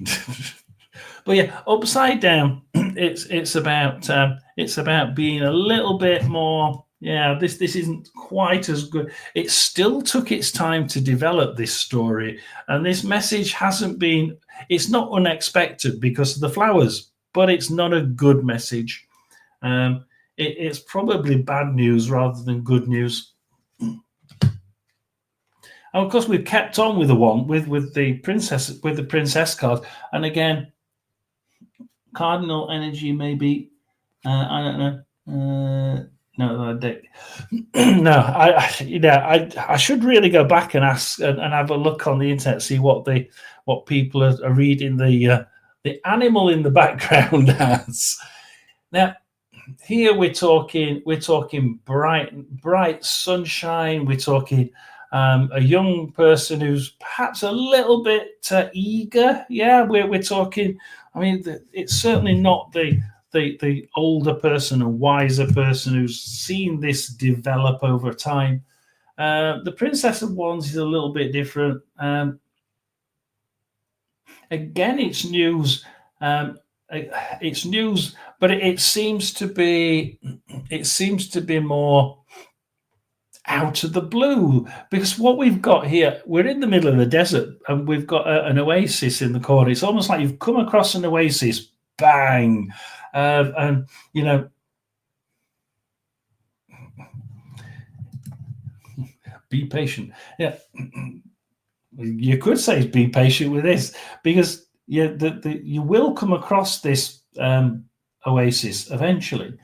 But yeah, upside down. It's about being a little bit more. Yeah, this isn't quite as good. It still took its time to develop this story, and this message hasn't been. It's not unexpected because of the flowers, but it's not a good message. It's probably bad news rather than good news. And of course, we've kept on with the one with the princess card, and again, cardinal energy maybe. I don't know. No, no. I should really go back and ask and have a look on the internet, see what people are reading the animal in the background as. Now, here we're talking bright sunshine. We're talking a young person who's perhaps a little bit eager. Yeah, we're talking. I mean, it's certainly not the older person, a wiser person who's seen this develop over time. The Princess of Wands is a little bit different. Again, it's news. It's news, but it seems to be more out of the blue, because what we've got here, we're in the middle of the desert and we've got an oasis in the corner. It's almost like you've come across an oasis, bang, and you know, be patient. Yeah, you could say be patient with this, because you will come across this oasis eventually.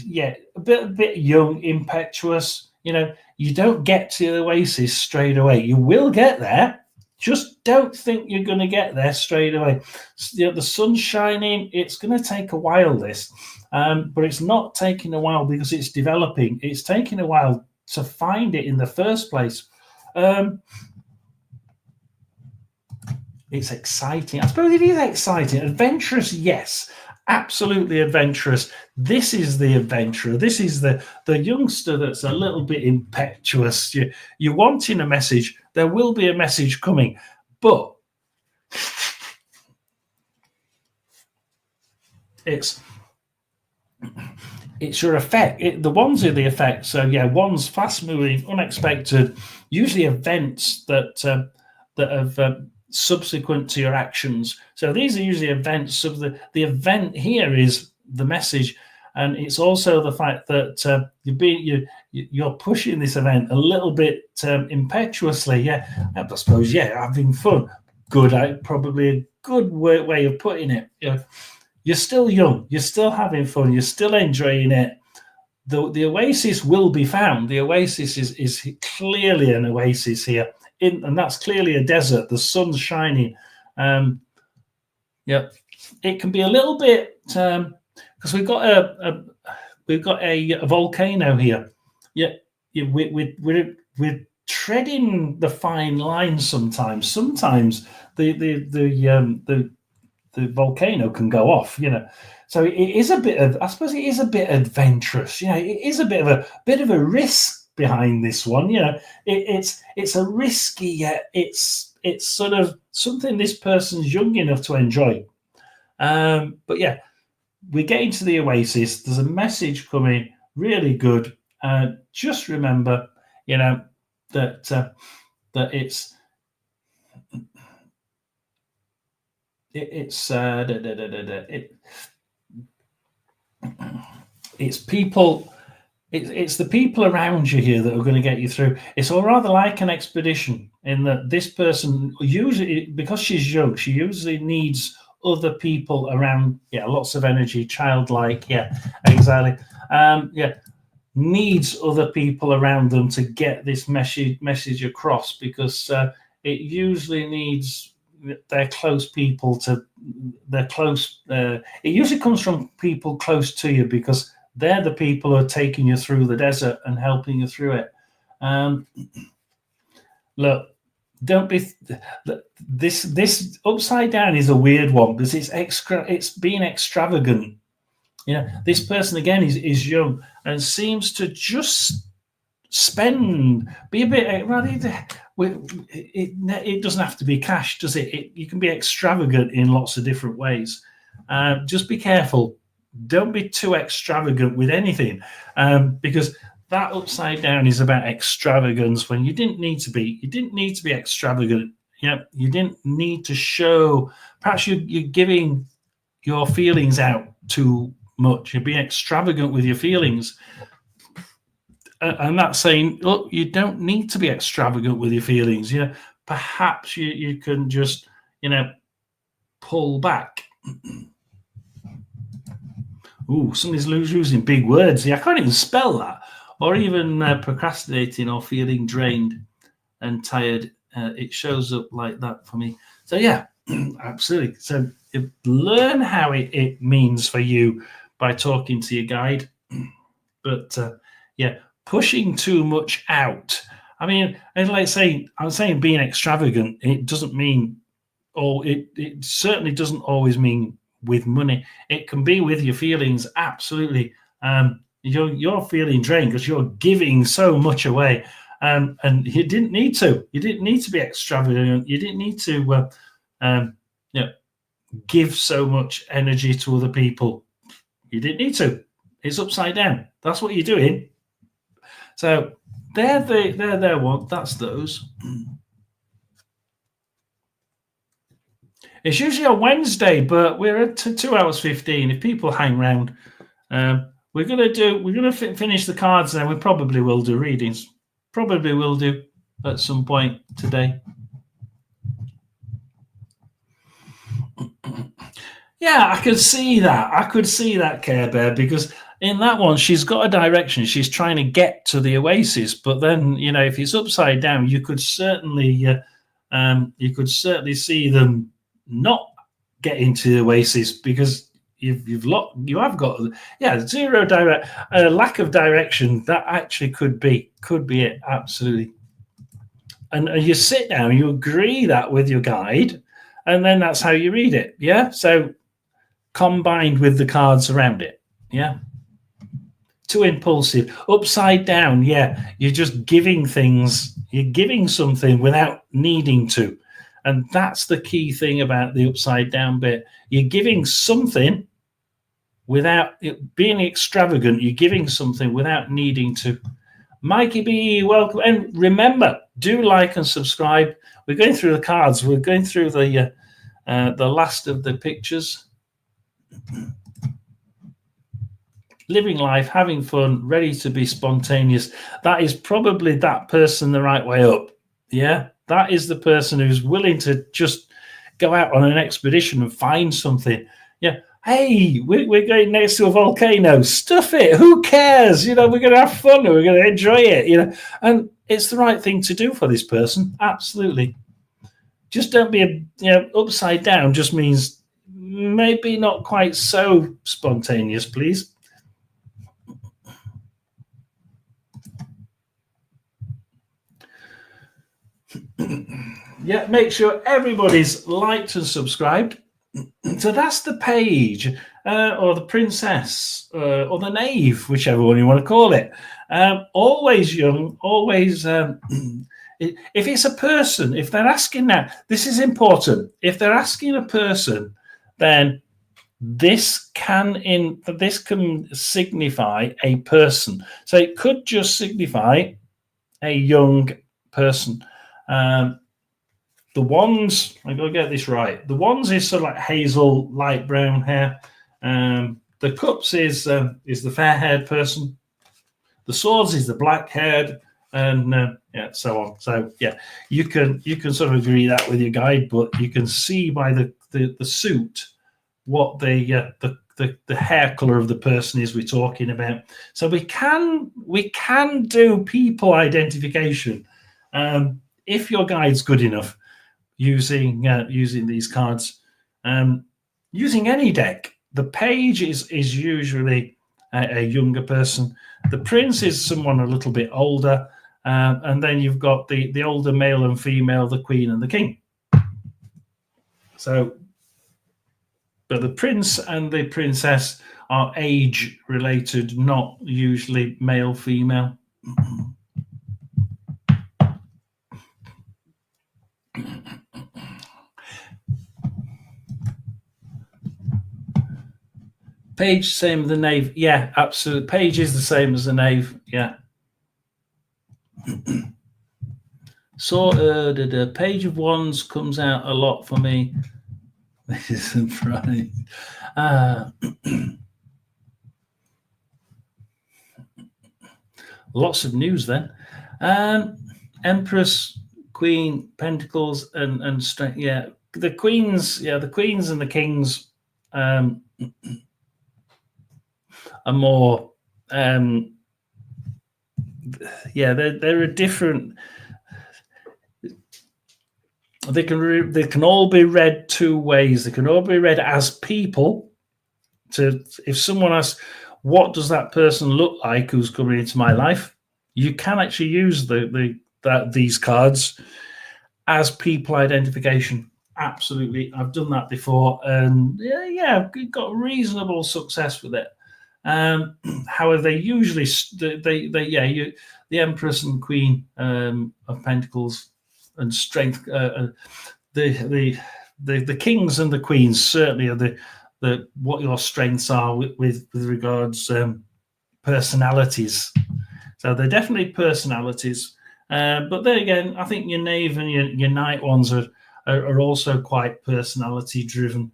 Yeah, a bit young, impetuous. You know, you don't get to the oasis straight away. You will get there. Just don't think you're going to get there straight away. You know, the sun's shining. It's going to take a while, this, but it's not taking a while because it's developing. It's taking a while to find it in the first place. It's exciting. I suppose it is exciting. Adventurous, yes. Absolutely adventurous. This is the adventurer. This is the youngster that's a little bit impetuous. You're wanting a message. There will be a message coming, but it's your effect. The wands are the effect. So yeah, wands, fast moving, unexpected, usually events that have subsequent to your actions. So these are usually events. Of the event here is the message, and it's also the fact that you're pushing this event a little bit impetuously. Yeah, I suppose. Yeah, having fun. Good. Probably a good way of putting it. You're still young. You're still having fun. You're still enjoying it. The oasis will be found. The oasis is clearly an oasis here. And that's clearly a desert. The sun's shining. Yeah, it can be a little bit because we've got a volcano here. Yeah, we're treading the fine line sometimes. Sometimes the volcano can go off. You know, so it is a bit of. I suppose it is a bit adventurous. You know, it is a bit of a risk behind this one. You know, it's a risky, yet it's sort of something this person's young enough to enjoy. But yeah, we get into the oasis. There's a message coming, really good. Just remember, you know, that that it's it's people. It's the people around you here that are going to get you through. It's all rather like an expedition in that this person, usually because she's young, she usually needs other people around. Yeah, lots of energy, childlike. Yeah, exactly. Yeah, needs other people around them to get this message across, because it usually needs their close people to their close. It usually comes from people close to you, because they're the people who are taking you through the desert and helping you through it. Look, don't be this upside down is a weird one, because it's being extravagant. Yeah, this person again is young and seems to just be a bit. Well, it doesn't have to be cash, does it? You can be extravagant in lots of different ways. Just be careful. Don't be too extravagant with anything, because that upside down is about extravagance when you didn't need to be. You didn't need to be extravagant. Yeah, you didn't need to show. Perhaps you're giving your feelings out too much. You're being extravagant with your feelings. And that's saying, look, you don't need to be extravagant with your feelings. Yeah, perhaps you can just, pull back. Ooh, somebody's using big words. Yeah, I can't even spell that. Or even procrastinating or feeling drained and tired. It shows up like that for me. So yeah, absolutely. So learn how it means for you by talking to your guide. But yeah, pushing too much out. I mean, I'm saying being extravagant, it doesn't mean, or it certainly doesn't always mean with money. It can be with your feelings, absolutely. You're feeling drained because you're giving so much away, and you didn't need to. You didn't need to be extravagant. You didn't need to, give so much energy to other people. You didn't need to. It's upside down. That's what you're doing. So they're one. That's those. It's usually on Wednesday, but we're at 2 hours 15. If people hang around, we're gonna finish the cards. Then we probably will do readings. Probably will do at some point today. Yeah, I could see that, Care Bear, because in that one she's got a direction. She's trying to get to the oasis, but then if it's upside down, you could certainly see them not get into the oasis, because you have got zero lack of direction. That actually could be it, absolutely. And you sit down, you agree that with your guide, and then that's how you read it. Yeah, so combined with the cards around it. Yeah, too impulsive. Upside down, yeah, you're just giving things. You're giving something without needing to. And that's the key thing about the upside down bit. You're giving something without being extravagant. You're giving something without needing to. Mikey B, welcome. And remember, do like and subscribe. We're going through the cards. We're going through the last of the pictures. Living life, having fun, ready to be spontaneous. That is probably that person the right way up. Yeah, that is the person who's willing to just go out on an expedition and find something. Yeah, hey, we're going next to a volcano. Stuff it. Who cares? We're going to have fun. We're going to enjoy it. And it's the right thing to do for this person. Absolutely. Just don't be upside down. Just means maybe not quite so spontaneous, please. Yeah, make sure everybody's liked and subscribed. So that's the page, or the princess, or the knave, whichever one you want to call it. Always young, always. If it's a person, if they're asking now, this is important. If they're asking a person, then this can signify a person. So it could just signify a young person. The wands, I got to get this right. The wands is sort of like hazel, light brown hair. The cups is the fair-haired person. The swords is the black-haired, and so on. So you can sort of agree that with your guide, but you can see by the suit what the hair color of the person is we're talking about. So we can do people identification if your guide's good enough using these cards. Using any deck, the page is usually a younger person. The prince is someone a little bit older, and then you've got the older male and female, the queen and the king. So, but the prince and the princess are age related, not usually male, female. Page, same as the knave. Yeah, absolutely. Page is the same as the knave. Yeah. So the page of wands comes out a lot for me. This isn't right. Lots of news then. Empress, Queen, Pentacles, and strength. Yeah, the queens. Yeah, the queens and the kings. Are more they're a different, they can all be read two ways. They can all be read as people. If someone asks, what does that person look like who's coming into my life, you can actually use these cards as people identification. Absolutely, I've done that before, and I've got reasonable success with it. However, they usually the Empress and Queen of Pentacles and strength, the kings and the queens certainly are the what your strengths are with regards personalities. So they're definitely personalities. But then again, I think your knave and your knight ones are also quite personality driven.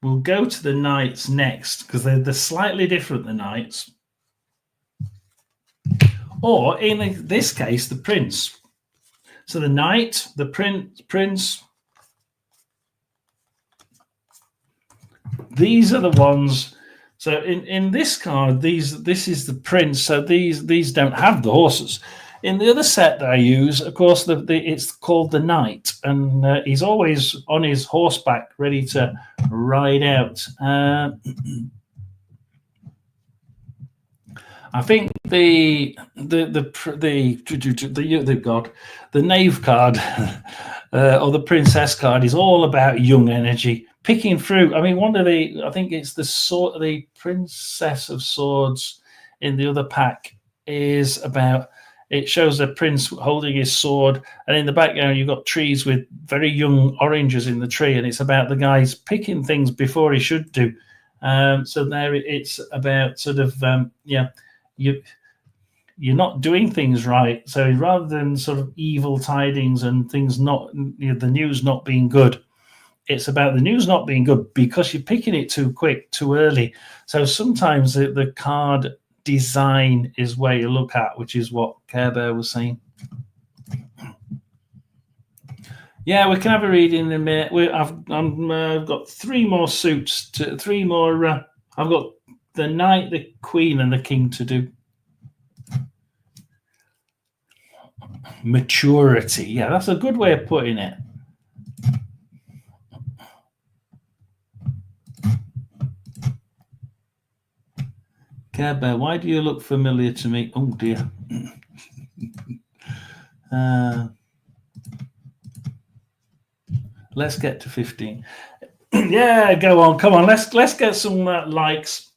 We'll go to the knights next because they're slightly different, the knights. Or in this case, the prince. So the knight, the prince. These are the ones. So in this card, this is the prince. So these don't have the horses. In the other set that I use, of course, it's called the knight, and he's always on his horseback, ready to ride out. I think the knave card or the princess card is all about young energy, picking through. I mean, I think it's the princess of swords in the other pack is about. It shows the prince holding his sword, and in the background you've got trees with very young oranges in the tree, and it's about the guys picking things before he should do. So there it's about sort of you're not doing things right. So rather than sort of evil tidings and things the news not being good, it's about the news not being good because you're picking it too quick, too early. So sometimes the card design is where you look at, which is what Care Bear was saying. Yeah, we can have a read in a minute. I've got three more suits, I've got the knight, the queen, and the king to do. Maturity. Yeah, that's a good way of putting it. Care Bear, why do you look familiar to me? Oh dear. Let's get to 15. Yeah, go on. Come on. Let's get some likes.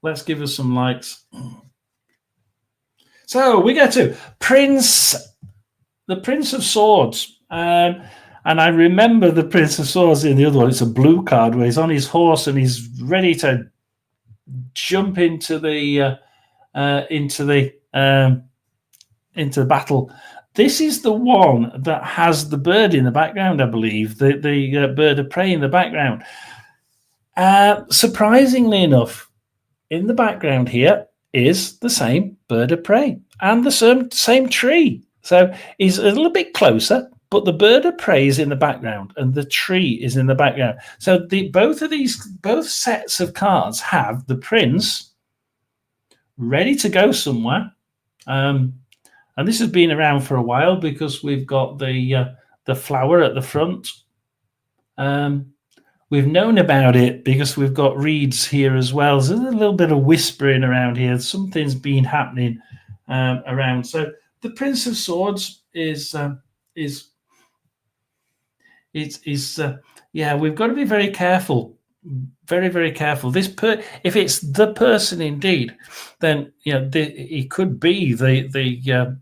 Let's give us some likes. So we get to the Prince of Swords. And I remember the Prince of Swords in the other one. It's a blue card where he's on his horse and he's ready to jump into the into battle. This is the one that has the bird in the background, I believe, the bird of prey in the background. Surprisingly enough, in the background here is the same bird of prey and the same tree. So he's a little bit closer, but the bird of prey is in the background and the tree is in the background. So both sets of cards have the prince ready to go somewhere. And this has been around for a while because we've got the flower at the front. We've known about it because we've got reeds here as well. There's a little bit of whispering around here. Something's been happening around. So the Prince of Swords is we've got to be very careful, very, very careful. If it's the person indeed, then it could be the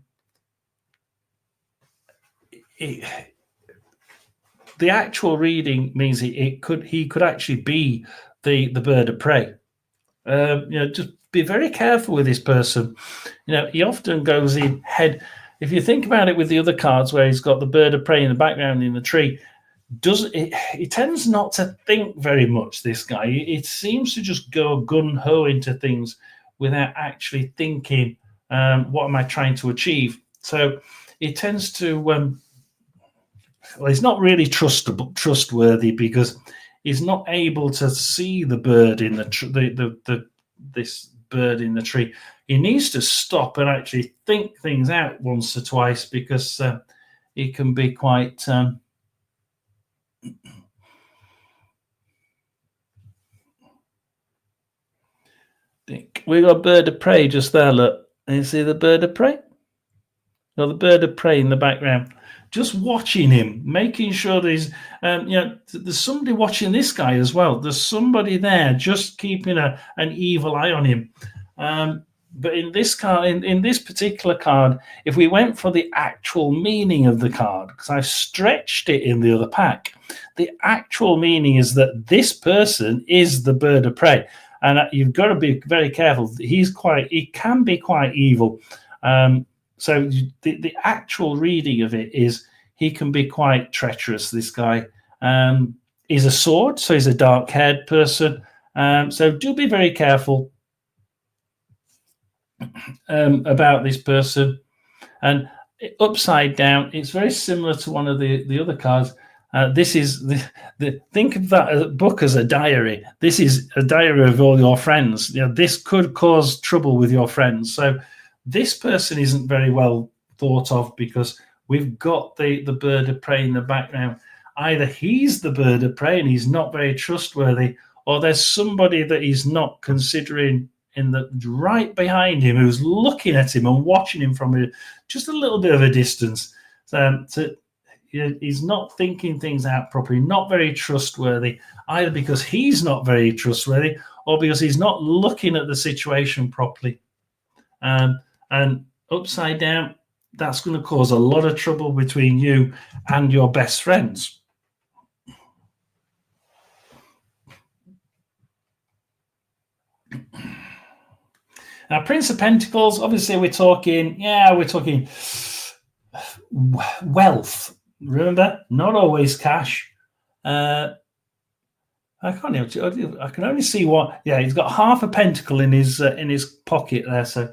actual reading means he could actually be the bird of prey. Just be very careful with this person. He often goes in head. If you think about it with the other cards where he's got the bird of prey in the background in the tree, he tends not to think very much, this guy. It seems to just go gun-ho into things without actually thinking, what am I trying to achieve? So he tends to he's not really trustworthy because he's not able to see the bird in this bird in the tree. He needs to stop and actually think things out once or twice because he can be quite we got a bird of prey just there. Look, you see the bird of prey? Got the bird of prey in the background. Just watching him, making sure there's somebody watching this guy as well. There's somebody there just keeping an evil eye on him. But in this card, in this particular card, if we went for the actual meaning of the card, because I stretched it in the other pack, the actual meaning is that this person is the bird of prey. And you've got to be very careful. He can be quite evil. So the actual reading of it is he can be quite treacherous, this guy. He's a sword, so he's a dark-haired person. So do be very careful about this person. And upside down, it's very similar to one of the other cards. This is think of that book as a diary. This is a diary of all your friends. This could cause trouble with your friends. So this person isn't very well thought of because we've got the bird of prey in the background. Either he's the bird of prey and he's not very trustworthy, or there's somebody that he's not considering right behind him who's looking at him and watching him from just a little bit of a distance. He's not thinking things out properly, not very trustworthy, either because he's not very trustworthy or because he's not looking at the situation properly. And upside down, that's going to cause a lot of trouble between you and your best friends. Now, Prince of Pentacles, obviously we're talking wealth. Remember, not always cash. I can only see what. Yeah, he's got half a pentacle in his pocket there. So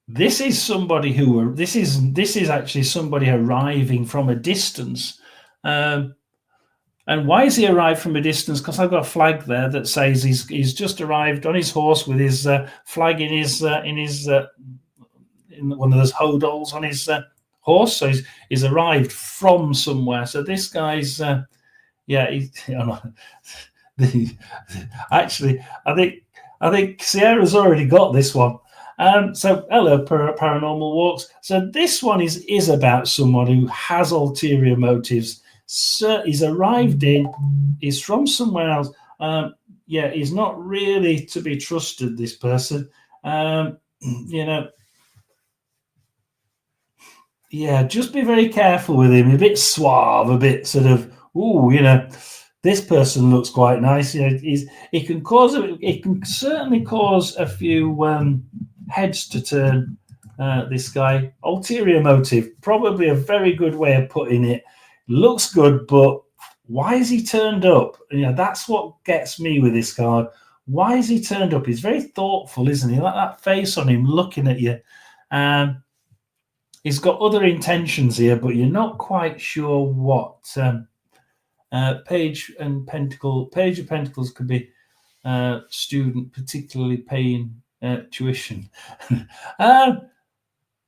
this is somebody who. This is actually somebody arriving from a distance. And why has he arrived from a distance? Because I've got a flag there that says he's just arrived on his horse with his flag in one of those hodols on his horse. So he's arrived from somewhere. So this guy's actually I think Sierra's already got this one. So hello, Paranormal Walks. So this one is about someone who has ulterior motives. So he's arrived he's from somewhere else. He's not really to be trusted, this person. Just be very careful with him. A bit suave, a bit sort of, this person looks quite nice. You know, it can certainly cause a few heads to turn. This guy, ulterior motive, probably a very good way of putting it. Looks good, but why is he turned up? You know, that's what gets me with this card. Why is he turned up? He's very thoughtful, isn't he? Like that face on him looking at you. He's got other intentions here, but you're not quite sure what. Page of Pentacles could be student, particularly paying tuition.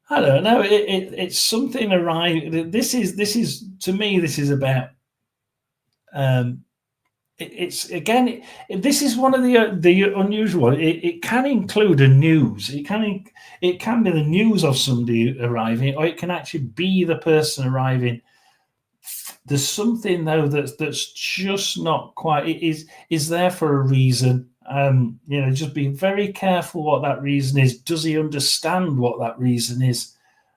I don't know. It's something arriving. This is to me. This is about. It's again. This is one of the unusual. It can include a news. It can be the news of somebody arriving, or it can actually be the person arriving. There's something though that's just not quite. It is there for a reason. You know, just be very careful what that reason is. Does he understand what that reason is?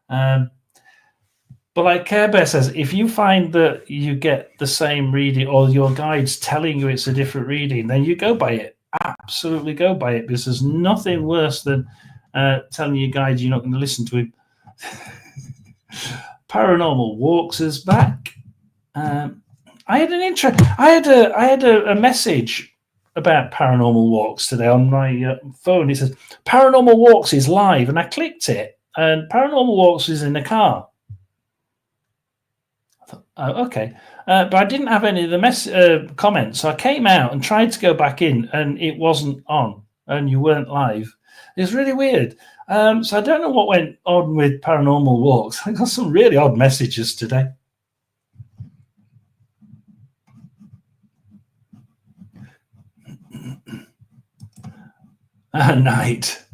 But like Care Bear says, if you find that you get the same reading or your guide's telling you it's a different reading, then you go by it. Absolutely go by it, because there's nothing worse than telling your guide you're not going to listen to him. Paranormal walks us back. I had a message about paranormal walks today on my phone. It says paranormal walks is live, and I clicked it, and paranormal walks is in the car. I thought, oh, okay, but I didn't have any of the comments, so I came out and tried to go back in, and it wasn't on, and you weren't live. It's really weird. So I don't know what went on with paranormal walks. I got some really odd messages today. Night.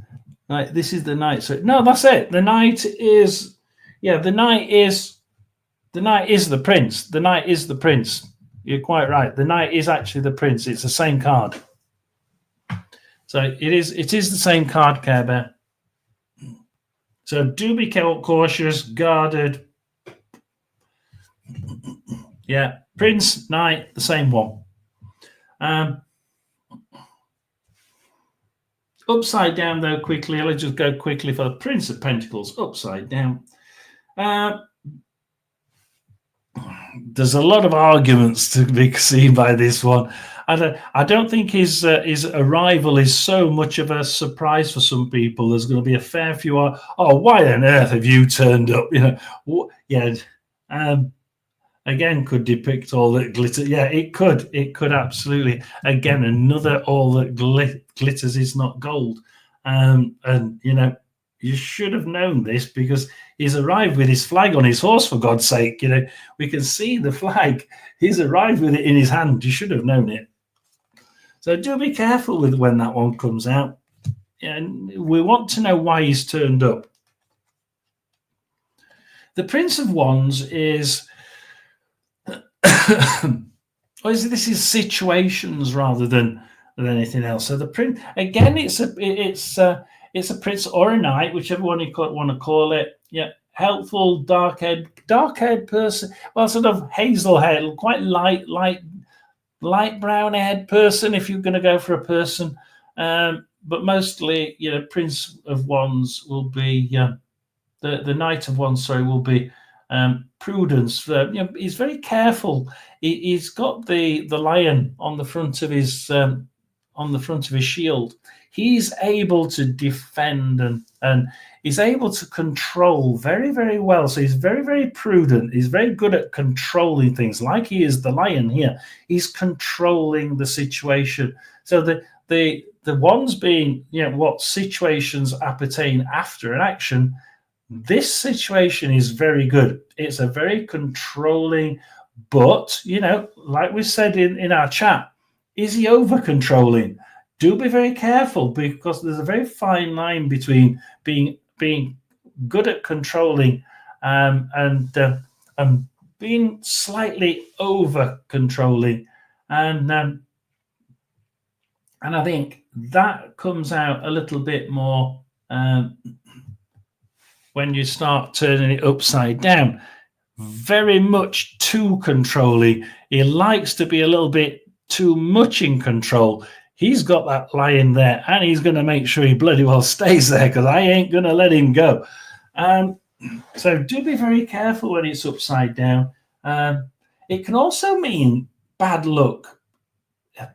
Right, this is the night. So no, that's it. The night is, yeah, the night is the prince. The night is the prince. You're quite right. The night is actually the prince. It's the same card. So it is the same card, Care Bear. So do be cautious, guarded. Yeah, prince, knight, the same one. Upside down, though, quickly. I'll just go quickly for the Prince of Pentacles, upside down. There's a lot of arguments to be seen by this one. I don't think his arrival is so much of a surprise for some people. There's going to be a fair few. Oh, why on earth have you turned up? You know, yeah. Again, could depict all that glitter. Yeah, it could. It could absolutely. Again, another all that glitters is not gold. And you know, you should have known this, because he's arrived with his flag on his horse. For God's sake, you know, we can see the flag. He's arrived with it in his hand. You should have known it. So do be careful with when that one comes out. And we want to know why he's turned up. The Prince of Wands is. This is situations rather than anything else. So the prince, again, it's a prince or a knight, whichever one you want to call it. Yeah, helpful, dark-haired person. Well, sort of hazel hair, quite light brown-haired person, if you're going to go for a person. But mostly, you know, Prince of Wands will be the Knight of Wands. Sorry, will be. Prudence. You know, he's very careful. He's got the lion on the front of his shield. He's able to defend and he's able to control very, very well. So he's very, very prudent. He's very good at controlling things, like he is the lion here. He's controlling the situation. So the ones being, you know, what situations appertain after an action. This situation is very good. It's a very controlling, but, you know, like we said in our chat, is he over controlling? Do be very careful, because there's a very fine line between being good at controlling and being slightly over controlling, and I think that comes out a little bit more when you start turning it upside down. very much too controlling. He likes to be a little bit too much in control. He's got that lion there, and he's going to make sure he bloody well stays there, because I ain't going to let him go. So do be very careful when it's upside down. It can also mean bad luck,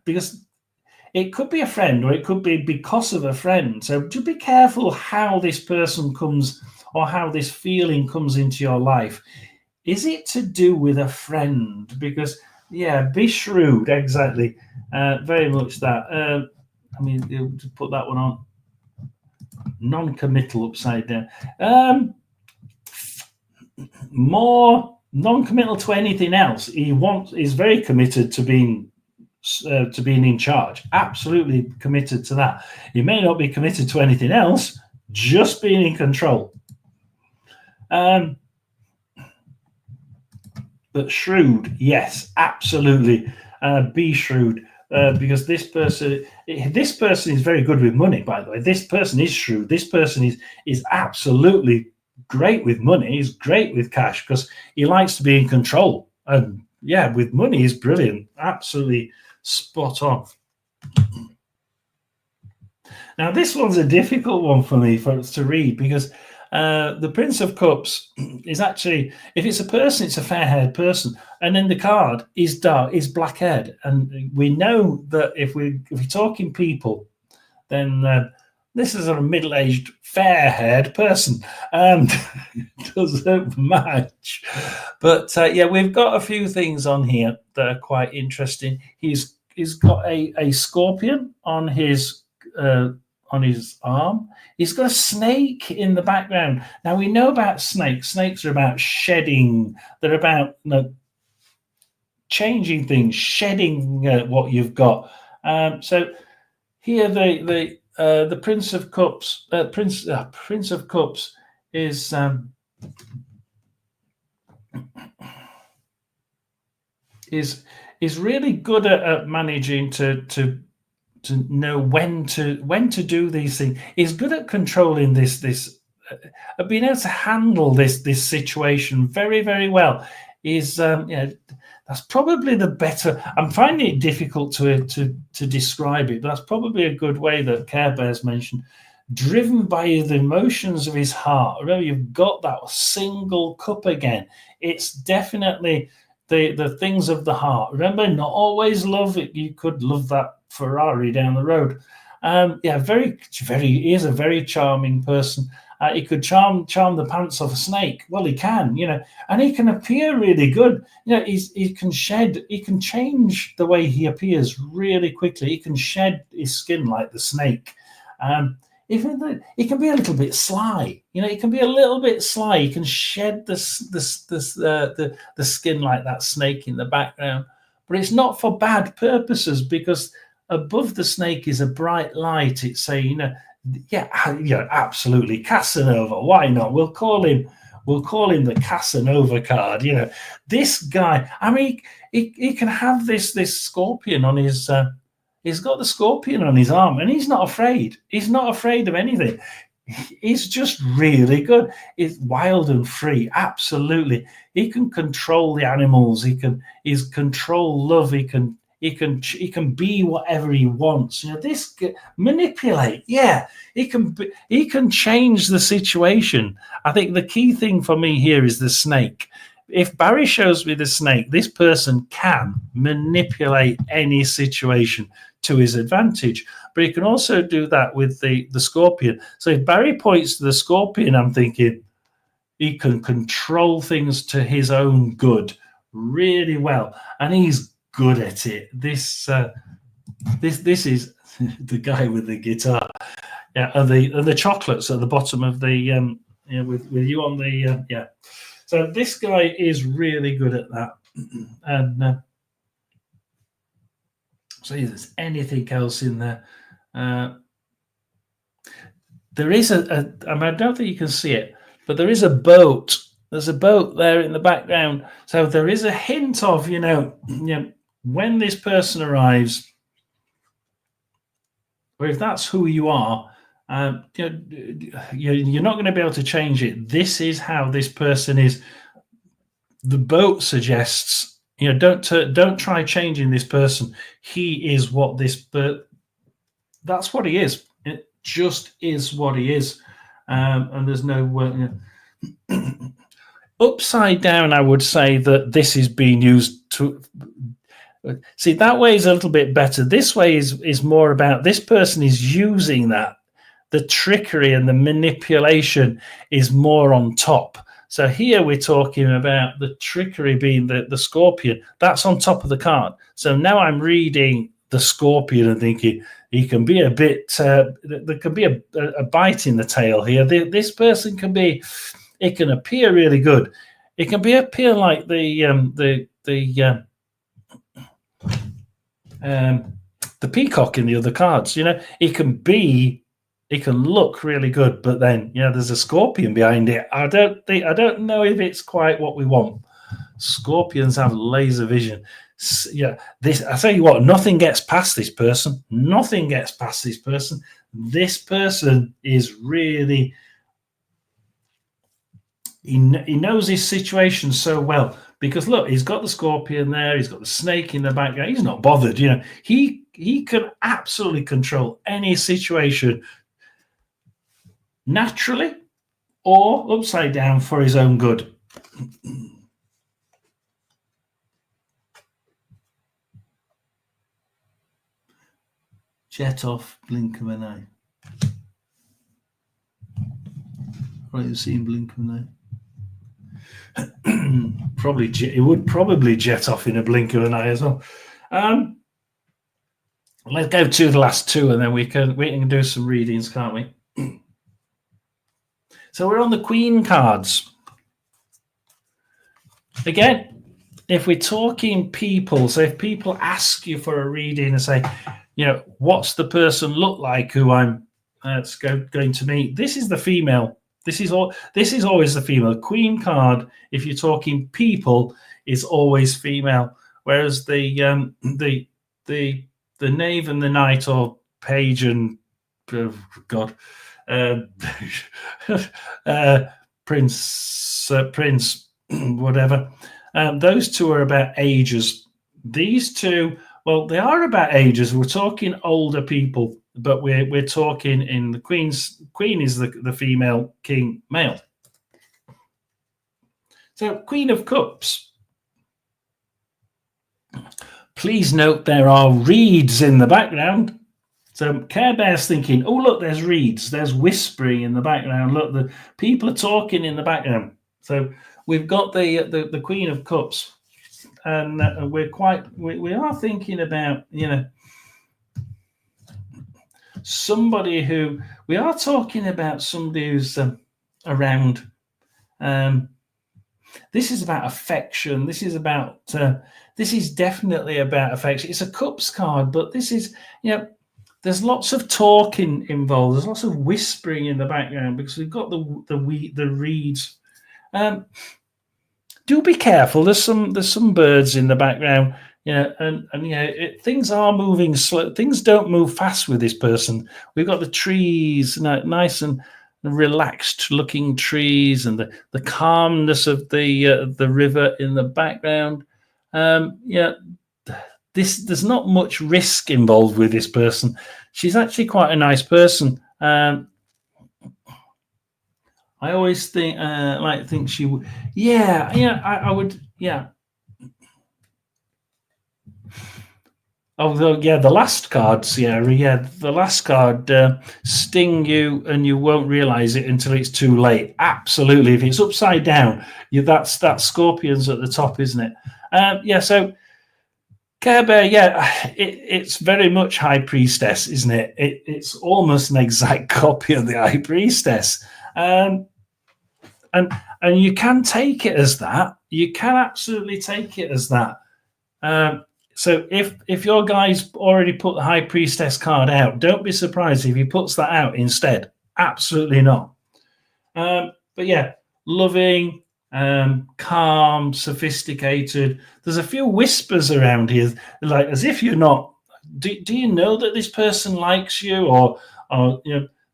because it could be a friend, or it could be because of a friend. So do be careful how this person comes, or how this feeling comes into your life. Is it to do with a friend? Because, yeah, be shrewd. Exactly. Very much that. I mean, to put that one on. Non-committal upside down. More non-committal to anything else. He's very committed to being in charge. Absolutely committed to that. He may not be committed to anything else, just being in control. But shrewd, yes, absolutely. Be shrewd, because this person is very good with money. By the way, this person is shrewd. This person is absolutely great with money. He's great with cash, because he likes to be in control. And yeah, with money, he's brilliant. Absolutely spot on. Now, this one's a difficult one for me to read, because the Prince of Cups is actually, if it's a person, it's a fair-haired person, and then the card is black-haired, and we know that if we're talking people, then this is a middle-aged, fair-haired person, and doesn't match. But yeah, we've got a few things on here that are quite interesting. He's got a scorpion on his arm. He's got a snake in the background. Now, we know about snakes. Snakes are about shedding. They're about changing things, shedding what you've got. So here, the Prince of Cups, Prince of Cups is really good at managing to know when to do these things. He's good at controlling this being able to handle this situation very, very well. That's probably the better. I'm finding it difficult to describe it, but that's probably a good way that Care Bears mentioned. Driven by the emotions of his heart. Remember, you've got that single cup again. It's definitely the things of the heart. Remember, not always love it. You could love that Ferrari down the road. He is a very charming person. He could charm the pants off a snake. Well, he can, and he can appear really good. He can change the way he appears really quickly. He can shed his skin like the snake. Even he can be a little bit sly. He can be a little bit sly. He can shed the skin like that snake in the background, but it's not for bad purposes, because above the snake is a bright light. It's saying, absolutely, Casanova. Why not? We'll call him the Casanova card. This guy. I mean, he can have this scorpion on his. He's got the scorpion on his arm, and he's not afraid. He's not afraid of anything. He's just really good. He's wild and free. Absolutely, he can control the animals. He's control love. He can be whatever he wants. This manipulate. Yeah, he can change the situation. I think the key thing for me here is the snake. If Barry shows me the snake, this person can manipulate any situation to his advantage. But he can also do that with the scorpion. So if Barry points to the scorpion, I'm thinking he can control things to his own good really well, and he's good at it. This is the guy with the guitar, and the chocolates at the bottom of the with you on the So this guy is really good at that. And see if there's anything else in there. There is I don't think you can see it, but there is a boat. There's a boat there in the background. So there is a hint of, when this person arrives, or if that's who you are, you're not going to be able to change it. This is how this person is. the boat suggests, don't try changing this person. He is what that's what he is. It just is what he is. And there's no upside down. I would say that this is being used to see, that way is a little bit better. This way is more about this person is using that. The trickery and the manipulation is more on top. So here we're talking about the trickery being the scorpion. That's on top of the card. So now I'm reading the scorpion and thinking he can be a bit, there can be a bite in the tail here. This person can be, it can appear really good. It can appear like the peacock in the other cards. It can look really good, but then there's a scorpion behind it. I don't know if it's quite what we want. Scorpions have laser vision. I tell you what, nothing gets past this person. Nothing gets past this person. This person is really, he knows his situation so well, because look, he's got the scorpion there, he's got the snake in the background. He's not bothered. He can absolutely control any situation, naturally or upside down, for his own good. Jet off, blink of an eye. Right, you've seen blink of an eye. It would probably jet off in a blink of an eye as well. Let's go to the last two, and then we can do some readings, can't we? So we're on the Queen cards. Again, if we're talking people, so if people ask you for a reading and say, what's the person look like who I'm going to meet? This is the female. This is always the female. Queen card, if you're talking people, is always female. Whereas the knave and the knight, or page and prince, whatever. Those two are about ages. These two, well, they are about ages. We're talking older people, but we're talking in the queen is the female, king male. So Queen of Cups. Please note there are reeds in the background. So Care Bear's thinking, oh, look, there's reeds. There's whispering in the background. Look, the people are talking in the background. So we've got the Queen of Cups. And we are thinking about, somebody who, we are talking about somebody who's around. This is about affection. This is definitely about affection. It's a Cups card, but this is, there's lots of talking involved. There's lots of whispering in the background because we've got the reeds. Do be careful. There's some birds in the background, things are moving slow. Things don't move fast with this person. We've got the trees, nice and relaxed looking trees, and the calmness of the river in the background. There's not much risk involved with this person. She's actually quite a nice person. I always think she would. I would. Yeah. Although, the last cards, the last card sting you, and you won't realize it until it's too late. Absolutely, if it's upside down, that scorpion's at the top, isn't it? So Care Bear, it's very much High Priestess, isn't it? It's almost an exact copy of the High Priestess. And you can take it as that. You can absolutely take it as that. So if your guy's already put the High Priestess card out, don't be surprised if he puts that out instead. Absolutely not. But loving, calm, sophisticated. There's a few whispers around here, like as if you're not. Do you know that this person likes you, or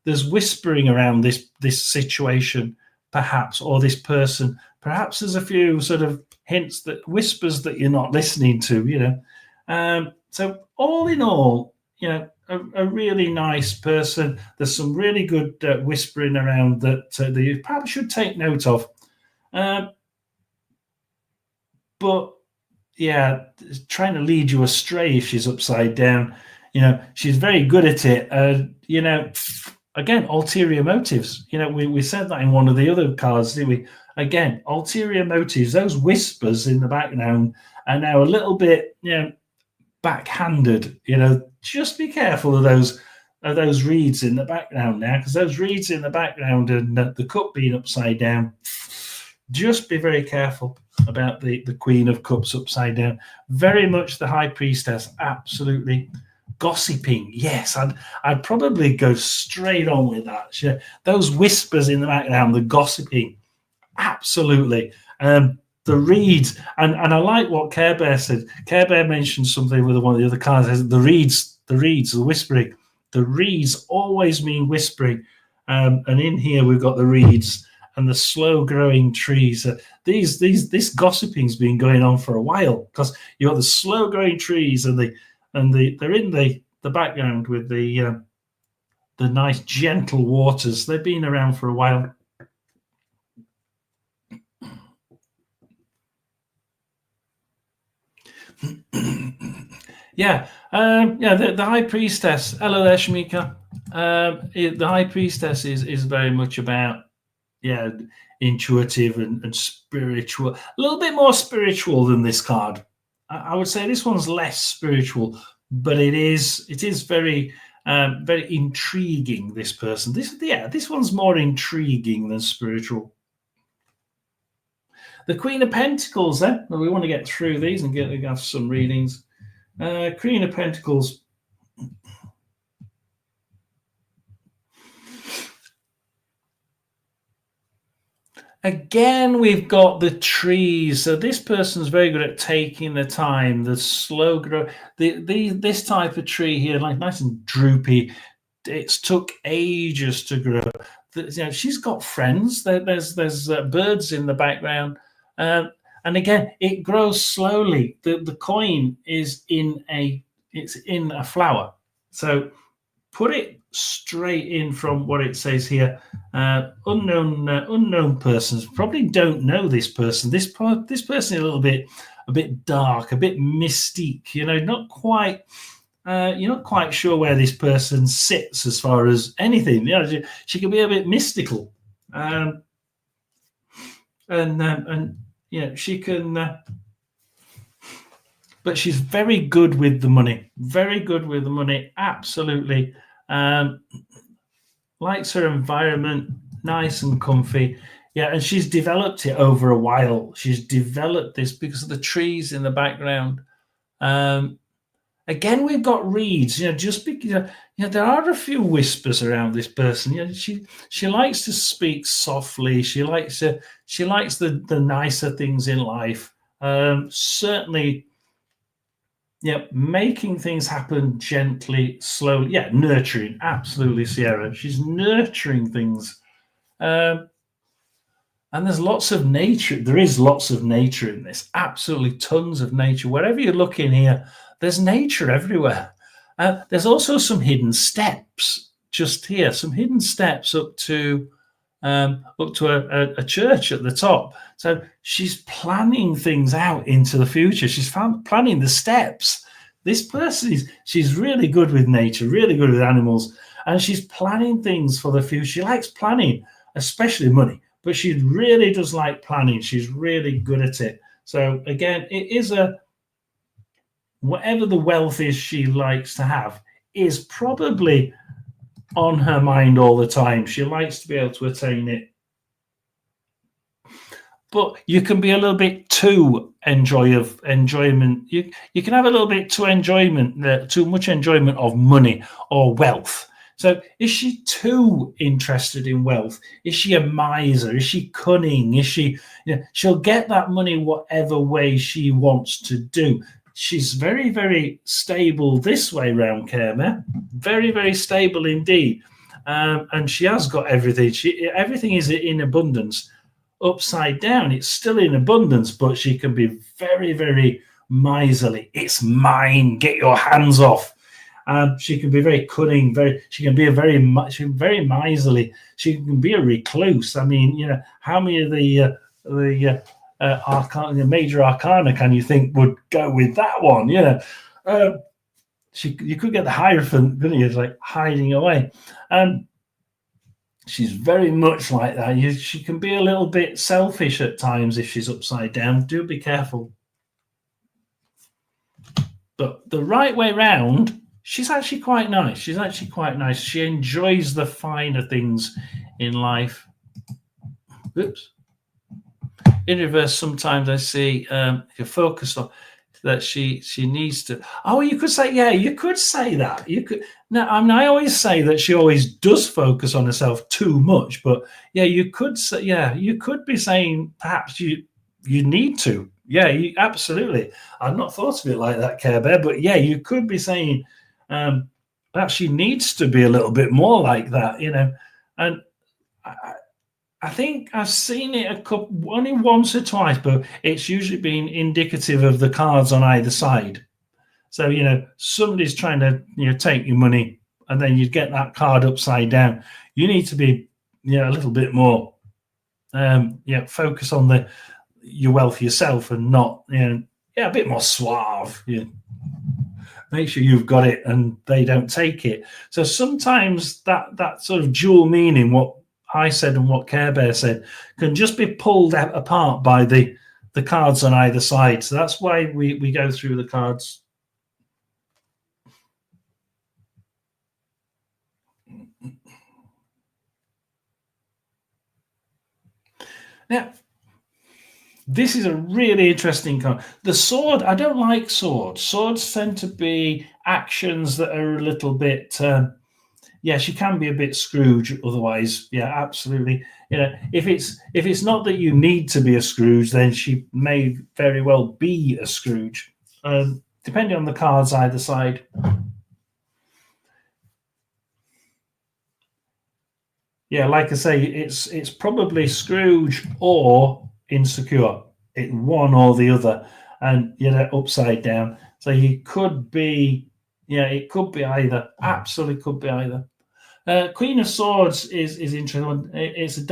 there's whispering around this situation, perhaps, or this person perhaps there's a few sort of hints, that whispers that you're not listening to, so all in all, a really nice person. There's some really good whispering around that you probably should take note of. But yeah, trying to lead you astray if she's upside down. She's very good at it. Again, ulterior motives. We said that in one of the other cards, didn't we? Again, ulterior motives. Those whispers in the background are now a little bit, backhanded. Just be careful of those reeds in the background now, because those reeds in the background and the cup being upside down. Just be very careful about the Queen of Cups upside down. Very much the High Priestess, absolutely gossiping. Yes, I'd probably go straight on with that. Those whispers in the background, the gossiping, absolutely. The reeds, and I like what Care Bear said. Care Bear mentioned something with one of the other cards. The reeds, the whispering. The reeds always mean whispering. And in here we've got the reeds and the slow-growing trees. This gossiping's been going on for a while, because you got the slow-growing trees and they're in the background with the nice gentle waters. They've been around for a while. The High Priestess. Hello there, Shamika. The High Priestess is very much about intuitive and spiritual. A little bit more spiritual than this card. I would say this one's less spiritual, but it is very very intriguing. This person. This one's more intriguing than spiritual. The Queen of Pentacles, then. Well, we want to get through these and have some readings. Queen of Pentacles. Again, we've got the trees. So this person's very good at taking the time, the slow growth. This type of tree here, like nice and droopy. It's took ages to grow. She's got friends. There's birds in the background. And again, it grows slowly. The coin is in a flower. So put it straight in from what it says here. Unknown persons probably don't know this person. This person is a bit dark, a bit mystique. Not quite. You're not quite sure where this person sits as far as anything. She can be a bit mystical. She can, but she's very good with the money. Very good with the money, absolutely. Likes her environment, nice and comfy. Yeah, and she's developed it over a while. She's developed this because of the trees in the background. Again, we've got reeds. Just because there are a few whispers around this person. She likes to speak softly. She likes the nicer things in life. Certainly, making things happen gently, slowly. Yeah, nurturing. Absolutely, Sierra. She's nurturing things. And there's lots of nature. There is lots of nature in this. Absolutely tons of nature. Wherever you look in here, there's nature everywhere. There's also some hidden steps just here. Some hidden steps up to a church at the top. So she's planning things out into the future. She's planning the steps. This person she's really good with nature, really good with animals, and she's planning things for the future. She likes planning, especially money, but she really does like planning. She's really good at it. So again, it is whatever the wealth is she likes to have is probably on her mind all the time. She likes to be able to attain it. But you can be a little bit too enjoyment. You can have a little bit too much enjoyment of money or wealth. So is she too interested in wealth? Is she a miser? Is she cunning? Is she, she'll get that money whatever way she wants to do. She's very, very stable this way round, Kerma. Very, very stable indeed. And she has got everything. Everything is in abundance. upside down, it's still in abundance, but she can be very, very miserly. It's mine. Get your hands off. She can be very cunning. She can be very miserly. She can be a recluse. I mean, how many of the major arcana can you think would go with that one? You could get the Hierophant, couldn't you? It's like hiding away. She's very much like that. She can be a little bit selfish at times if she's upside down. Do be careful. But the right way round, she's actually quite nice. She enjoys the finer things in life. Oops. In reverse, sometimes I see you're focused on that she needs to. Oh, you could say, yeah, you could say that. You could. Now, I always say that she always does focus on herself too much, but yeah, you could say, you could be saying perhaps you need to. Yeah, absolutely. I've not thought of it like that, Care Bear, but yeah, you could be saying perhaps she needs to be a little bit more like that, and I think I've seen it only once or twice, but it's usually been indicative of the cards on either side. So, somebody's trying to, take your money, and then you get that card upside down. You need to be, a little bit more, focus on your wealth yourself and not, a bit more suave. Make sure you've got it and they don't take it. So sometimes that sort of dual meaning, what I said and what Care Bear said, can just be pulled apart by the cards on either side. So that's why we go through the cards. Now, this is a really interesting card. The sword, I don't like swords. Swords tend to be actions that are a little bit, she can be a bit Scrooge otherwise. Yeah, absolutely. If it's not that you need to be a Scrooge, then she may very well be a Scrooge, depending on the cards either side. Yeah, like I say, it's probably Scrooge or Insecure. It's one or the other, and upside down. So you could be, it could be either. Absolutely, could be either. Queen of Swords is interesting. It's a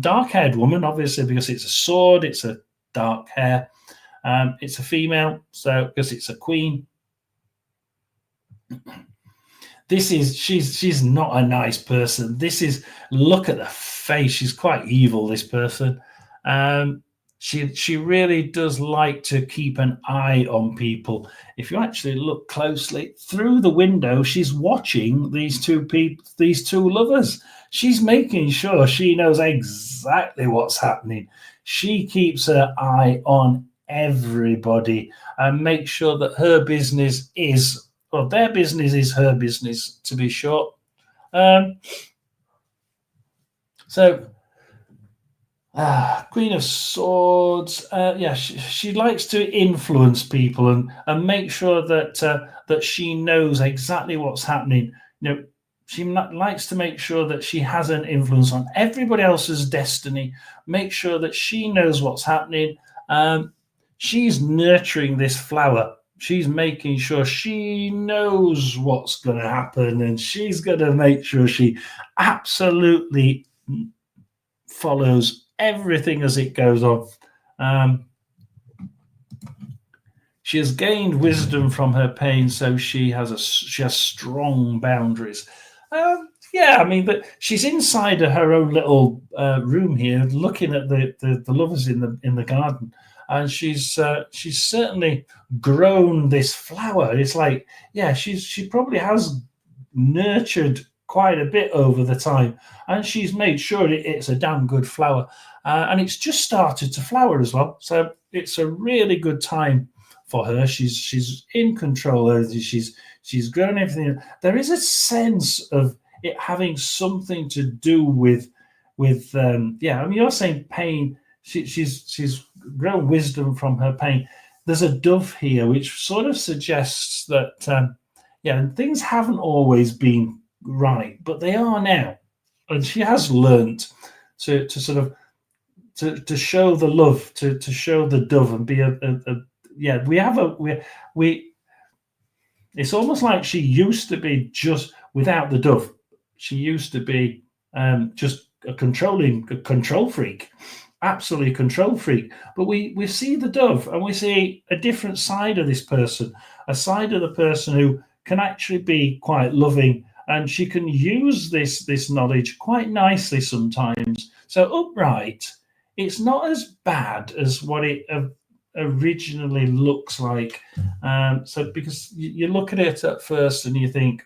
dark-haired woman, obviously, because it's a sword. It's a dark hair. It's a female, so because it's a queen. She's not a nice person. Look at the face. She's quite evil, this person. She really does like to keep an eye on people. If you actually look closely through the window, she's watching these two lovers. She's making sure she knows exactly what's happening. She keeps her eye on everybody and makes sure that her business is, well, their business is her business, to be short. Queen of Swords, she likes to influence people and make sure that she knows exactly what's happening. She likes to make sure that she has an influence on everybody else's destiny, make sure that she knows what's happening. She's nurturing this flower. She's making sure she knows what's going to happen, and she's going to make sure she absolutely follows everything as it goes on. She has gained wisdom from her pain, so she has strong boundaries. But she's inside her own little room here, looking at the lovers in the garden, and she's certainly grown this flower. It's like, she probably has nurtured quite a bit over the time, and she's made sure it's a damn good flower, and it's just started to flower as well. So it's a really good time for her. She's in control. She's grown everything. There is a sense of it having something to do with you're saying pain. She's grown wisdom from her pain. There's a dove here, which sort of suggests that things haven't always been right, but they are now, and she has learnt to to show the love, to show the dove and be a yeah. We it's almost like she used to be just without the dove. She used to be just a control freak, absolutely control freak. But we see the dove and we see a different side of this person, a side of the person who can actually be quite loving, and she can use this knowledge quite nicely sometimes. So upright, it's not as bad as what it originally looks like. So because you look at it at first and you think,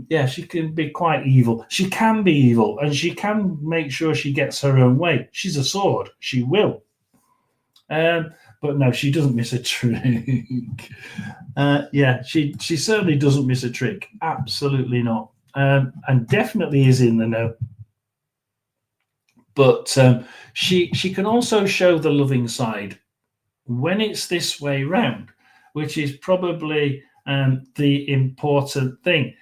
yeah, she can be quite evil. She can be evil, and she can make sure she gets her own way. She's a sword. She will. But no, she doesn't miss a trick. Yeah, she certainly doesn't miss a trick. Absolutely not. And definitely is in the know. But she can also show the loving side when it's this way round, which is probably the important thing.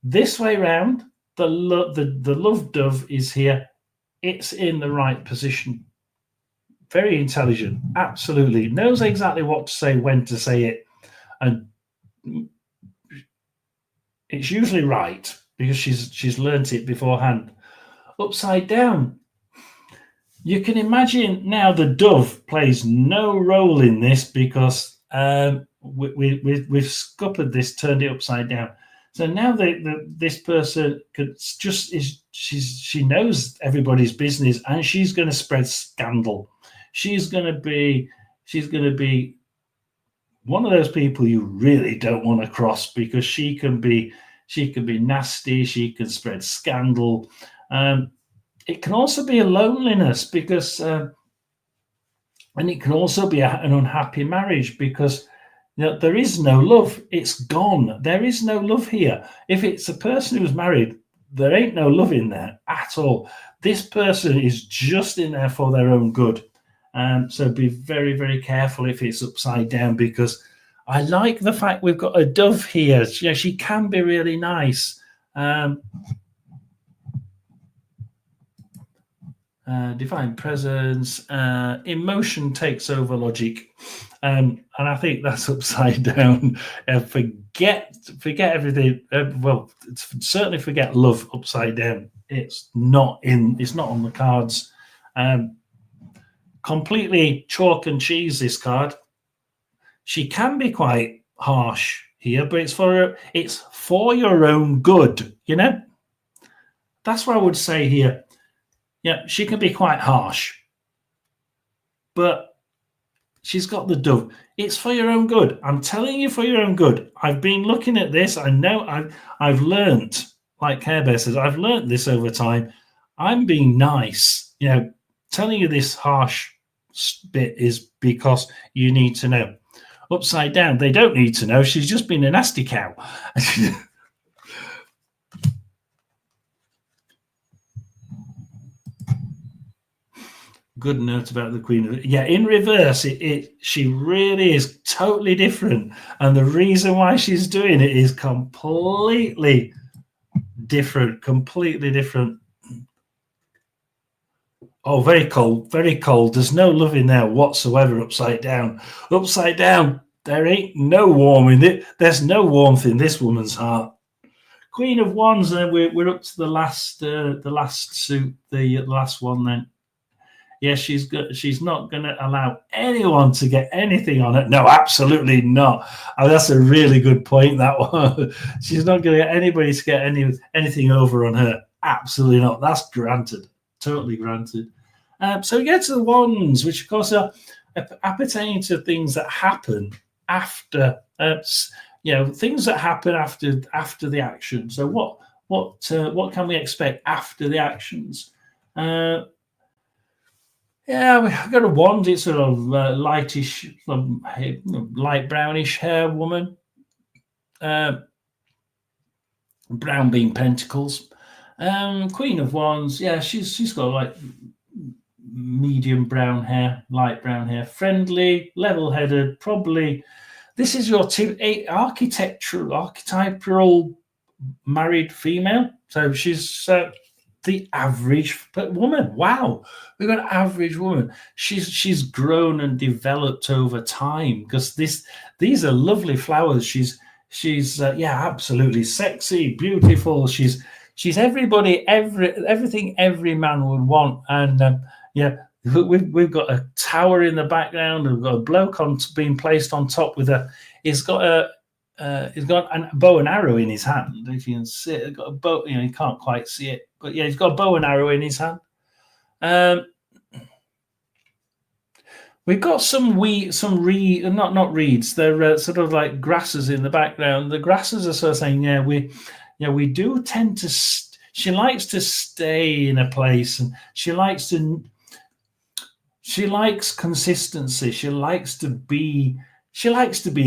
This way round, the love dove is here. It's in the right position. Very intelligent, absolutely. Knows exactly what to say, when to say it. And it's usually right because she's learnt it beforehand. Upside down, you can imagine now the dove plays no role in this because we've scuppered this, turned it upside down. So now this person she knows everybody's business, and she's going to spread scandal. She's going to be one of those people you really don't want to cross, because she can be nasty. She can spread scandal. It can also be a loneliness because, and it can also be an unhappy marriage because there is no love. It's gone. There is no love here. If it's a person who's married, there ain't no love in there at all. This person is just in there for their own good. So be very, very careful if it's upside down, because I like the fact we've got a dove here. She can be really nice. Divine presence, emotion takes over logic, and I think that's upside down. Forget everything. Well, certainly forget love upside down. It's not on the cards. Completely chalk and cheese, this card. She can be quite harsh here, but it's for your own good. That's what I would say here. Yeah, she can be quite harsh, but she's got the dove. It's for your own good. I'm telling you, for your own good. I've been looking at this. I know I've learned, like Care Bear says, I've learned this over time. I'm being nice. Telling you this harsh bit is because you need to know. Upside down, they don't need to know. She's just been a nasty cow. Good note about the Queen of... Yeah, in reverse, she really is totally different. And the reason why she's doing it is completely different. Completely different. Oh, very cold, very cold. There's no love in there whatsoever upside down. Upside down, there ain't no warmth in it. There's no warmth in this woman's heart. Queen of Wands, and we're up to the last suit, the last one then. Yeah, she's not going to allow anyone to get anything on it. No, absolutely not. That's a really good point, that one. She's not going to get anybody to get anything over on her. Absolutely not. That's granted. Totally granted. So we get to the Wands, which of course are appertaining to things that happen after, things that happen after the action. So what can we expect after the actions? Yeah, we've got a wand. It's sort of lightish, light brownish hair woman. Brown being pentacles. Queen of Wands. Yeah, she's got like medium brown hair, light brown hair. Friendly, level-headed. Probably this is your archetypal married female. So she's the average woman. Wow, we've got an average woman. She's grown and developed over time, because these are lovely flowers. She's yeah, absolutely sexy, beautiful. She's everything every man would want. And yeah, we've got a tower in the background. We've got a bloke being placed on top with a. He's got a bow and arrow in his hand. If you can see it, he's got a bow. You can't quite see it, but yeah, he's got a bow and arrow in his hand. We've got not reeds. They're sort of like grasses in the background. The grasses are sort of saying, yeah, we do tend to. She likes to stay in a place, and she likes consistency. She likes to be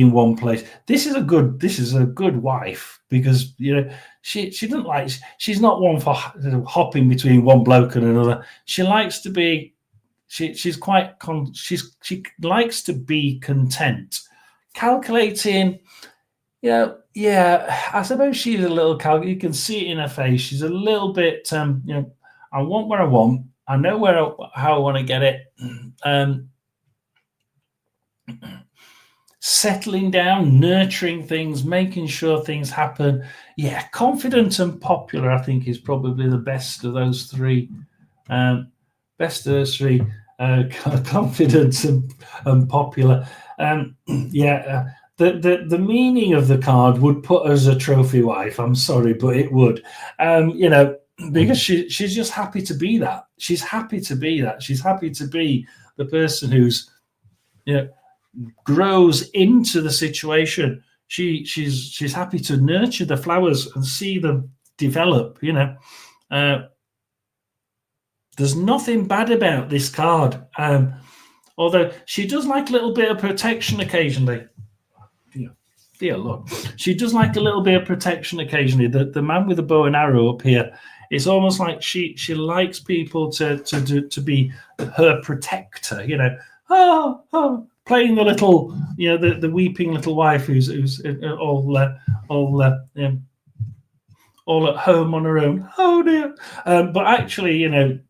in one place. This is a good wife, because she doesn't like. She's not one for hopping between one bloke and another. She likes to be. She likes to be content, calculating. Yeah, I suppose she's a little you can see it in her face. She's a little bit. I want what I want. I know how I want to get it. Settling down, nurturing things, making sure things happen. Yeah, confident and popular, I think, is probably the best of those three. Confident and popular. The meaning of the card would put her as a trophy wife. I'm sorry, but it would. Because she's just happy to be that. She's happy to be that. She's happy to be the person who's, grows into the situation. She's happy to nurture the flowers and see them develop. There's nothing bad about this card, although she does like a little bit of protection occasionally. Dear Lord, she does like a little bit of protection occasionally. The man with the bow and arrow up here, it's almost like she likes people to be her protector. Playing the little, the weeping little wife who's all at home on her own. Oh dear, but actually,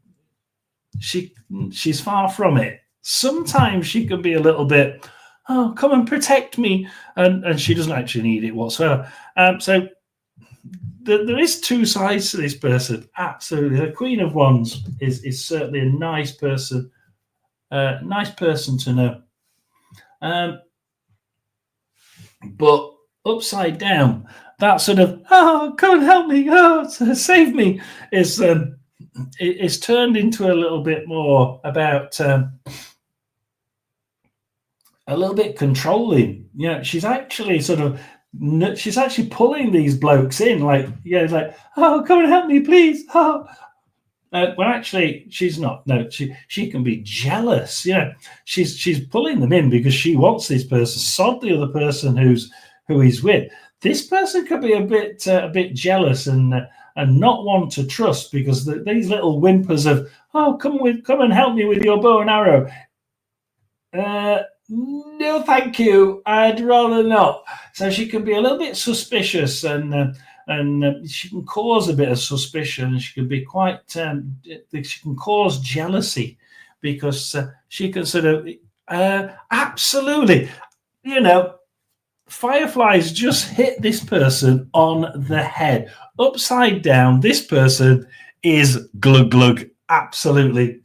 she's far from it. Sometimes she can be a little bit, oh, come and protect me, and she doesn't actually need it whatsoever. So there is two sides to this person. Absolutely, the Queen of Wands is certainly a nice person to know. But upside down, that sort of, oh, come and help me, oh, save me, is turned into a little bit more about a little bit controlling. She's actually she's actually pulling these blokes in, like, oh, come and help me, please. Oh. Well, actually, she's not. No, she can be jealous. She's pulling them in because she wants this person, sod the other person who he's with. This person could be a bit jealous and not want to trust, because these little whimpers of, oh, come and help me with your bow and arrow. No, thank you. I'd rather not. So she can be a little bit suspicious, and she can cause a bit of suspicion. She can be quite. She can cause jealousy, because she can sort of absolutely, fireflies just hit this person on the head, upside down. This person is glug glug. Absolutely.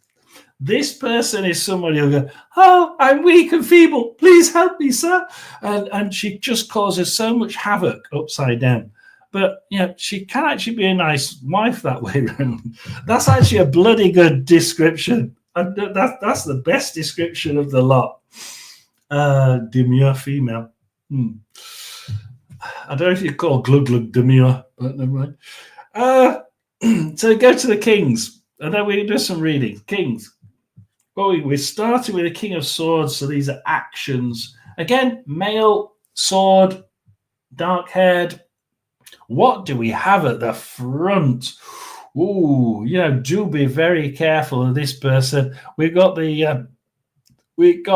This person is somebody who'll go, oh, I'm weak and feeble. Please help me, sir. And she just causes so much havoc upside down. But, she can actually be a nice wife that way around. That's actually a bloody good description. That's the best description of the lot. Demure female. I don't know if you call glug glug demure, but never mind. So go to the kings. And then we do some reading. Kings. Well, we're starting with the King of Swords, so these are actions. Again, male, sword, dark-haired. What do we have at the front? Ooh, do be very careful of this person. We've got the bird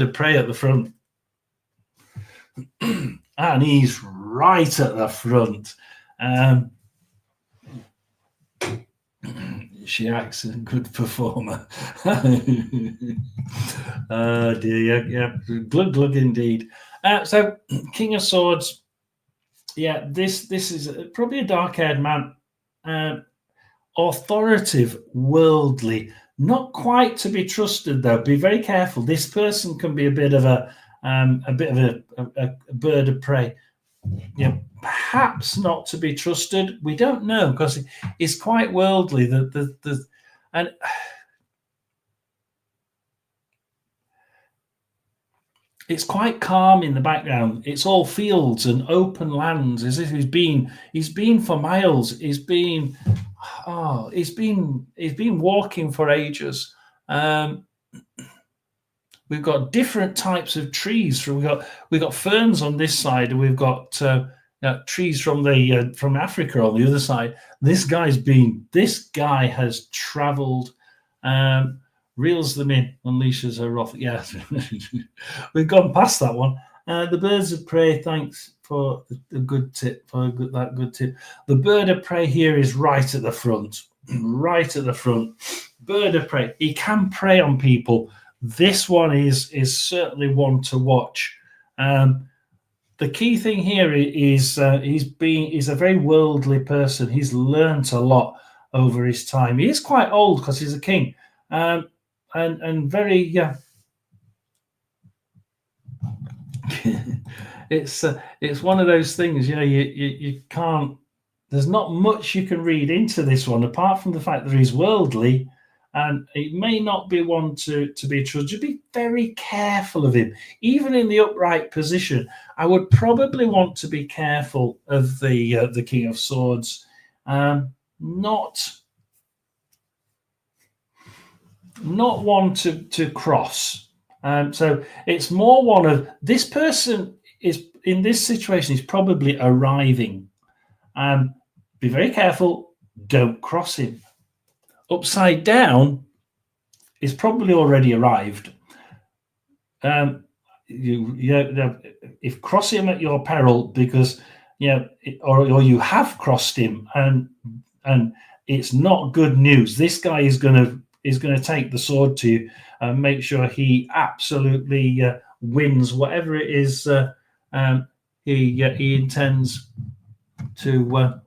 of prey at the front, and he's right at the front. She acts a good performer. Oh dear, yeah, glug glug indeed. So King of Swords, yeah, this is probably a dark-haired man, authoritative, worldly, not quite to be trusted though. Be very careful. This person can be a bit of a bird of prey. Yeah, perhaps not to be trusted. We don't know because he's quite worldly. And it's quite calm in the background. It's all fields and open lands, as if he's been for miles. He's been walking for ages. We've got different types of trees. We've got ferns on this side, and we've got trees from Africa on the other side. This guy has travelled. Reels them in, unleashes her wrath. Yeah, we've gone past that one. The birds of prey. Thanks for the good tip. That good tip. The bird of prey here is right at the front. Right at the front. Bird of prey. He can prey on people. This one is certainly one to watch. The key thing here is he's a very worldly person. He's learnt a lot over his time. He is quite old because he's a king. And very it's one of those things, you can't, there's not much you can read into this one apart from the fact that he's worldly, and it may not be one to be trusted. Be very careful of him, even in the upright position. I would probably want to be careful of the King of Swords, not one to cross. So it's more one of, this person is in this situation is probably arriving. Be very careful, don't cross him. Upside down is probably already arrived. If cross him at your peril, because or you have crossed him, and it's not good news. This guy is going to take the sword to you and make sure he absolutely wins whatever it is he intends to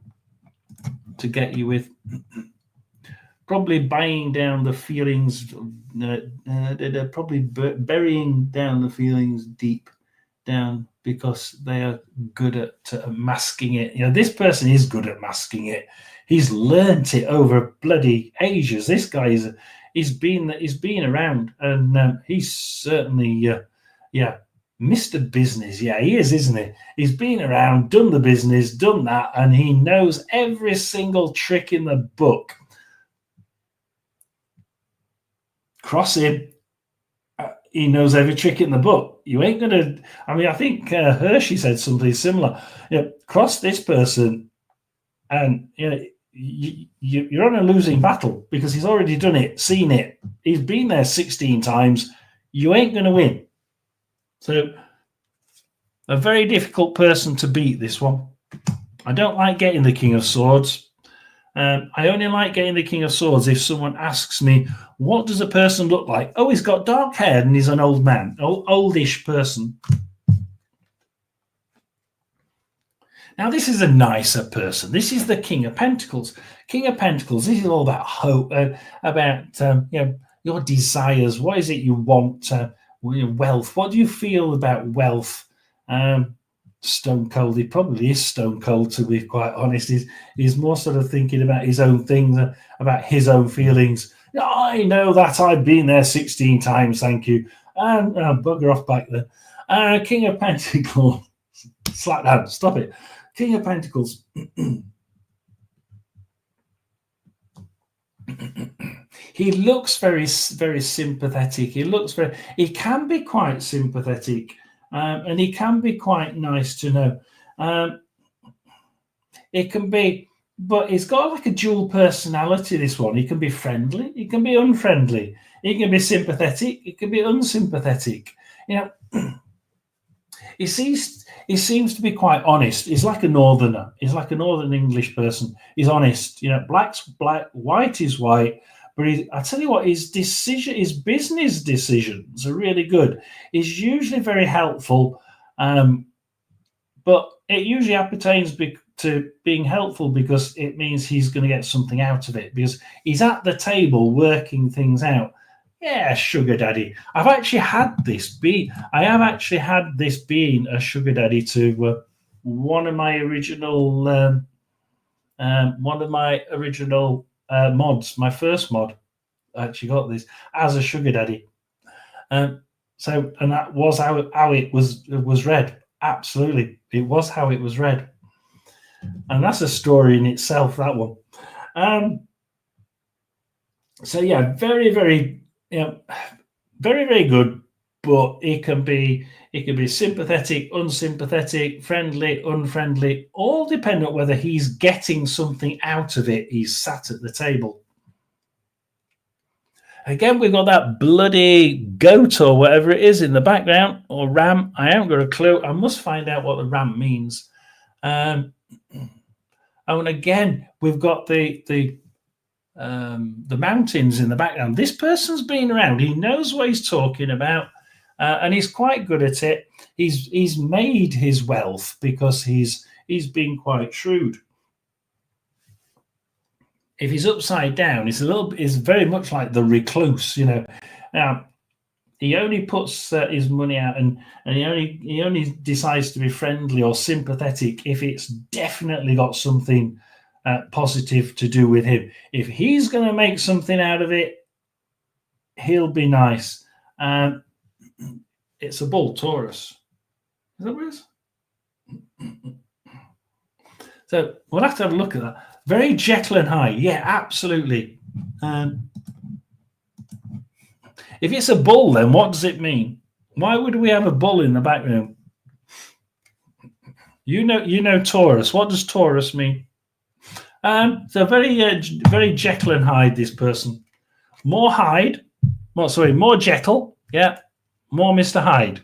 get you with. Probably buying down the feelings, probably burying down the feelings deep down, because they are good at masking it. This person is good at masking it. He's learnt it over bloody ages. This guy he's been around, and he's certainly Mr. Business. Yeah, he is, isn't he? He's been around, done the business, done that, and he knows every single trick in the book. Cross him. He knows every trick in the book. You ain't going to... I think Hershey said something similar. Cross this person, and you're on a losing battle, because he's already done it, seen it. He's been there 16 times. You ain't going to win. So, a very difficult person to beat, this one. I don't like getting the King of Swords. I only like getting the King of Swords if someone asks me, what does a person look like? Oh, he's got dark hair and he's an old man, oldish person. Now, this is a nicer person. This is the King of Pentacles. King of Pentacles, this is all about hope, about your desires. What is it you want? Wealth. What do you feel about wealth? Stone cold. He probably is stone cold, to be quite honest. He's more sort of thinking about his own things, about his own feelings. I know that, I've been there 16 times, thank you. And bugger off back there. King of Pentacles. Slap down, stop it. King of Pentacles. He looks very, very sympathetic. He can be quite sympathetic. And he can be quite nice to know. It can be, but he's got like a dual personality, this one. He can be friendly, he can be unfriendly, he can be sympathetic, he can be unsympathetic. He sees he seems to be quite honest. He's like a northerner. He's like a northern English person. He's honest. Black's black, white is white. But I tell you what, his business decisions are really good. He's usually very helpful, but it usually appertains to being helpful because it means he's going to get something out of it, because he's at the table working things out. Yeah, sugar daddy. I have actually had this being a sugar daddy to one of my original mods. My first mod, I actually got this as a sugar daddy. And that was how it was read. Absolutely, it was how it was read, and that's a story in itself. That one. So yeah, very, very, very, very good. But it can be sympathetic, unsympathetic, friendly, unfriendly, all dependent whether he's getting something out of it. He's sat at the table. Again, we've got that bloody goat or whatever it is in the background, or ram. I haven't got a clue. I must find out what the ram means. And again, we've got the mountains in the background. This person's been around. He knows what he's talking about, and he's quite good at it. He's made his wealth because he's been quite shrewd. If he's upside down, it's very much like the recluse, Now, he only puts his money out, and he only decides to be friendly or sympathetic if it's definitely got something positive to do with him. If he's going to make something out of it, he'll be nice. It's a bull, Taurus. Is that what it is? So we'll have to have a look at that. Very Jekyll and Hyde. Yeah, absolutely. If it's a bull, then what does it mean? Why would we have a bull in the background? You know Taurus. What does Taurus mean? So very Jekyll and Hyde, this person. More Jekyll. Yeah. More Mr. Hyde.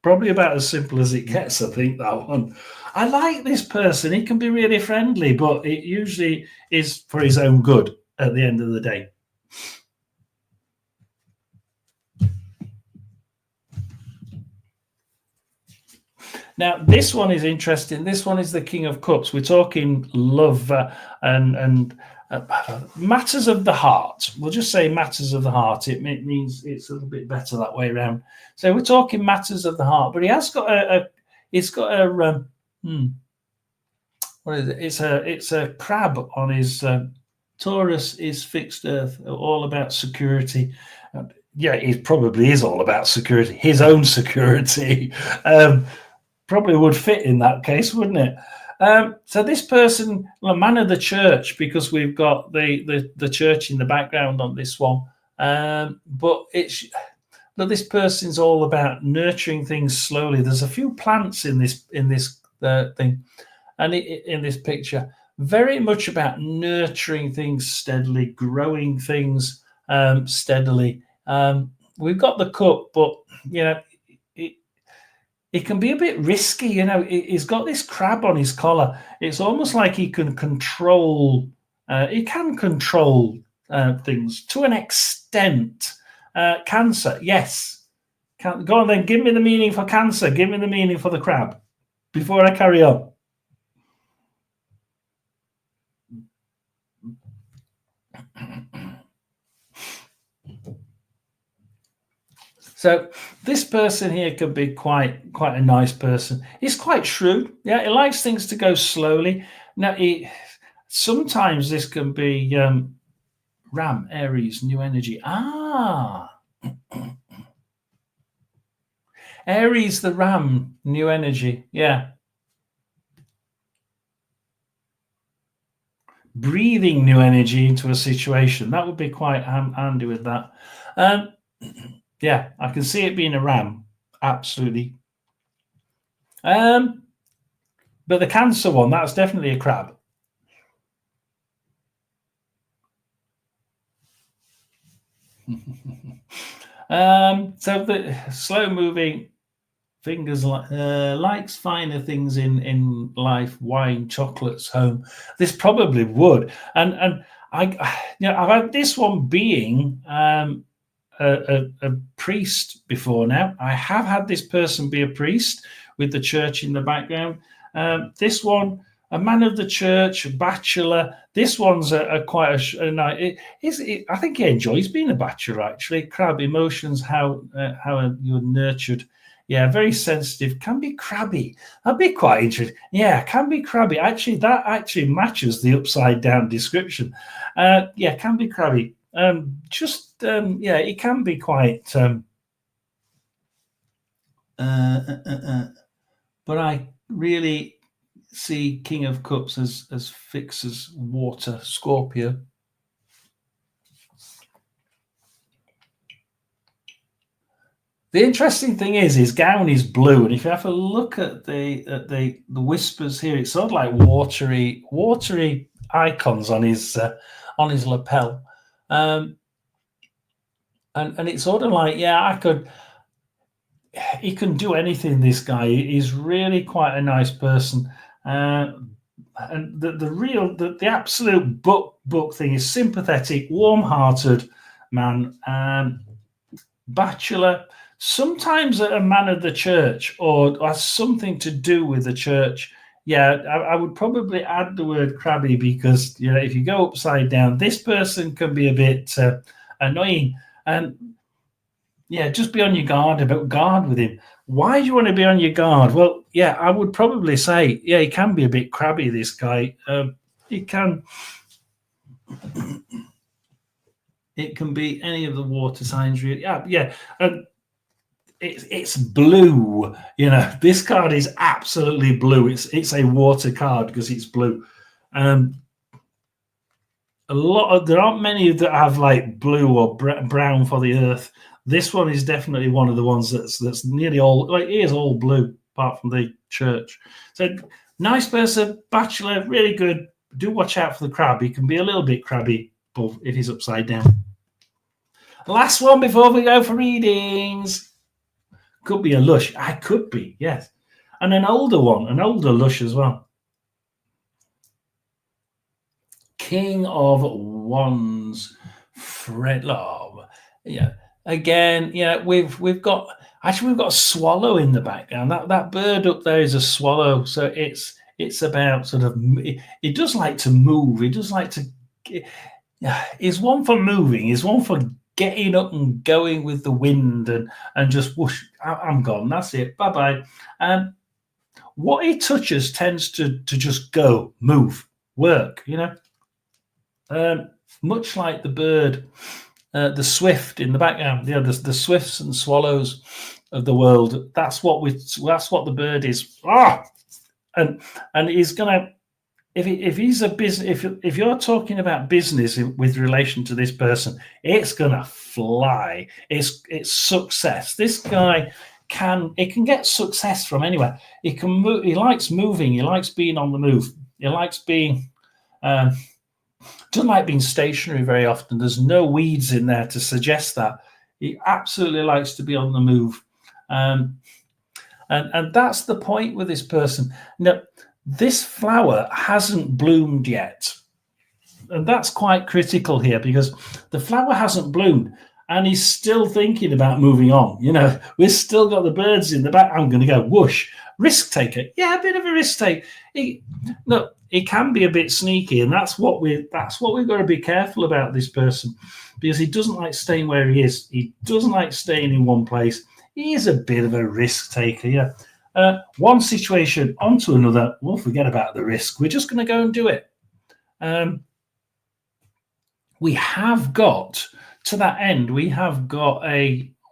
Probably about as simple as it gets, I think, that one. I like this person. He can be really friendly, but it usually is for his own good at the end of the day. Now, this one is interesting. This one is the King of Cups. We're talking love and matters of the heart. We'll just say matters of the heart. It means it's a little bit better that way around. So we're talking matters of the heart. But he has got what is it? It's a crab on his Taurus is fixed Earth, all about security. Yeah, it probably is all about security. His own security. Probably would fit in that case, wouldn't it? So this person, a man of the church, because we've got the church in the background on this one. But this person's all about nurturing things slowly. There's a few plants in this thing, and in this picture, very much about nurturing things steadily, growing things steadily. We've got the cup, but it can be a bit risky, He's got this crab on his collar. It's almost like he can control. He can control things to an extent. Cancer, yes. Go on then. Give me the meaning for Cancer. Give me the meaning for the crab before I carry on. So this person here could be quite a nice person. He's quite shrewd. Yeah, he likes things to go slowly. Now, sometimes this can be Ram, Aries, new energy. Aries, the Ram, new energy. Yeah. Breathing new energy into a situation. That would be quite handy with that. Yeah, I can see it being a ram. Absolutely. But the Cancer one, that's definitely a crab. So the slow moving, fingers likes finer things in life, wine, chocolates, home. This probably would, and I I've had this one being a priest before now. I have had this person be a priest with the church in the background. This one, a man of the church, a bachelor. This one's quite a nice. I think he enjoys being a bachelor. Actually, crab emotions, how you're nurtured. Yeah, very sensitive. Can be crabby. That'd be quite interesting. Yeah, can be crabby. Actually, that actually matches the upside down description. Yeah, can be crabby. Yeah, it can be quite. But I really see King of Cups as fixed as water, Scorpio. The interesting thing is his gown is blue, and if you have a look at the whispers here, it's sort of like watery icons on his lapel, and it's sort of like, yeah, he can do anything. This guy, he's really quite a nice person, and the absolute book thing is sympathetic, warm-hearted man, bachelor. Sometimes a man of the church or has something to do with the church. Yeah, I would probably add the word crabby because if you go upside down, this person can be a bit annoying. And yeah, just be on your guard with him. Why do you want to be on your guard? Well, yeah, I would probably say, yeah, he can be a bit crabby, this guy. He can. It can be any of the water signs, really. Yeah. And it's blue. This card is absolutely blue. It's a water card because it's blue. There aren't many that have like blue or brown for the earth. This one is definitely one of the ones that's nearly all, like, it is all blue apart from the church. So nice person, bachelor, really good. Do watch out for the crab. He can be a little bit crabby if he's upside down. Last one before we go for readings. Could be a lush. I could be, yes. And an older one, an older lush as well. King of Wands, Fred Love. Yeah. Again, yeah, we've got a swallow in the background. That bird up there is a swallow. So it's about sort of, it does like to move. It does like to, is one for moving, is one for getting up and going with the wind and just whoosh, I'm gone. That's it. Bye-bye. What he touches tends to just go, move, work, much like the bird, the swift in the background, the swifts and swallows of the world. That's what the bird is. And he's gonna, if he's a business, if you're talking about business with relation to this person, it's gonna fly. It's success. This guy can get success from anywhere. He can move. He likes moving. He likes being on the move. He likes being. Doesn't like being stationary very often. There's no weeds in there to suggest that. He absolutely likes to be on the move, and that's the point with this person. Now, this flower hasn't bloomed yet, and that's quite critical here because the flower hasn't bloomed, and he's still thinking about moving on. We've still got the birds in the back. I'm going to go whoosh. Risk taker, yeah, a bit of a risk taker. He can be a bit sneaky, and that's what we've got to be careful about this person, because he doesn't like staying where he is. He doesn't like staying in one place. He is a bit of a risk taker, yeah. One situation onto another, we'll forget about the risk. We're just going to go and do it. We have got, to that end, we have got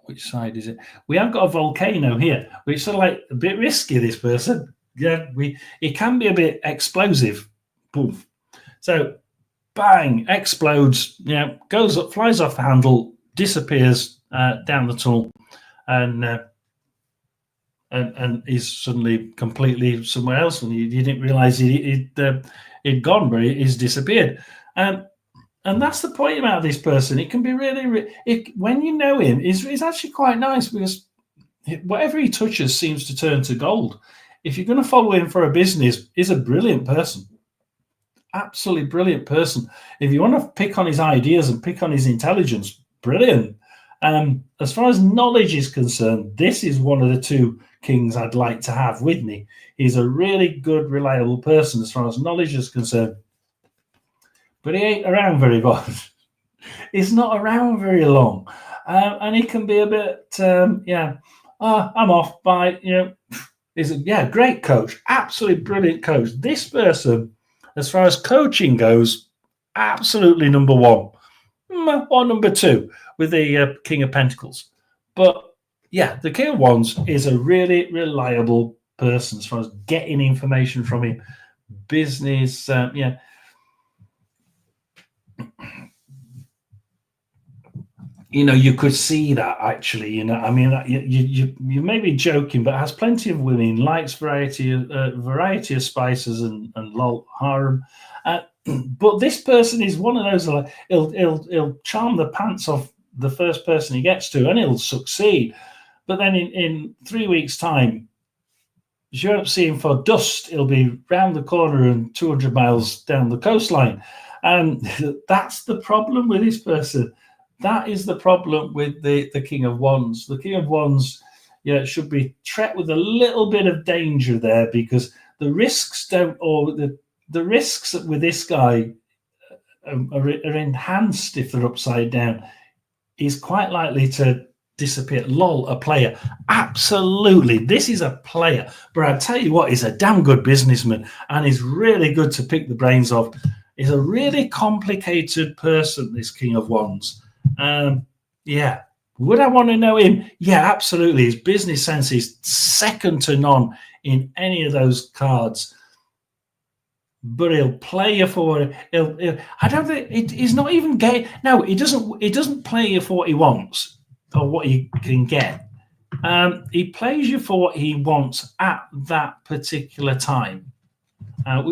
which side is it? We have got a volcano here, which is sort of like a bit risky, this person. Yeah, it can be a bit explosive. Boom. So, bang, explodes, goes up, flies off the handle, disappears down the tunnel, and is suddenly completely somewhere else, and you didn't realize he'd gone, but he's disappeared. And that's the point about this person. It can be really, when you know him, he's actually quite nice, because whatever he touches seems to turn to gold. If you're going to follow him for a business, he's a brilliant person. Absolutely brilliant person. If you want to pick on his ideas and pick on his intelligence, brilliant. As far as knowledge is concerned, this is one of the two kings I'd like to have with me. He's a really good, reliable person as far as knowledge is concerned. But he ain't around very much. He's not around very long. And he can be a bit, I'm off by, he's a great coach, absolutely brilliant coach. This person, as far as coaching goes, absolutely number one or number two with the King of Pentacles. But yeah, the King of Wands is a really reliable person as far as getting information from him. Business, you could see that actually. I mean, you may be joking, but has plenty of women, likes variety of spices and harem. But this person is one of those like he'll charm the pants off the first person he gets to, and he'll succeed. But then in 3 weeks' time, you won't see him for dust. He'll be round the corner and 200 miles down the coastline, and that's the problem with this person. That is the problem with the King of Wands. The King of Wands, should be treated with a little bit of danger there, because the risks the risks with this guy are enhanced if they're upside down. He's quite likely to disappear. Lol, a player. Absolutely, this is a player. But I tell you what, he's a damn good businessman, and he's really good to pick the brains of. He's a really complicated person, this King of Wands. Would I want to know him? Yeah, absolutely. His business sense is second to none in any of those cards. But he'll play you for it. I don't think he's not even getting. No, he doesn't play you for what he wants or what he can get. He plays you for what he wants at that particular time.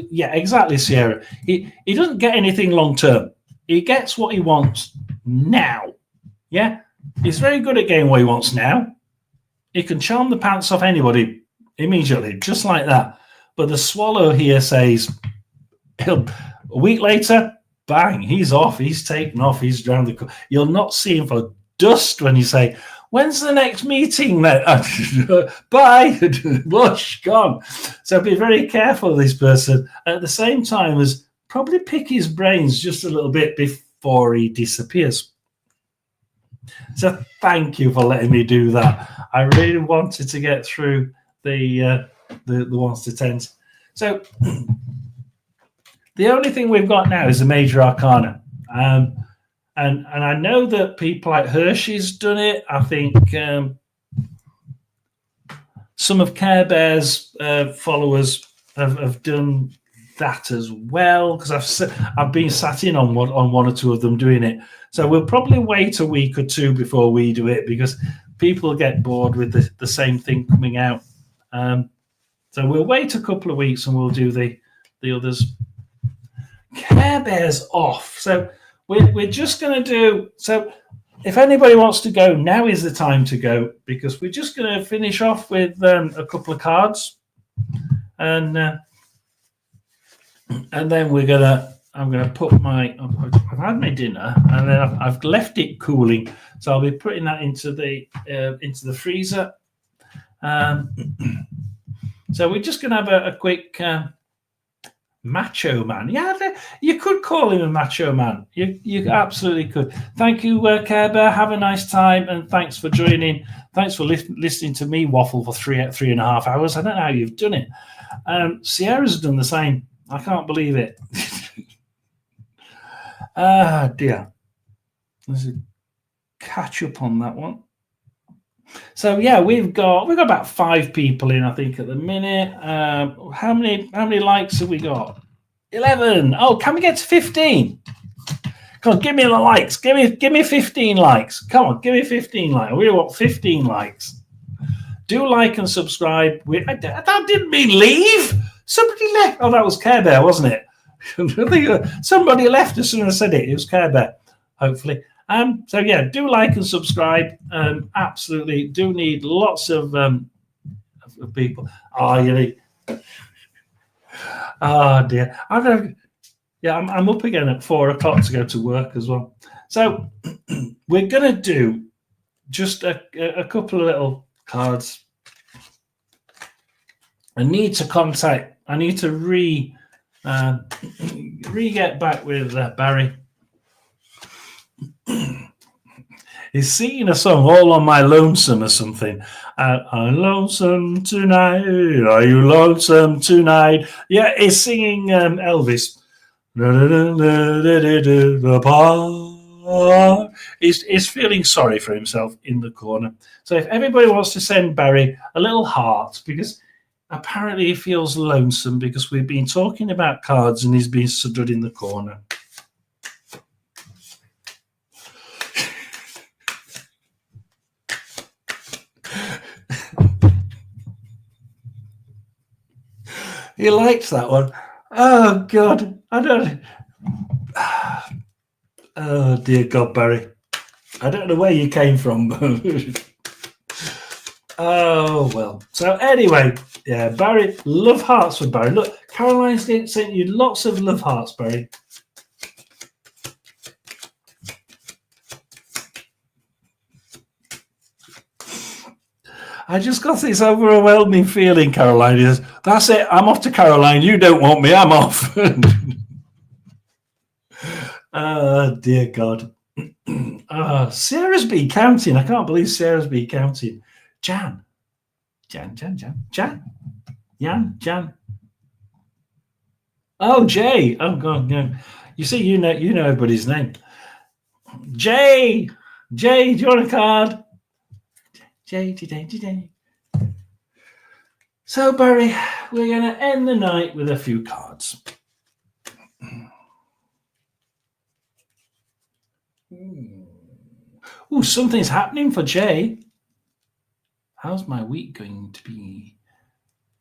Yeah, exactly, Sierra. He doesn't get anything long term. He gets what he wants now. Yeah, he's very good at getting what he wants now. He can charm the pants off anybody immediately, just like that. But the swallow here says, a week later, bang, he's off. He's taken off. He's around the corner. You'll not see him for dust when you say, when's the next meeting? Bye. Whoosh, gone. So be very careful of this person. At the same time as probably pick his brains just a little bit before he disappears. So thank you for letting me do that. I really wanted to get through the ones to tens. So the only thing we've got now is the major arcana. And I know that people like Hershey's done it. I think some of Care Bear's followers have done that as well, because I've been sat in on one or two of them doing it. So we'll probably wait a week or two before we do it, because people get bored with the same thing coming out. So we'll wait a couple of weeks and we'll do the others. Care Bear's off. So we're just going to do... So if anybody wants to go, now is the time to go, because we're just going to finish off with a couple of cards. And then I'm going to put I've had my dinner, and then I've left it cooling. So I'll be putting that into the freezer. So we're just going to have a quick macho man. Yeah, you could call him a macho man. You absolutely could. Thank you, Care Bear. Have a nice time, and thanks for joining. Thanks for listening to me waffle for 3.5 hours. I don't know how you've done it. Sierra's done the same. I can't believe it. Dear. Let's catch up on that one. So yeah, we've got about 5 people in, I think, at the minute. How many likes have we got? 11. Oh, can we get to 15? Come on, give me the likes. Give me 15 likes. Come on, give me 15 likes. We want 15 likes. Do like and subscribe. That didn't mean leave. Somebody left. Oh, that was Care Bear, wasn't it? I think somebody left as soon as I said it. It was Care Bear, hopefully. So yeah, do like and subscribe. Absolutely, do need lots of people. Oh, you need. Oh dear, I don't. Yeah, I'm up again at 4 o'clock to go to work as well. So we're gonna do just a couple of little cards. I need to get back with Barry. He's singing a song all on my lonesome or something. I'm lonesome tonight. Are you lonesome tonight? Yeah, he's singing Elvis. He's feeling sorry for himself in the corner. So if everybody wants to send Barry a little heart, because apparently he feels lonesome because we've been talking about cards and he's been stood in the corner. He likes that one. Oh God, I don't. Oh dear God, Barry, I don't know where you came from. Oh well. So anyway, yeah, Barry, love hearts for Barry. Look, Caroline's sent you lots of love hearts, Barry. I just got this overwhelming feeling, Caroline. Is that's it? I'm off to Caroline. You don't want me. I'm off. Oh dear God. Sarah's been counting. I can't believe Sarah's been counting. Jan. Oh, Jay. Oh God, no. You see, you know everybody's name. Jay. Do you want a card? Jay. So, Barry, we're going to end the night with a few cards. Oh, something's happening for Jay. How's my week going to be?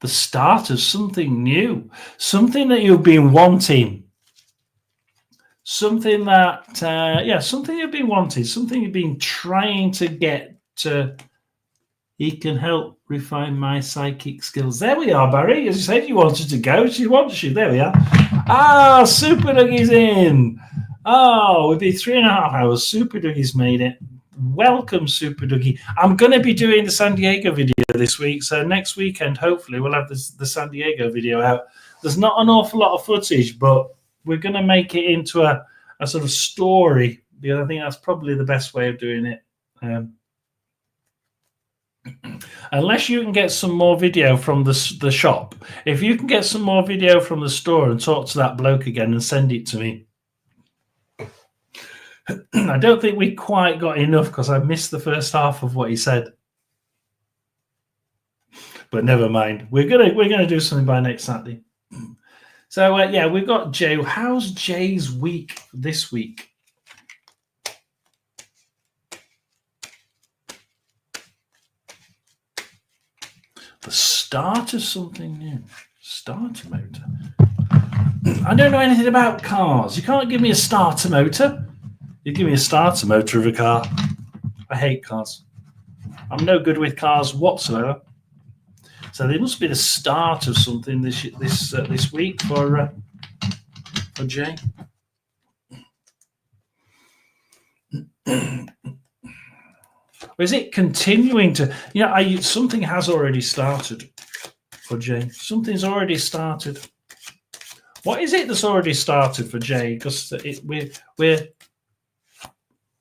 The start of something new, something that you've been wanting. Something that, something you've been wanting, something you've been trying to get to. He can help refine my psychic skills. There we are, Barry. As you said, you wanted to go. She wants you. There we are. Ah, Super Dougie's in. Oh, we'll be 3.5 hours. Super Dougie's made it. Welcome, Super Dougie. I'm going to be doing the San Diego video this week. So next weekend, hopefully, we'll have the San Diego video out. There's not an awful lot of footage, but we're going to make it into a sort of story, because I think that's probably the best way of doing it. Unless you can get some more video from the shop. If you can get some more video from the store and talk to that bloke again and send it to me. I don't think we quite got enough because I missed the first half of what he said. But never mind. We're gonna do something by next Saturday. So we've got Jay. How's Jay's week this week? The start of something new. Starter motor. I don't know anything about cars. You can't give me a starter motor. You give me a starter motor of a car. I hate cars. I'm no good with cars whatsoever. So there must be the start of something this week for Jay. Or is it continuing to? Something has already started for Jay. Something's already started. What is it that's already started for Jay? Because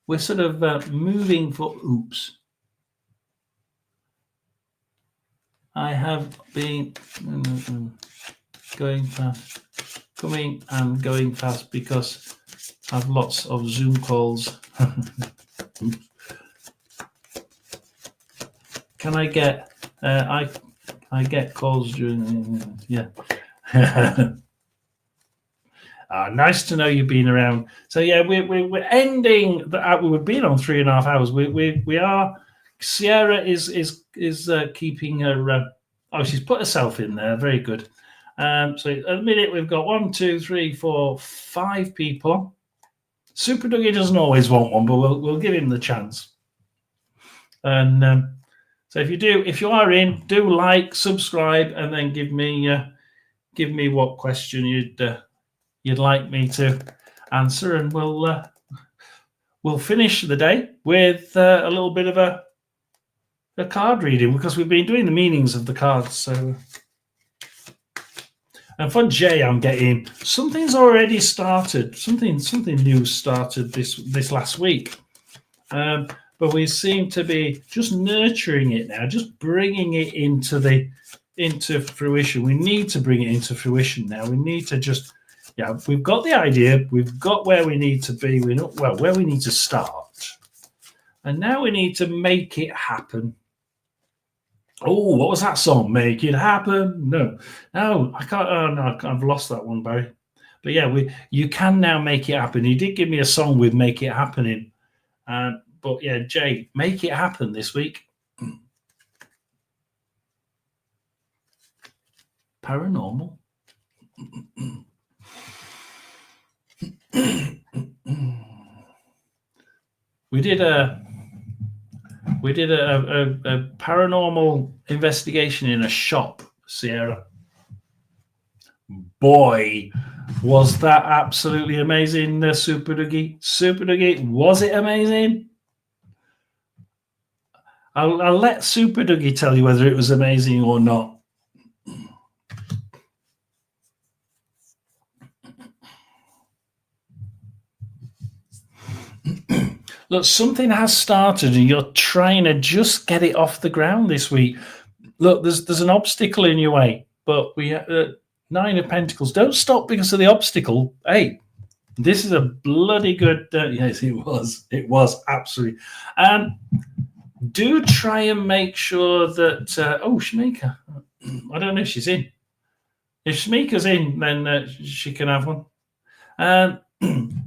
we're sort of moving for. Oops. I have been going fast, coming and going fast because I have lots of Zoom calls. Can I get? I get calls during. Yeah. Nice to know you've been around. So yeah, we're ending. We've been on 3.5 hours. We are. Sierra is keeping her. She's put herself in there. Very good. So at the minute we've got 1, 2, 3, 4, 5 people. Super Dougie doesn't always want one, but we'll give him the chance. And so if you are in, do like, subscribe, and then give me what question you'd like me to answer, and we'll finish the day with a little bit of a card reading, because we've been doing the meanings of the cards. So, and for Jay, I'm getting something's already started. Something new started this last week, but we seem to be just nurturing it now, just bringing it into fruition. We need to bring it into fruition now. We need to just, we've got the idea, we've got where we need to be, we know where we need to start, and now we need to make it happen. Oh, what was that song? Make it happen? No, I can't. Oh no, I've lost that one, Barry. But yeah, you can now make it happen. You did give me a song with "Make It Happen" in, but yeah, Jay, make it happen this week. Paranormal. We did a paranormal investigation in a shop, Sierra. Boy, was that absolutely amazing, Super Dougie. Super Dougie, was it amazing? I'll let Super Dougie tell you whether it was amazing or not. Look, something has started and you're trying to just get it off the ground this week. Look, there's an obstacle in your way, but we Nine of Pentacles. Don't stop because of the obstacle. Hey, this is a bloody good... yes, it was. It was, absolutely. And do try and make sure that... oh, Shamika. I don't know if she's in. If Shamika's in, then she can have one.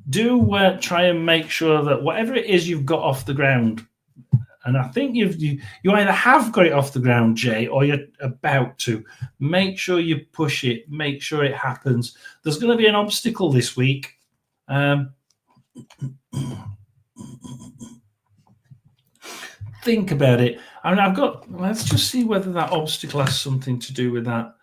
Do try and make sure that whatever it is you've got off the ground, and I think you either have got it off the ground, Jay, or you're about to, make sure you push it, make sure it happens. There's going to be an obstacle this week. Think about it. I mean, let's just see whether that obstacle has something to do with that.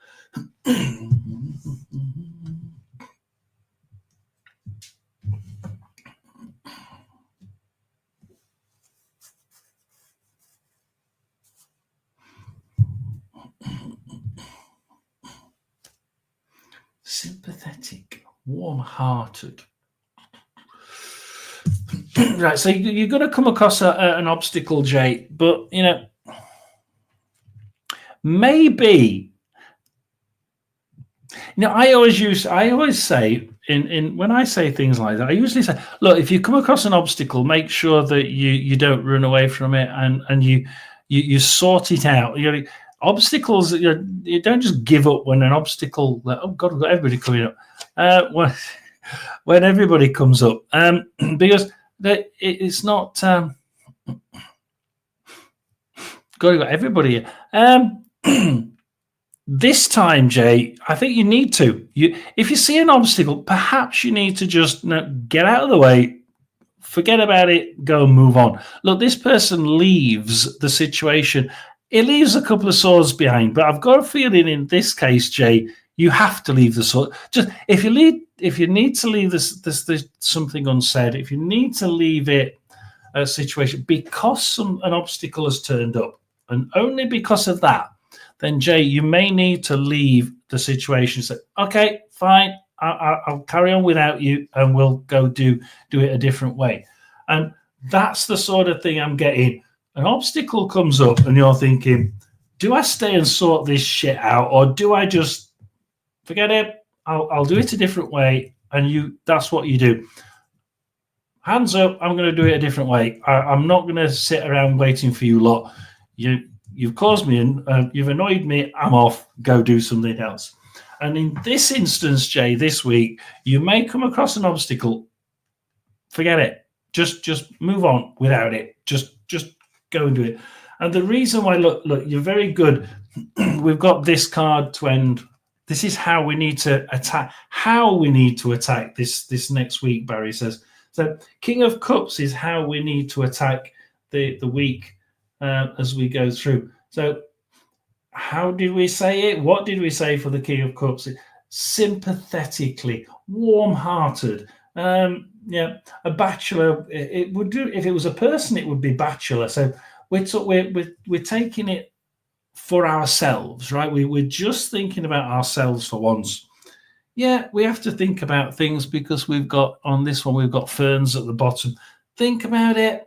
Sympathetic, warm-hearted. Right, so you're going to come across an obstacle, Jay, but maybe. I always say in when I say things like that, I usually say, look, if you come across an obstacle, make sure that you don't run away from it, and you sort it out. Obstacles, you don't just give up when an obstacle. Oh God, we've got everybody coming up. When everybody comes up, because it's not. God, we've got everybody here. This time, Jay, I think you need to. If you see an obstacle, perhaps you need to just get out of the way, forget about it, go and move on. Look, this person leaves the situation. It leaves a couple of swords behind, but I've got a feeling in this case, Jay, you have to leave the sword. Just if you need to leave this something unsaid, if you need to leave it a situation because an obstacle has turned up, and only because of that, then Jay, you may need to leave the situation. Say, okay, fine, I'll carry on without you, and we'll go do it a different way. And that's the sort of thing I'm getting. An obstacle comes up and you're thinking, do I stay and sort this shit out, or do I just forget it? I'll do it a different way. And that's what you do. Hands up, I'm going to do it a different way. I'm not going to sit around waiting for you lot. You've caused me and you've annoyed me. I'm off. Go do something else. And in this instance, Jay, this week, you may come across an obstacle. Forget it. Just move on without it. Just go and do it. And the reason why, look, you're very good. We've got this card to end. This is how we need to attack. How we need to attack this next week, Barry says. So King of Cups is how we need to attack the week as we go through. So how did we say it? What did we say for the King of Cups? Sympathetically, warm-hearted. Yeah, a bachelor. It would do if it was a person. It would be bachelor. So we're taking it for ourselves, right? We're just thinking about ourselves for once. Yeah, we have to think about things because we've got on this one. We've got ferns at the bottom. Think about it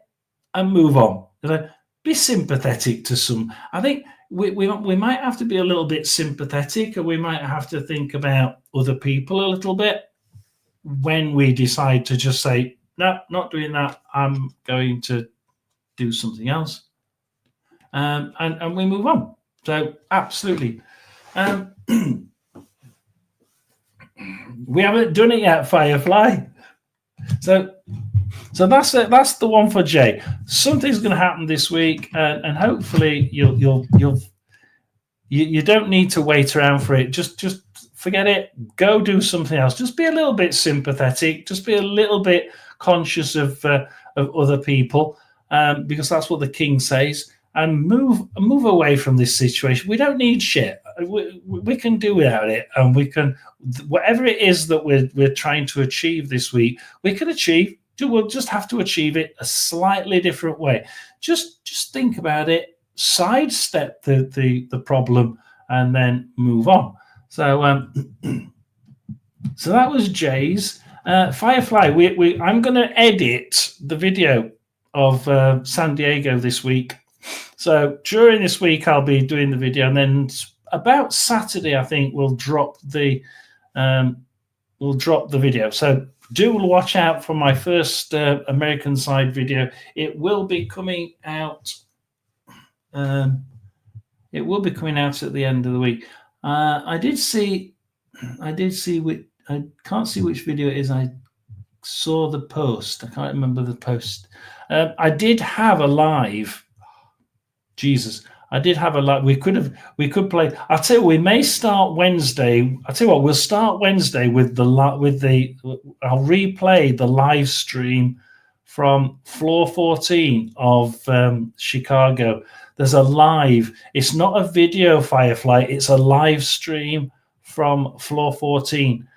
and move on. Be sympathetic to some. I think we might have to be a little bit sympathetic, or we might have to think about other people a little bit when we decide to just say, no, not doing that. I'm going to do something else. And we move on. So absolutely. We haven't done it yet, Firefly. So that's the one for Jay. Something's going to happen this week, and hopefully you don't need to wait around for it. Just forget it. Go do something else. Just be a little bit sympathetic. Just be a little bit conscious of other people, because that's what the king says. And move away from this situation. We don't need shit. We can do without it, and we can whatever it is that we're trying to achieve this week. We can achieve. We'll just have to achieve it a slightly different way. Just think about it. Sidestep the problem, and then move on. So so that was Jay's Firefly. I'm going to edit the video of San Diego this week. So during this week, I'll be doing the video, and then about Saturday, I think we'll drop the video. So do watch out for my first American side video. It will be coming out. It will be coming out at the end of the week. I did see. I can't see which video it is. I saw the post. I can't remember the post. I did have a live. Jesus, I did have a live. We could play. I'll tell you, we may start Wednesday. I'll tell you what, we'll start Wednesday with I'll replay the live stream from floor 14 of Chicago. There's a live. It's not a video, Firefly. It's a live stream from floor 14.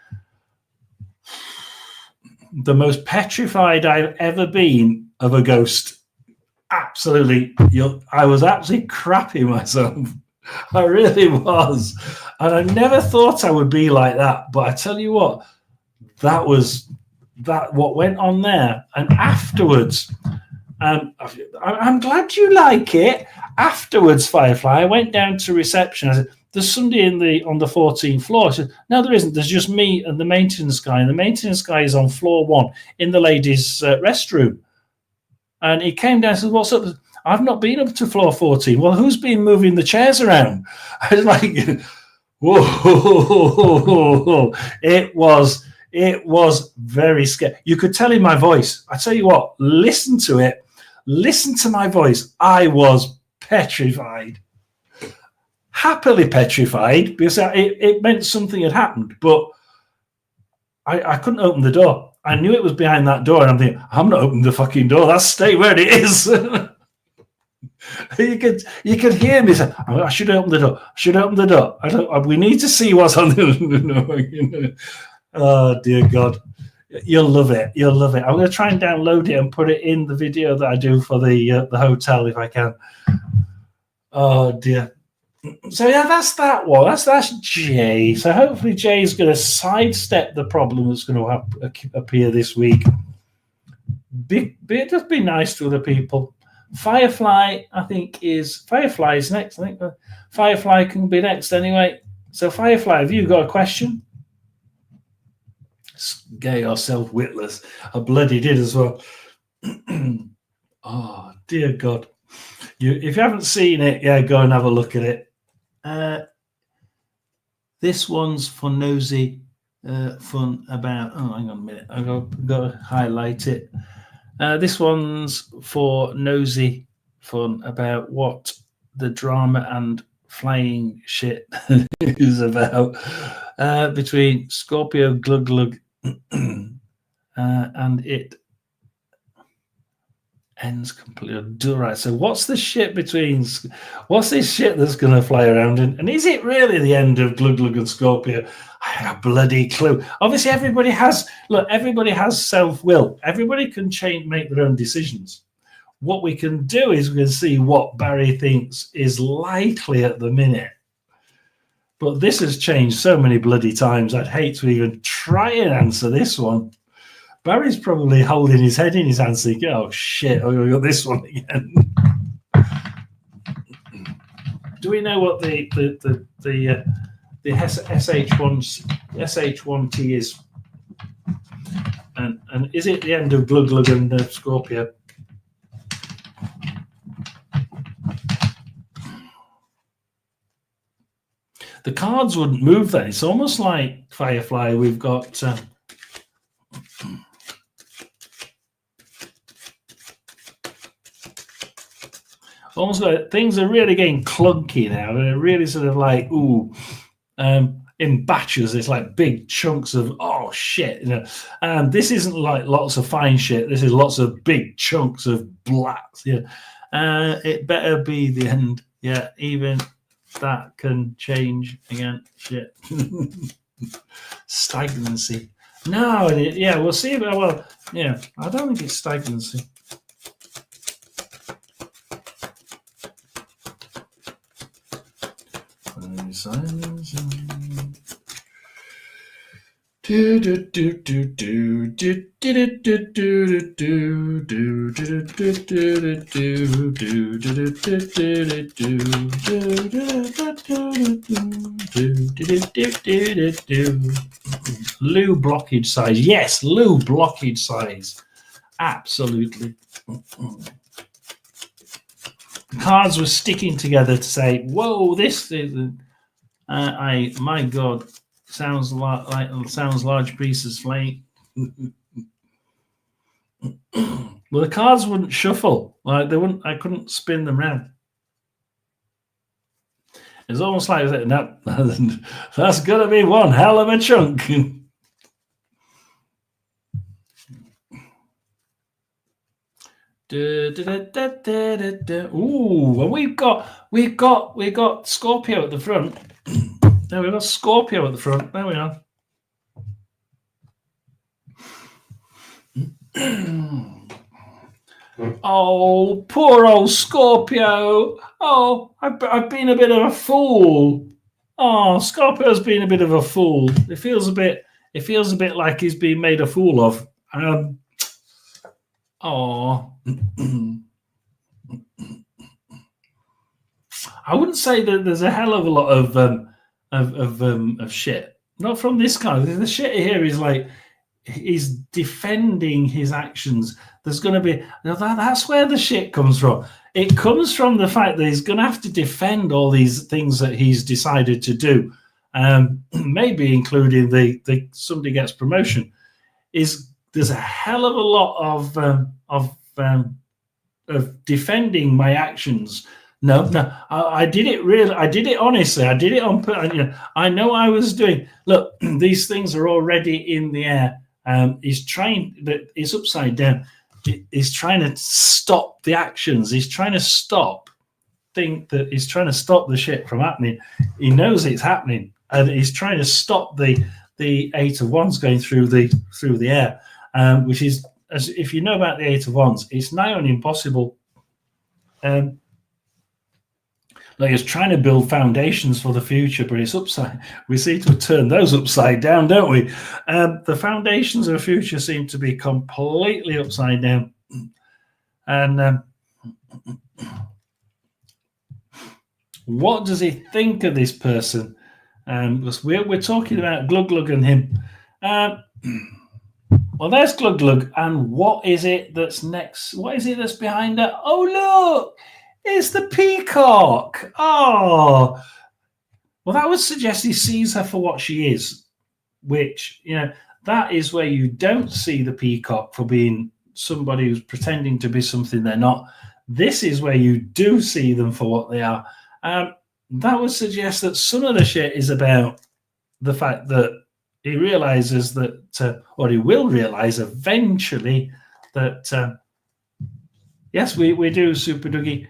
The most petrified I've ever been of a ghost. Absolutely. I was absolutely crapping myself. I really was. And I never thought I would be like that. But I tell you what, what went on there. And afterwards, I'm glad you like it. Afterwards, Firefly, I went down to reception. I said, there's somebody on the 14th floor. I said, no, there isn't. There's just me and the maintenance guy. And the maintenance guy is on floor 1 in the ladies' restroom. And he came down and said, what's up? I've not been up to floor 14. Well, who's been moving the chairs around? I was like, whoa. It was very scary. You could tell in my voice. I tell you what, listen to it. Listen to my voice. I was petrified. Happily petrified, because it meant something had happened. But I couldn't open the door. I knew it was behind that door, and I'm thinking, I'm not opening the fucking door. That's stay where it is. You could hear me say, I should open the door. We need to see what's on the. Oh dear God, you'll love it. I'm going to try and download it and put it in the video that I do for the hotel if I can. Oh dear. So yeah, that's that one. That's Jay. So hopefully Jay's going to sidestep the problem that's going to appear this week. Just be nice to other people. Firefly, I think Firefly is next. I think Firefly can be next anyway. So Firefly, have you got a question? Scare yourself witless. I bloody did as well. Oh dear God. If you haven't seen it, yeah, go and have a look at it. This one's for nosy fun about. Oh, hang on a minute. I've got to highlight it. This one's for nosy fun about what the drama and flying shit is about between Scorpio Glug Glug and it ends completely. Right. So what's the shit between? What's this shit that's going to fly around? And is it really the end of Glug Glug and Scorpio? I have a bloody clue. Obviously, everybody has self-will. Everybody can make their own decisions. What we can do is we can see what Barry thinks is likely at the minute. But this has changed so many bloody times. I'd hate to even try and answer this one. Barry's probably holding his head in his hands thinking, oh shit, I got this one again. Do we know what the SH1T is? And is it the end of Glug Glug and Scorpio? The cards wouldn't move then. It's almost like Firefly. We've got almost like things are really getting clunky now. They're really sort of like, in batches. It's like big chunks of, oh shit. This isn't like lots of fine shit. This is lots of big chunks of black. Yeah. It better be the end. Yeah, even that can change again. Shit. Stagnancy. No, yeah, we'll see. Well, yeah, I don't think it's stagnancy. Loo blockage size. Yes, Loo blockage size. Absolutely. The cards were sticking together to say, whoa, this is my God, sounds large pieces flame. Well, the cards wouldn't shuffle. Like they wouldn't, I couldn't spin them around. It's almost like, no, that's gonna be one hell of a chunk. Ooh, well, we've got Scorpio at the front. There we've got Scorpio at the front. There we are. Oh, poor old Scorpio. Oh, I've been a bit of a fool. Oh, Scorpio's been a bit of a fool. It feels a bit like he's been made a fool of. Oh. I wouldn't say that there's a hell of a lot of shit. Not from this guy. The shit here is like he's defending his actions. There's going to be that's where the shit comes from. It comes from the fact that he's going to have to defend all these things that he's decided to do, maybe including the somebody gets promotion. There's a hell of a lot of defending my actions. No, I did it really. I did it honestly. I did it on. I know I was doing. Look, these things are already in the air. He's trying. It's upside down. He's trying to stop the actions. He's trying to stop. He's trying to stop the shit from happening. He knows it's happening, and he's trying to stop the Eight of Wands going through the air, which is, as if you know about the Eight of Wands, it's nigh on impossible. Like he's trying to build foundations for the future, but it's upside. We seem to turn those upside down, don't we? The foundations of the future seem to be completely upside down. And what does he think of this person? Because we're talking about Glug Glug and him. Well, there's Glug Glug, and what is it that's next? What is it that's behind her? Oh, look! It's the peacock. Oh, well, that would suggest he sees her for what she is, which, that is where you don't see the peacock for being somebody who's pretending to be something they're not. This is where you do see them for what they are. That would suggest that some of the shit is about the fact that he realizes that, or he will realize eventually that Yes, we do, Super Dougie.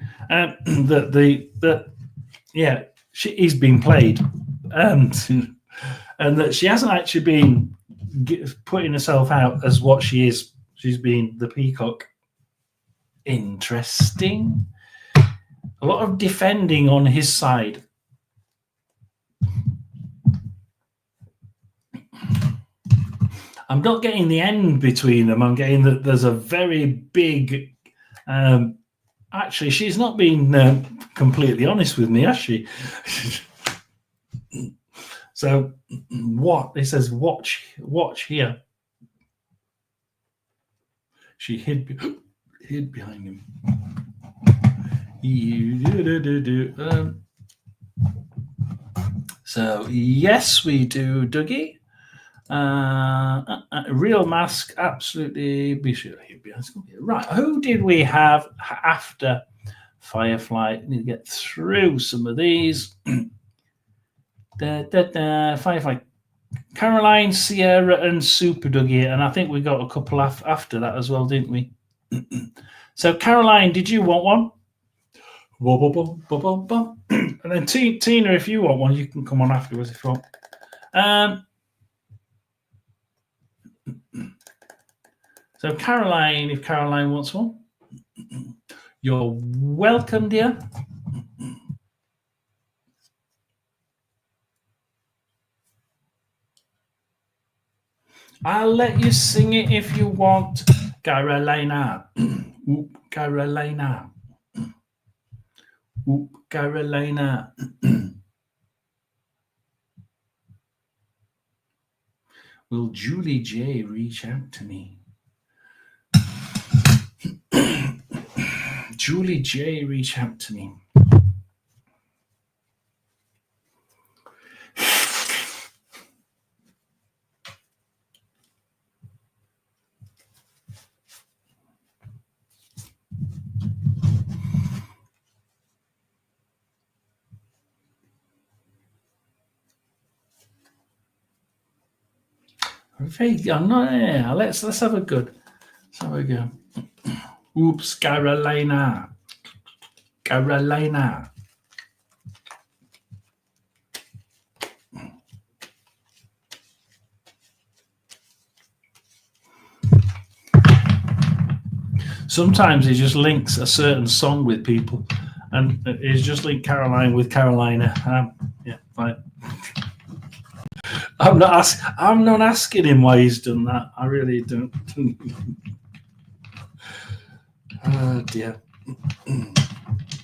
He's been played, and that she hasn't actually been putting herself out as what she is. She's been the peacock. Interesting. A lot of defending on his side. I'm not getting the end between them. I'm getting that there's a very big. Actually, she's not been completely honest with me, has she? So, what? It says, watch here. She hid behind him. So, yes, we do, Dougie. Real mask, absolutely. Be sure. Right, who did we have after Firefly? I need to get through some of these. Firefly, Caroline, Sierra, and Super Dougie, and I think we got a couple after that as well, didn't we? So, Caroline, did you want one? And then Tina, if you want one, you can come on afterwards if you want. So, Caroline, if Caroline wants one, you're welcome, dear. I'll let you sing it if you want, Carolina. Oop, Carolina. Oop, Carolina. Will Julie J reach out to me? Julie J reach out to me. I'm not there. Let's have a good. Let's have a go. Oops, Carolina. Carolina. Sometimes it just links a certain song with people, and it's just linked Caroline with Carolina. Yeah, fine. I'm not asking him why he's done that. I really don't. Oh dear.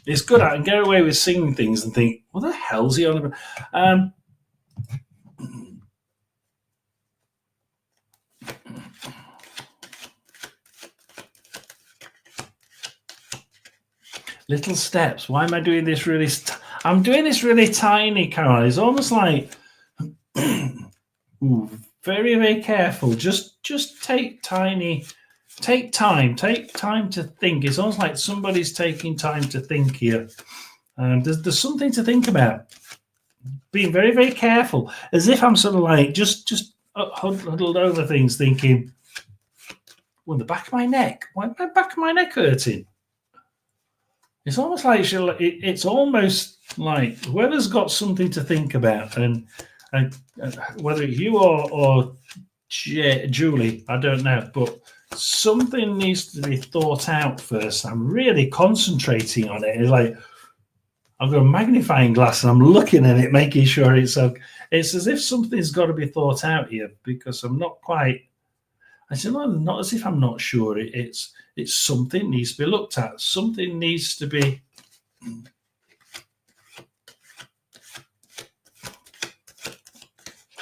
It's good. I can get away with singing things and think, what the hell's he on about? Little steps. Why am I doing this really? I'm doing this really tiny, Carol. It's almost like, ooh, very, very careful. Just take time to think. It's almost like somebody's taking time to think here. There's something to think about. Being very, very careful, as if I'm sort of like just huddled over things, thinking, well, the back of my neck. Why is my back of my neck hurting? It's almost like it's almost like whoever's got something to think about, and whether it's you or Julie, I don't know, but something needs to be thought out first. I'm really concentrating on it. It's like I've got a magnifying glass and I'm looking at it, making sure it's okay. It's as if something's got to be thought out here, because I'm not quite. I said, well, not as if I'm not sure. It's something needs to be looked at. Something needs to be.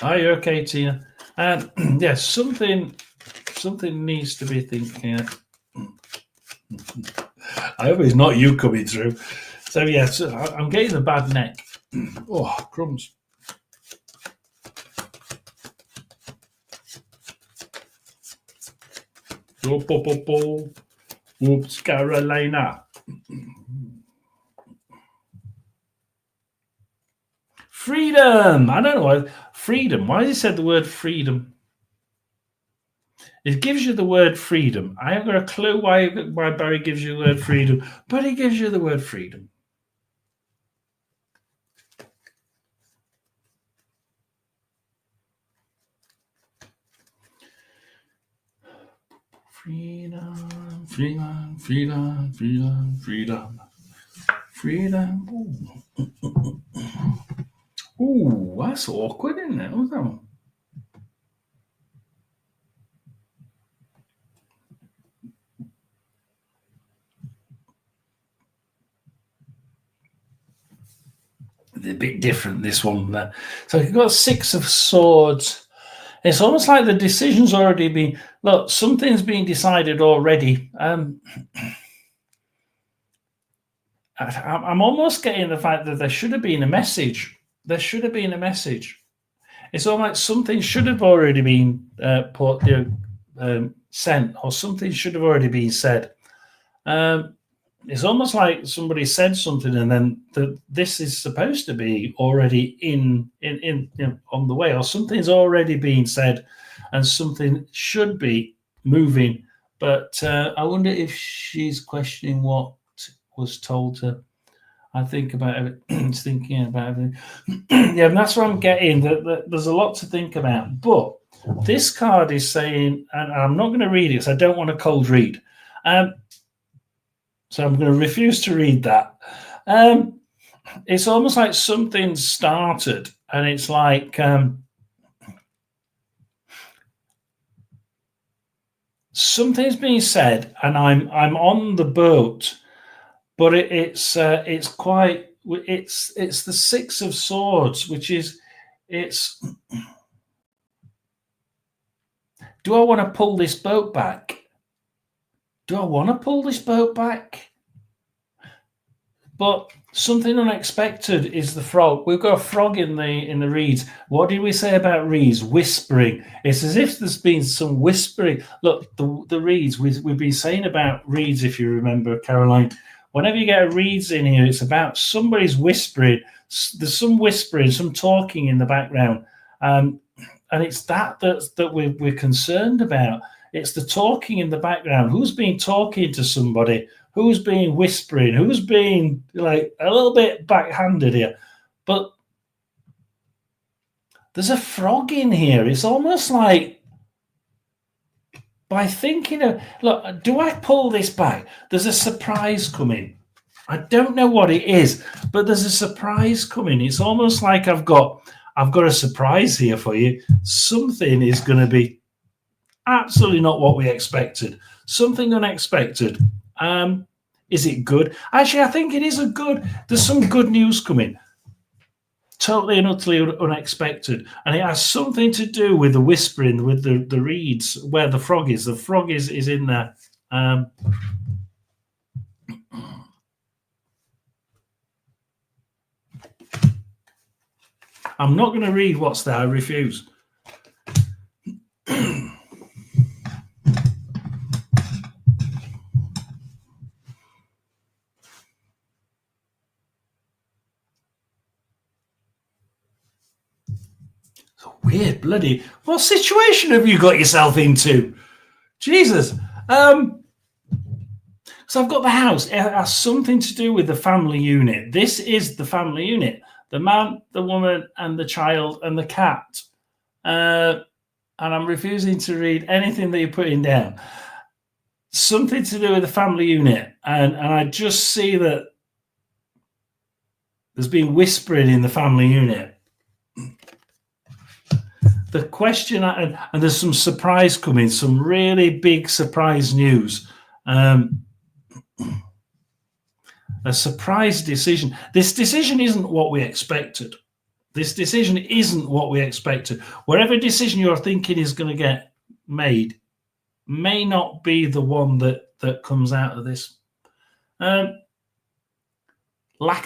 Are you okay, Tina? Yes, something needs to be thinking. I hope it's not you coming through. So yes, I'm getting a bad neck. Oh, crumbs. Oops, Carolina. Freedom. I don't know why. Freedom. Why has he said the word freedom? It gives you the word freedom. I haven't got a clue why Barry gives you the word freedom, but he gives you the word freedom. Freedom, freedom, freedom, freedom, freedom, freedom. Ooh, that's awkward, isn't it? What's that one? It's a bit different, this one. So you've got 6 of Swords. It's almost like the decision's already been... Look, something's been decided already. I'm almost getting the fact that there should have been a message. There should have been a message. It's almost like something should have already been sent, or something should have already been said. It's almost like somebody said something, and then this is supposed to be already in on the way, or something's already been said, and something should be moving. But I wonder if she's questioning what was told to. I think about it, thinking about it. Yeah, and that's what I'm getting. That there's a lot to think about. But this card is saying, and I'm not going to read it because I don't want a cold read. So I'm going to refuse to read that. It's almost like something started, and it's like something's being said, and I'm on the boat, but it's the 6 of Swords, which is it's. Do I want to pull this boat back? Do I want to pull this boat back? But something unexpected is the frog. We've got a frog in the reeds. What did we say about reeds? Whispering. It's as if there's been some whispering. Look, the reeds. We've been saying about reeds, if you remember, Caroline. Whenever you get a reeds in here, it's about somebody's whispering. There's some whispering, some talking in the background, and it's that we're concerned about. It's the talking in the background. Who's been talking to somebody? Who's being whispering? Who's being like a little bit backhanded here? But there's a frog in here. It's almost like by thinking of, look, do I pull this back? There's a surprise coming. I don't know what it is, but there's a surprise coming. It's almost like I've got a surprise here for you. Something is going to be absolutely not what we expected. Something unexpected. Is it good? Actually, I think it is there's some good news coming. Totally and utterly unexpected. And it has something to do with the whispering, with the reeds, where the frog is. The frog is in there. I'm not going to read what's there. I refuse. Weird, bloody. What situation have you got yourself into? Jesus. So I've got the house. It has something to do with the family unit. This is the family unit. The man, the woman, and the child, and the cat. And I'm refusing to read anything that you're putting down. Something to do with the family unit. And I just see that there's been whispering in the family unit. The question, and there's some surprise coming, some really big surprise news. A surprise decision. This decision isn't what we expected. Whatever decision you're thinking is going to get made may not be the one that comes out of this. Lack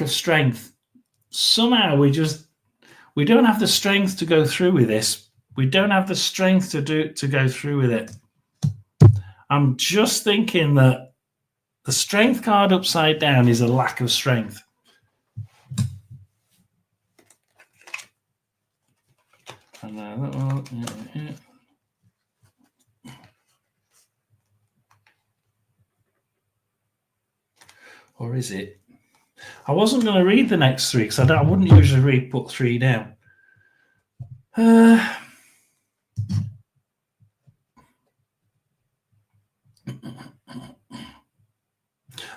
of strength. Somehow we don't have the strength to go through with this. We don't have the strength to go through with it. I'm just thinking that the strength card upside down is a lack of strength. And that one, yeah. Or is it? I wasn't going to read the next three because I wouldn't usually put three down.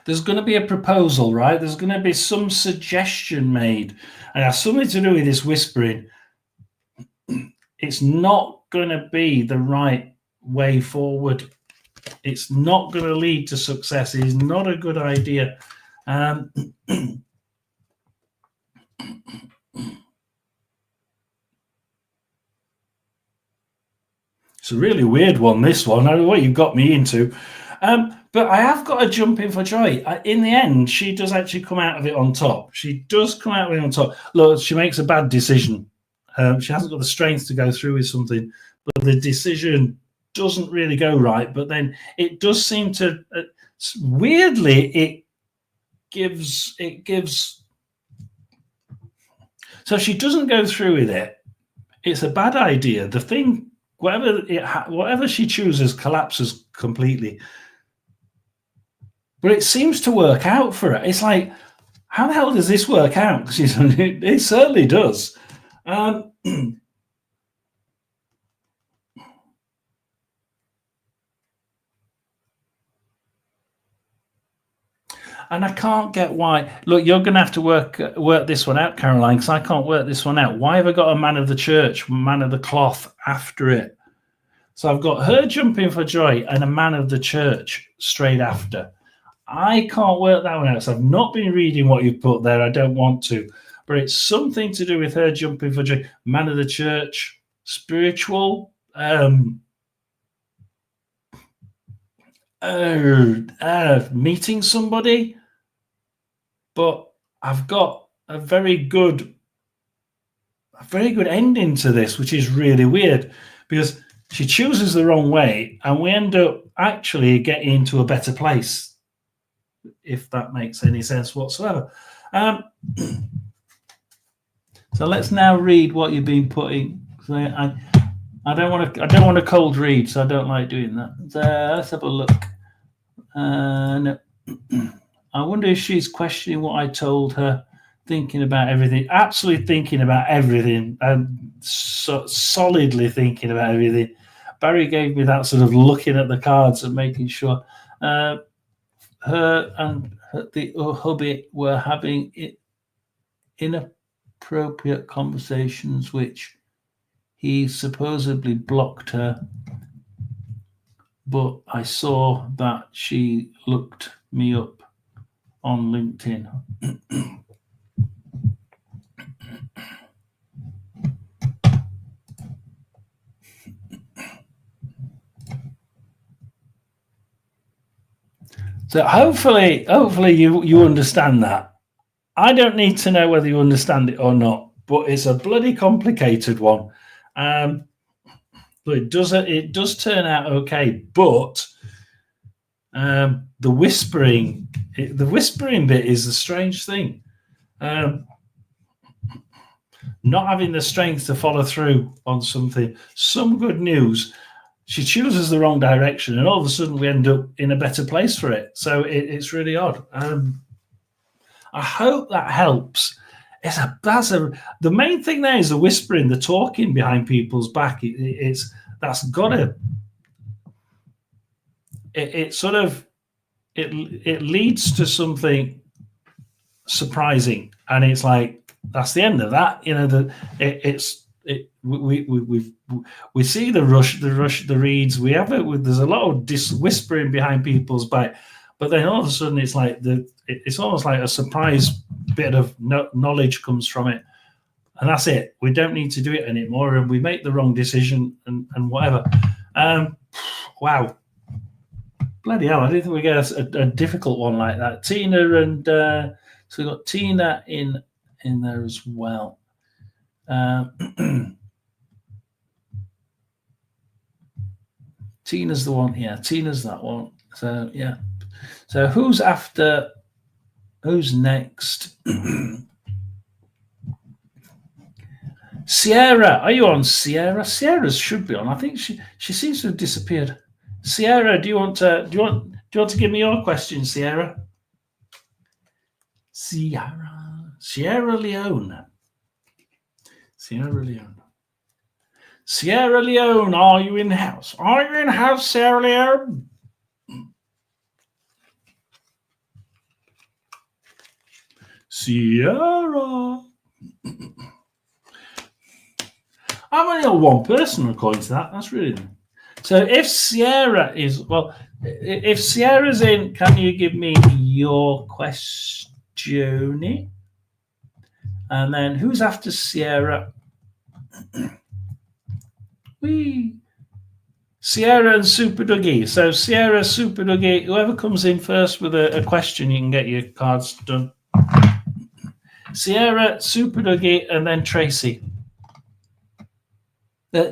There's going to be a proposal, right? There's going to be some suggestion made, and it has something to do with this whispering. It's not going to be the right way forward. It's not going to lead to success. It is not a good idea. It's a really weird one, this one. I don't know what you've got me into. But I have got to jump in for joy. In the end, she does actually come out of it on top. She does come out of it on top. Look, she makes a bad decision. She hasn't got the strength to go through with something, but the decision doesn't really go right. But then it does seem to, weirdly, it gives. So she doesn't go through with it. It's a bad idea. The thing, whatever she chooses, collapses completely. But it seems to work out for her. It's like, how the hell does this work out? It certainly does. And I can't get why. Look, you're going to have to work this one out, Caroline, because I can't work this one out. Why have I got a man of the church, man of the cloth after it? So I've got her jumping for joy and a man of the church straight after. I can't work that one out. So I've not been reading what you've put there. I don't want to. But it's something to do with her jumping for joy. Man of the church, spiritual, meeting somebody. But I've got a very good ending to this, which is really weird because she chooses the wrong way and we end up actually getting into a better place, if that makes any sense whatsoever. So let's now read what you've been putting. So I don't want to cold read, so I don't like doing that. So let's have a look. No. I wonder if she's questioning what I told her, thinking about everything, absolutely thinking about everything, and solidly thinking about everything. Barry gave me that sort of looking at the cards and making sure. Her and the hubby were having inappropriate conversations, which he supposedly blocked her. But I saw that she looked me up on LinkedIn. So hopefully you understand that. I don't need to know whether you understand it or not, but it's a bloody complicated one. But it does turn out okay, but the whispering bit is the strange thing. Not having the strength to follow through on something. Some good news. She chooses the wrong direction, and all of a sudden we end up in a better place for it. So it's really odd. I hope that helps. The main thing there is the whispering, the talking behind people's back. It leads to something surprising, and it's like that's the end of that. You know, we see the rush, the reads. We have it. There's a lot of whispering behind people's back, but then all of a sudden it's like it's almost like a surprise bit of knowledge comes from it, and that's it. We don't need to do it anymore, and we make the wrong decision and whatever. Wow, bloody hell! I didn't think we get a difficult one like that. Tina and so we got Tina in there as well. Tina's the one. Yeah, Tina's that one. So yeah. So who's next? Sierra, are you on, Sierra? Sierra should be on. I think she seems to have disappeared. Sierra, do you want to give me your question, Sierra? Sierra Leone. Sierra Leone. Sierra Leone, are you in the house? Are you in the house, Sierra Leone? Sierra. I'm only on one person according to that. That's really nice. So if Sierra is, well, if Sierra's in, can you give me your question? And then who's after Sierra? Whee. Sierra and Super Dougie. So Sierra, Super Dougie, whoever comes in first with a question, you can get your cards done. Sierra, Super Dougie, and then Tracy.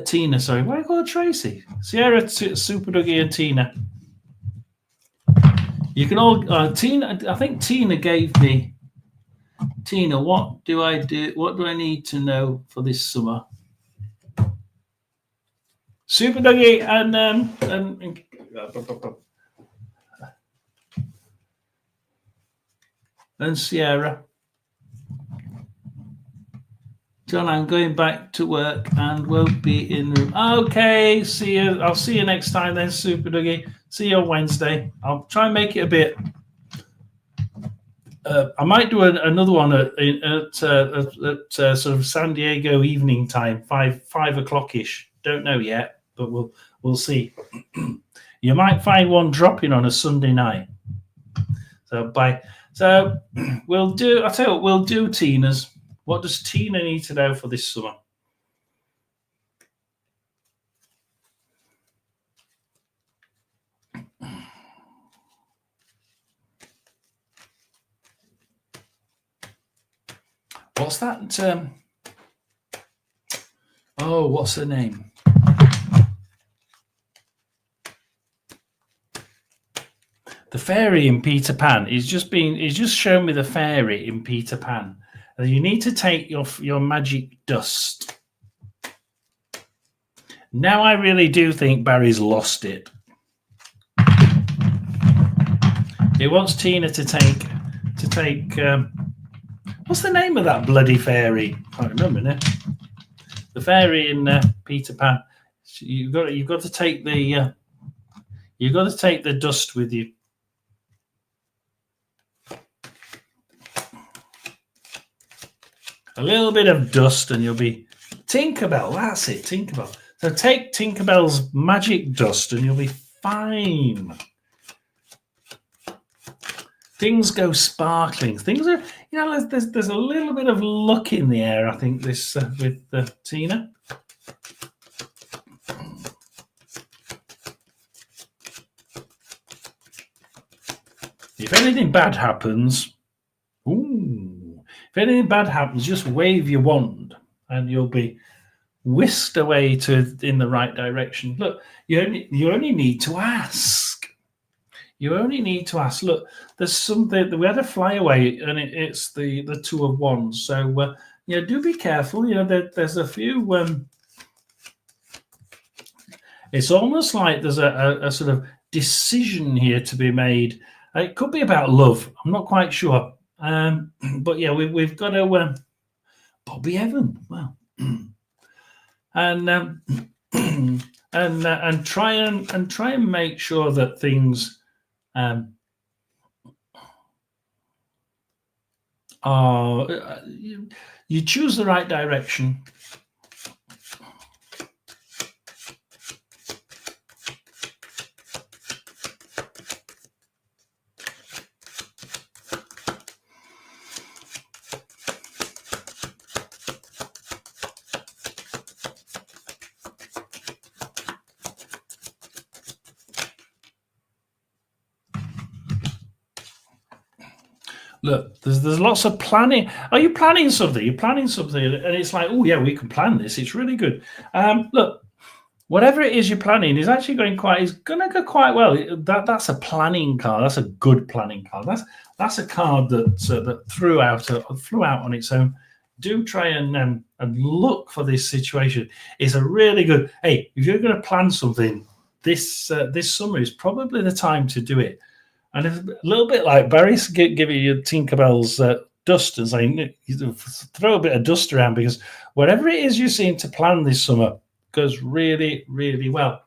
Tina, sorry. Why do I call her Tracy? Sierra, Super Dougie, and Tina. You can all... Tina, I think Tina gave me... Tina, what do I do? What do I need to know for this summer? Super Dougie and Sierra. John, I'm going back to work and won't be in the room. Okay, see you. I'll see you next time then, Super Dougie. See you on Wednesday. I'll try and make it a bit. I might do another one at sort of San Diego evening time, 5 o'clock ish. Don't know yet, but we'll see. You might find one dropping on a Sunday night. So we'll do. I'll tell you what, we'll do Tina's. What does Tina need to know for this summer? What's that? What's her name? The fairy in Peter Pan. He's just shown me the fairy in Peter Pan. You need to take your magic dust. Now I really do think Barry's lost it. He wants Tina to take. What's the name of that bloody fairy? I can't remember now. The fairy in Peter Pan. You've got to take the dust with you. A little bit of dust and you'll be Tinkerbell. That's it, Tinkerbell. So take Tinkerbell's magic dust and you'll be fine. Things go sparkling. Things are, there's a little bit of luck in the air, I think, this with Tina. If anything bad happens, just wave your wand and you'll be whisked away in the right direction. Look, you only need to ask. You only need to ask. Look, there's something. We had a flyaway, and it's the Two of Wands. So do be careful. There's a few. It's almost like there's a sort of decision here to be made. It could be about love. I'm not quite sure. But yeah, we've got to Bobby Evan. Well, and try and make sure that things are you choose the right direction. Look, there's lots of planning. Are you planning something? You're planning something, and it's like, oh yeah, we can plan this. It's really good. Look, whatever it is you're planning is actually going to go quite well. That's a planning card. That's a good planning card. That's a card that flew out on its own. Do try and look for this situation. It's a really good. Hey, if you're going to plan something, this summer is probably the time to do it. And it's a little bit like Barry's giving you Tinkerbell's dust and saying, throw a bit of dust around, because whatever it is you seem to plan this summer goes really, really well.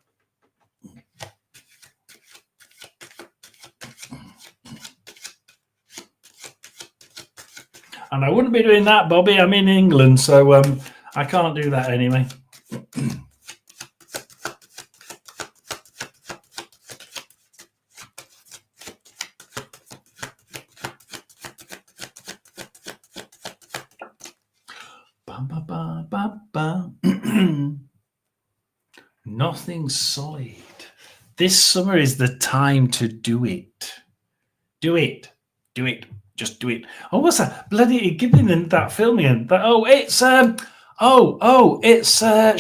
And I wouldn't be doing that, Bobby. I'm in England, so I can't do that anyway. Nothing solid. This summer is the time to do it. Do it. Do it. Just do it. Oh, what's that? Bloody give me that film again. It's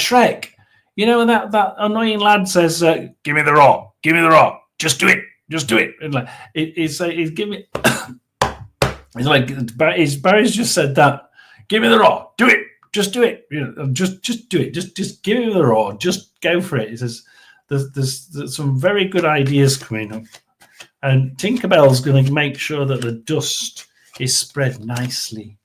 Shrek. You know, that annoying lad says, "Give me the rock. Give me the rock. Just do it. Just do it." And like he's giving. He's like Barry's just said that. Give me the rock. Do it. Just do it. You know, just do it. Just give me the raw. Just go for it. He says, "There's some very good ideas coming up." And Tinkerbell's going to make sure that the dust is spread nicely.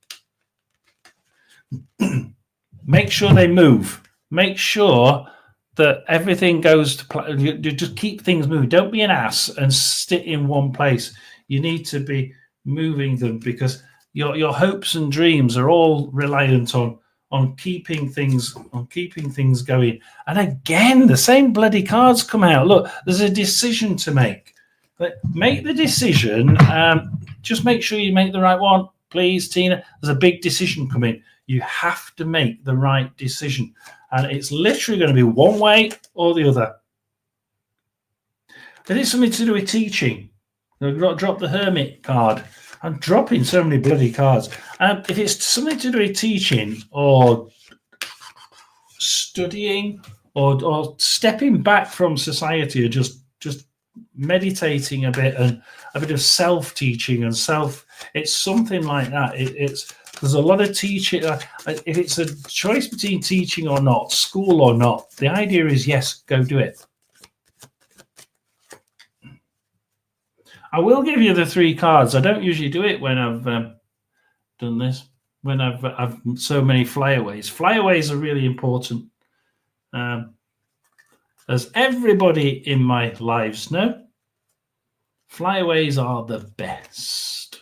Make sure they move. Make sure that everything goes to plan. You just keep things moving. Don't be an ass and sit in one place. You need to be moving them, because your hopes and dreams are all reliant on keeping things going. And again, the same bloody cards come out. Look, there's a decision to make. But make the decision. Just make sure you make the right one, please, Tina. There's a big decision coming. You have to make the right decision, and it's literally going to be one way or the other. It is something to do with teaching. I've got to drop the Hermit card. I'm dropping so many bloody cards. If it's something to do with teaching or studying or stepping back from society, or just meditating a bit and a bit of self-teaching and it's something like that. There's a lot of teaching. If it's a choice between teaching or not, school or not, the idea is, yes, go do it. I will give you the 3 cards. I don't usually do it when I've done this, when I've so many flyaways. Flyaways are really important. As everybody in my lives know, flyaways are the best.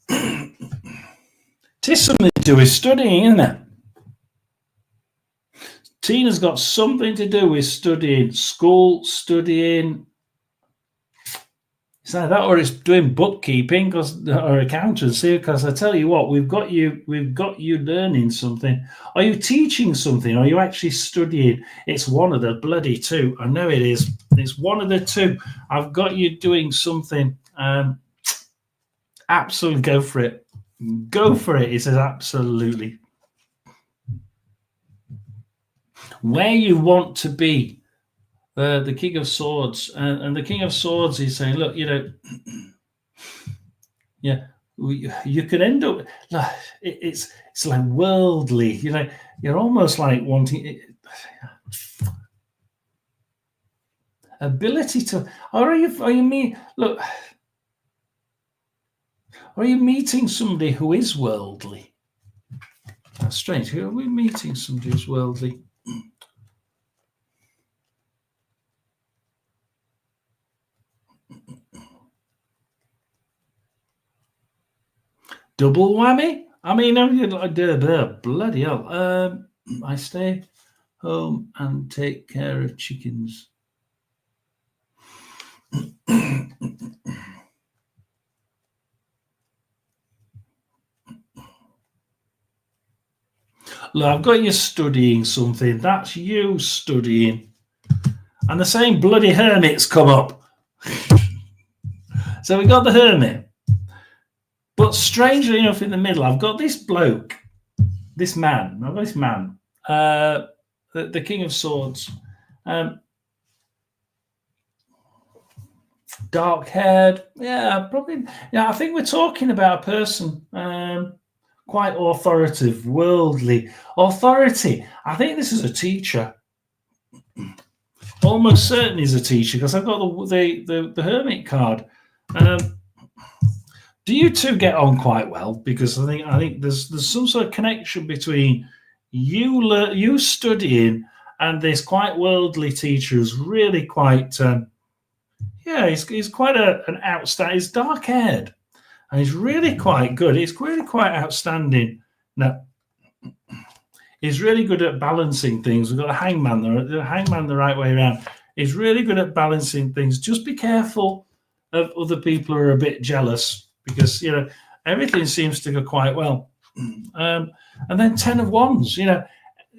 It is something to do with studying, isn't it? Tina's got something to do with studying, school, studying. It's like that, or it's doing bookkeeping or accountancy. Because I tell you what, we've got you learning something. Are you teaching something? Or are you actually studying? It's one of the bloody two. I know it is. It's one of the two. I've got you doing something. Absolutely, go for it. Go for it. It says absolutely. Where you want to be. The King of Swords, and the King of Swords is saying, look, you can end up. It's like worldly. You're almost like wanting ability to. Or are you look? Are you meeting somebody who is worldly? That's strange. Who are we meeting? Somebody who's worldly. Double whammy? I mean, bloody hell. I stay home and take care of chickens. Look, I've got you studying something. That's you studying. And the same bloody hermit's come up. So we got the hermit. But strangely enough, in the middle, I've got this bloke, this man. I've got this man, the King of Swords, dark-haired. Yeah, probably. Yeah, I think we're talking about a person. quite authoritative, worldly authority. I think this is a teacher. Almost certainly is a teacher because I've got the hermit card. Do you two get on quite well? Because I think there's some sort of connection between you studying and this quite worldly teacher who's really quite he's quite an outstanding. He's dark haired and he's really quite good. He's really quite outstanding. Now he's really good at balancing things. We've got a hangman the right way around. He's really good at balancing things. Just be careful of other people who are a bit jealous because everything seems to go quite well. And then 10 of Wands,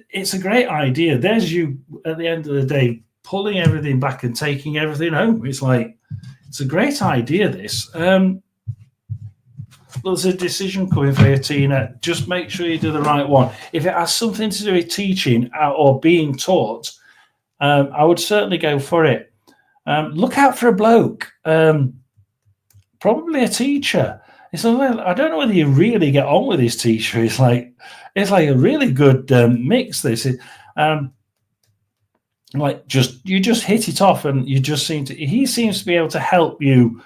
it's a great idea. There's you at the end of the day pulling everything back and taking everything home. It's a great idea. This. There's a decision coming for you, Tina. Just make sure you do the right one. If it has something to do with teaching or being taught, I would certainly go for it. Look out for a bloke, probably a teacher. I don't know whether you really get on with this teacher. It's like a really good mix. This is you just hit it off, and you just he seems to be able to help you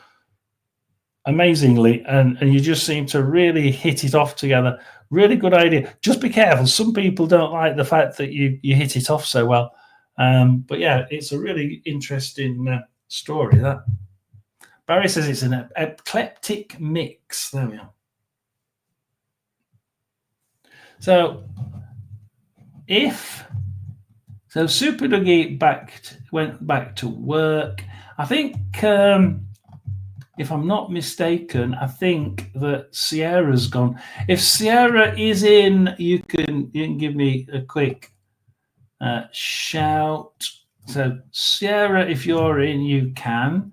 amazingly, and you just seem to really hit it off together. Really good idea. Just be careful. Some people don't like the fact that you hit it off so well. But yeah, it's a really interesting story. That Barry says it's an eclectic mix. There we are. So Super Dougie went back to work. I think if I'm not mistaken, I think that Sierra's gone. If Sierra is in, you can give me a quick shout. So Sierra, if you're in, you can.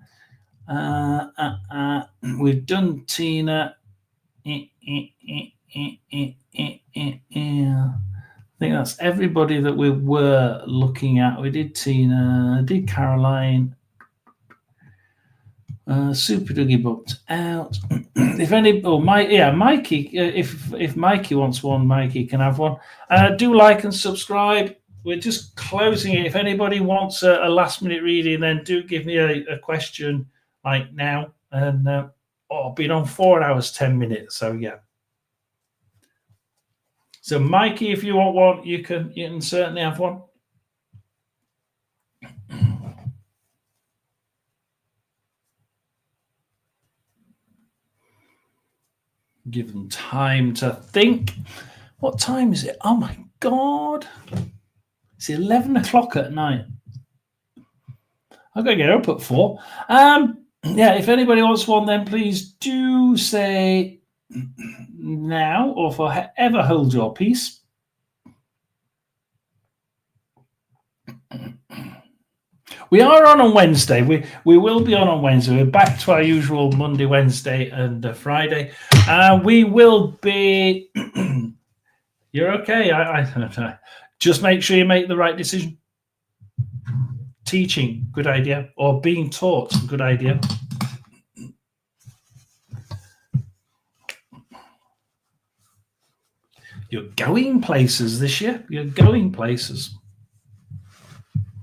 We've done Tina. I think that's everybody that we were looking at. We did Tina, did Caroline. Super Dougie booked out. Mikey. If Mikey wants one, Mikey can have one. Do like and subscribe. We're just closing it. If anybody wants a last minute reading, then do give me a question like now. And I've been on 4 hours 10 minutes. So yeah. So Mikey, if you want one, you can certainly have one. Give them time to think. What time is it? Oh my God. It's 11 o'clock at night. I've got to get up at 4. Yeah, if anybody wants one, then please do say now or forever hold your peace. We are on Wednesday. We will be on Wednesday. We're back to our usual Monday, Wednesday, and Friday. We will be. You're okay. I just make sure you make the right decision. Teaching, good idea, or being taught, good idea. You're going places this year. You're going places.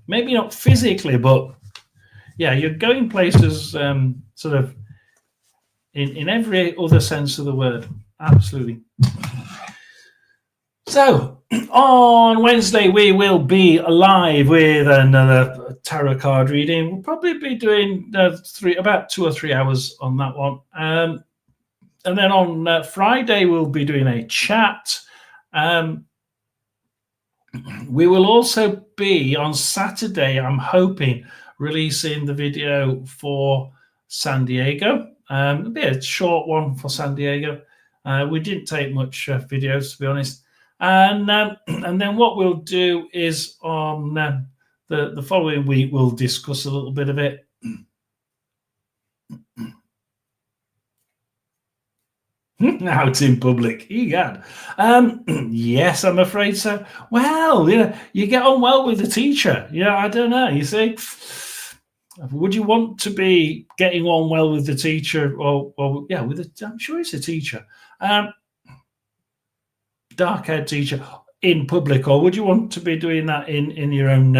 Maybe not physically, but yeah, you're going places sort of in every other sense of the word. Absolutely. So on Wednesday, we will be live with another tarot card reading. We'll probably be doing about 2 or 3 hours on that one. And then on Friday, we'll be doing a chat. We will also be on Saturday, I'm hoping, releasing the video for San Diego. It'll be a short one for San Diego. We didn't take much videos, to be honest. And then what we'll do is on the following week, we'll discuss a little bit of it. Out in public, egad. Yes, I'm afraid so. Well, you get on well with the teacher. I don't know. You see, would you want to be getting on well with the teacher, or yeah, I'm sure it's a teacher. dark-haired teacher in public, or would you want to be doing that in your own,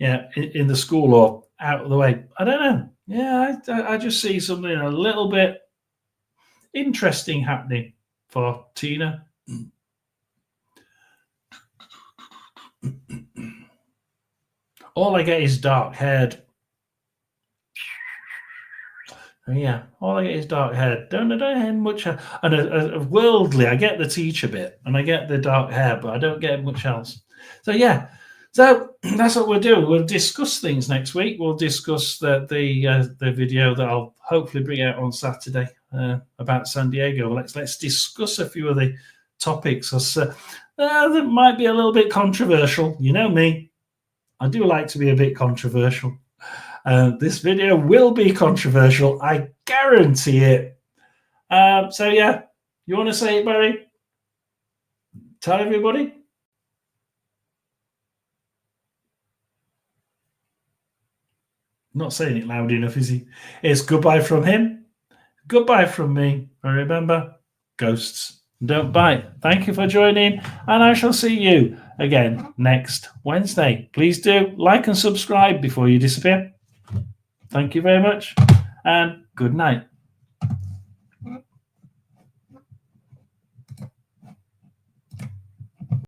in the school or out of the way? I don't know. Yeah, I just see something a little bit interesting happening for Tina. All I get is dark-haired. Yeah, all I get is dark-haired. Don't hear much. And worldly, I get the teacher bit, and I get the dark hair, but I don't get much else. So yeah, so that's what we'll do. We'll discuss things next week. We'll discuss the video that I'll hopefully bring out on Saturday about San Diego. Let's discuss a few of the topics. That might be a little bit controversial. You know me, I do like to be a bit controversial. This video will be controversial. I guarantee it. So yeah, you want to say it, Barry? Tell everybody. Not saying it loud enough, is he? It's goodbye from him, goodbye from me. And remember, ghosts don't bite. Thank you for joining, and I shall see you again next Wednesday. Please do like and subscribe before you disappear. Thank you very much, and good night.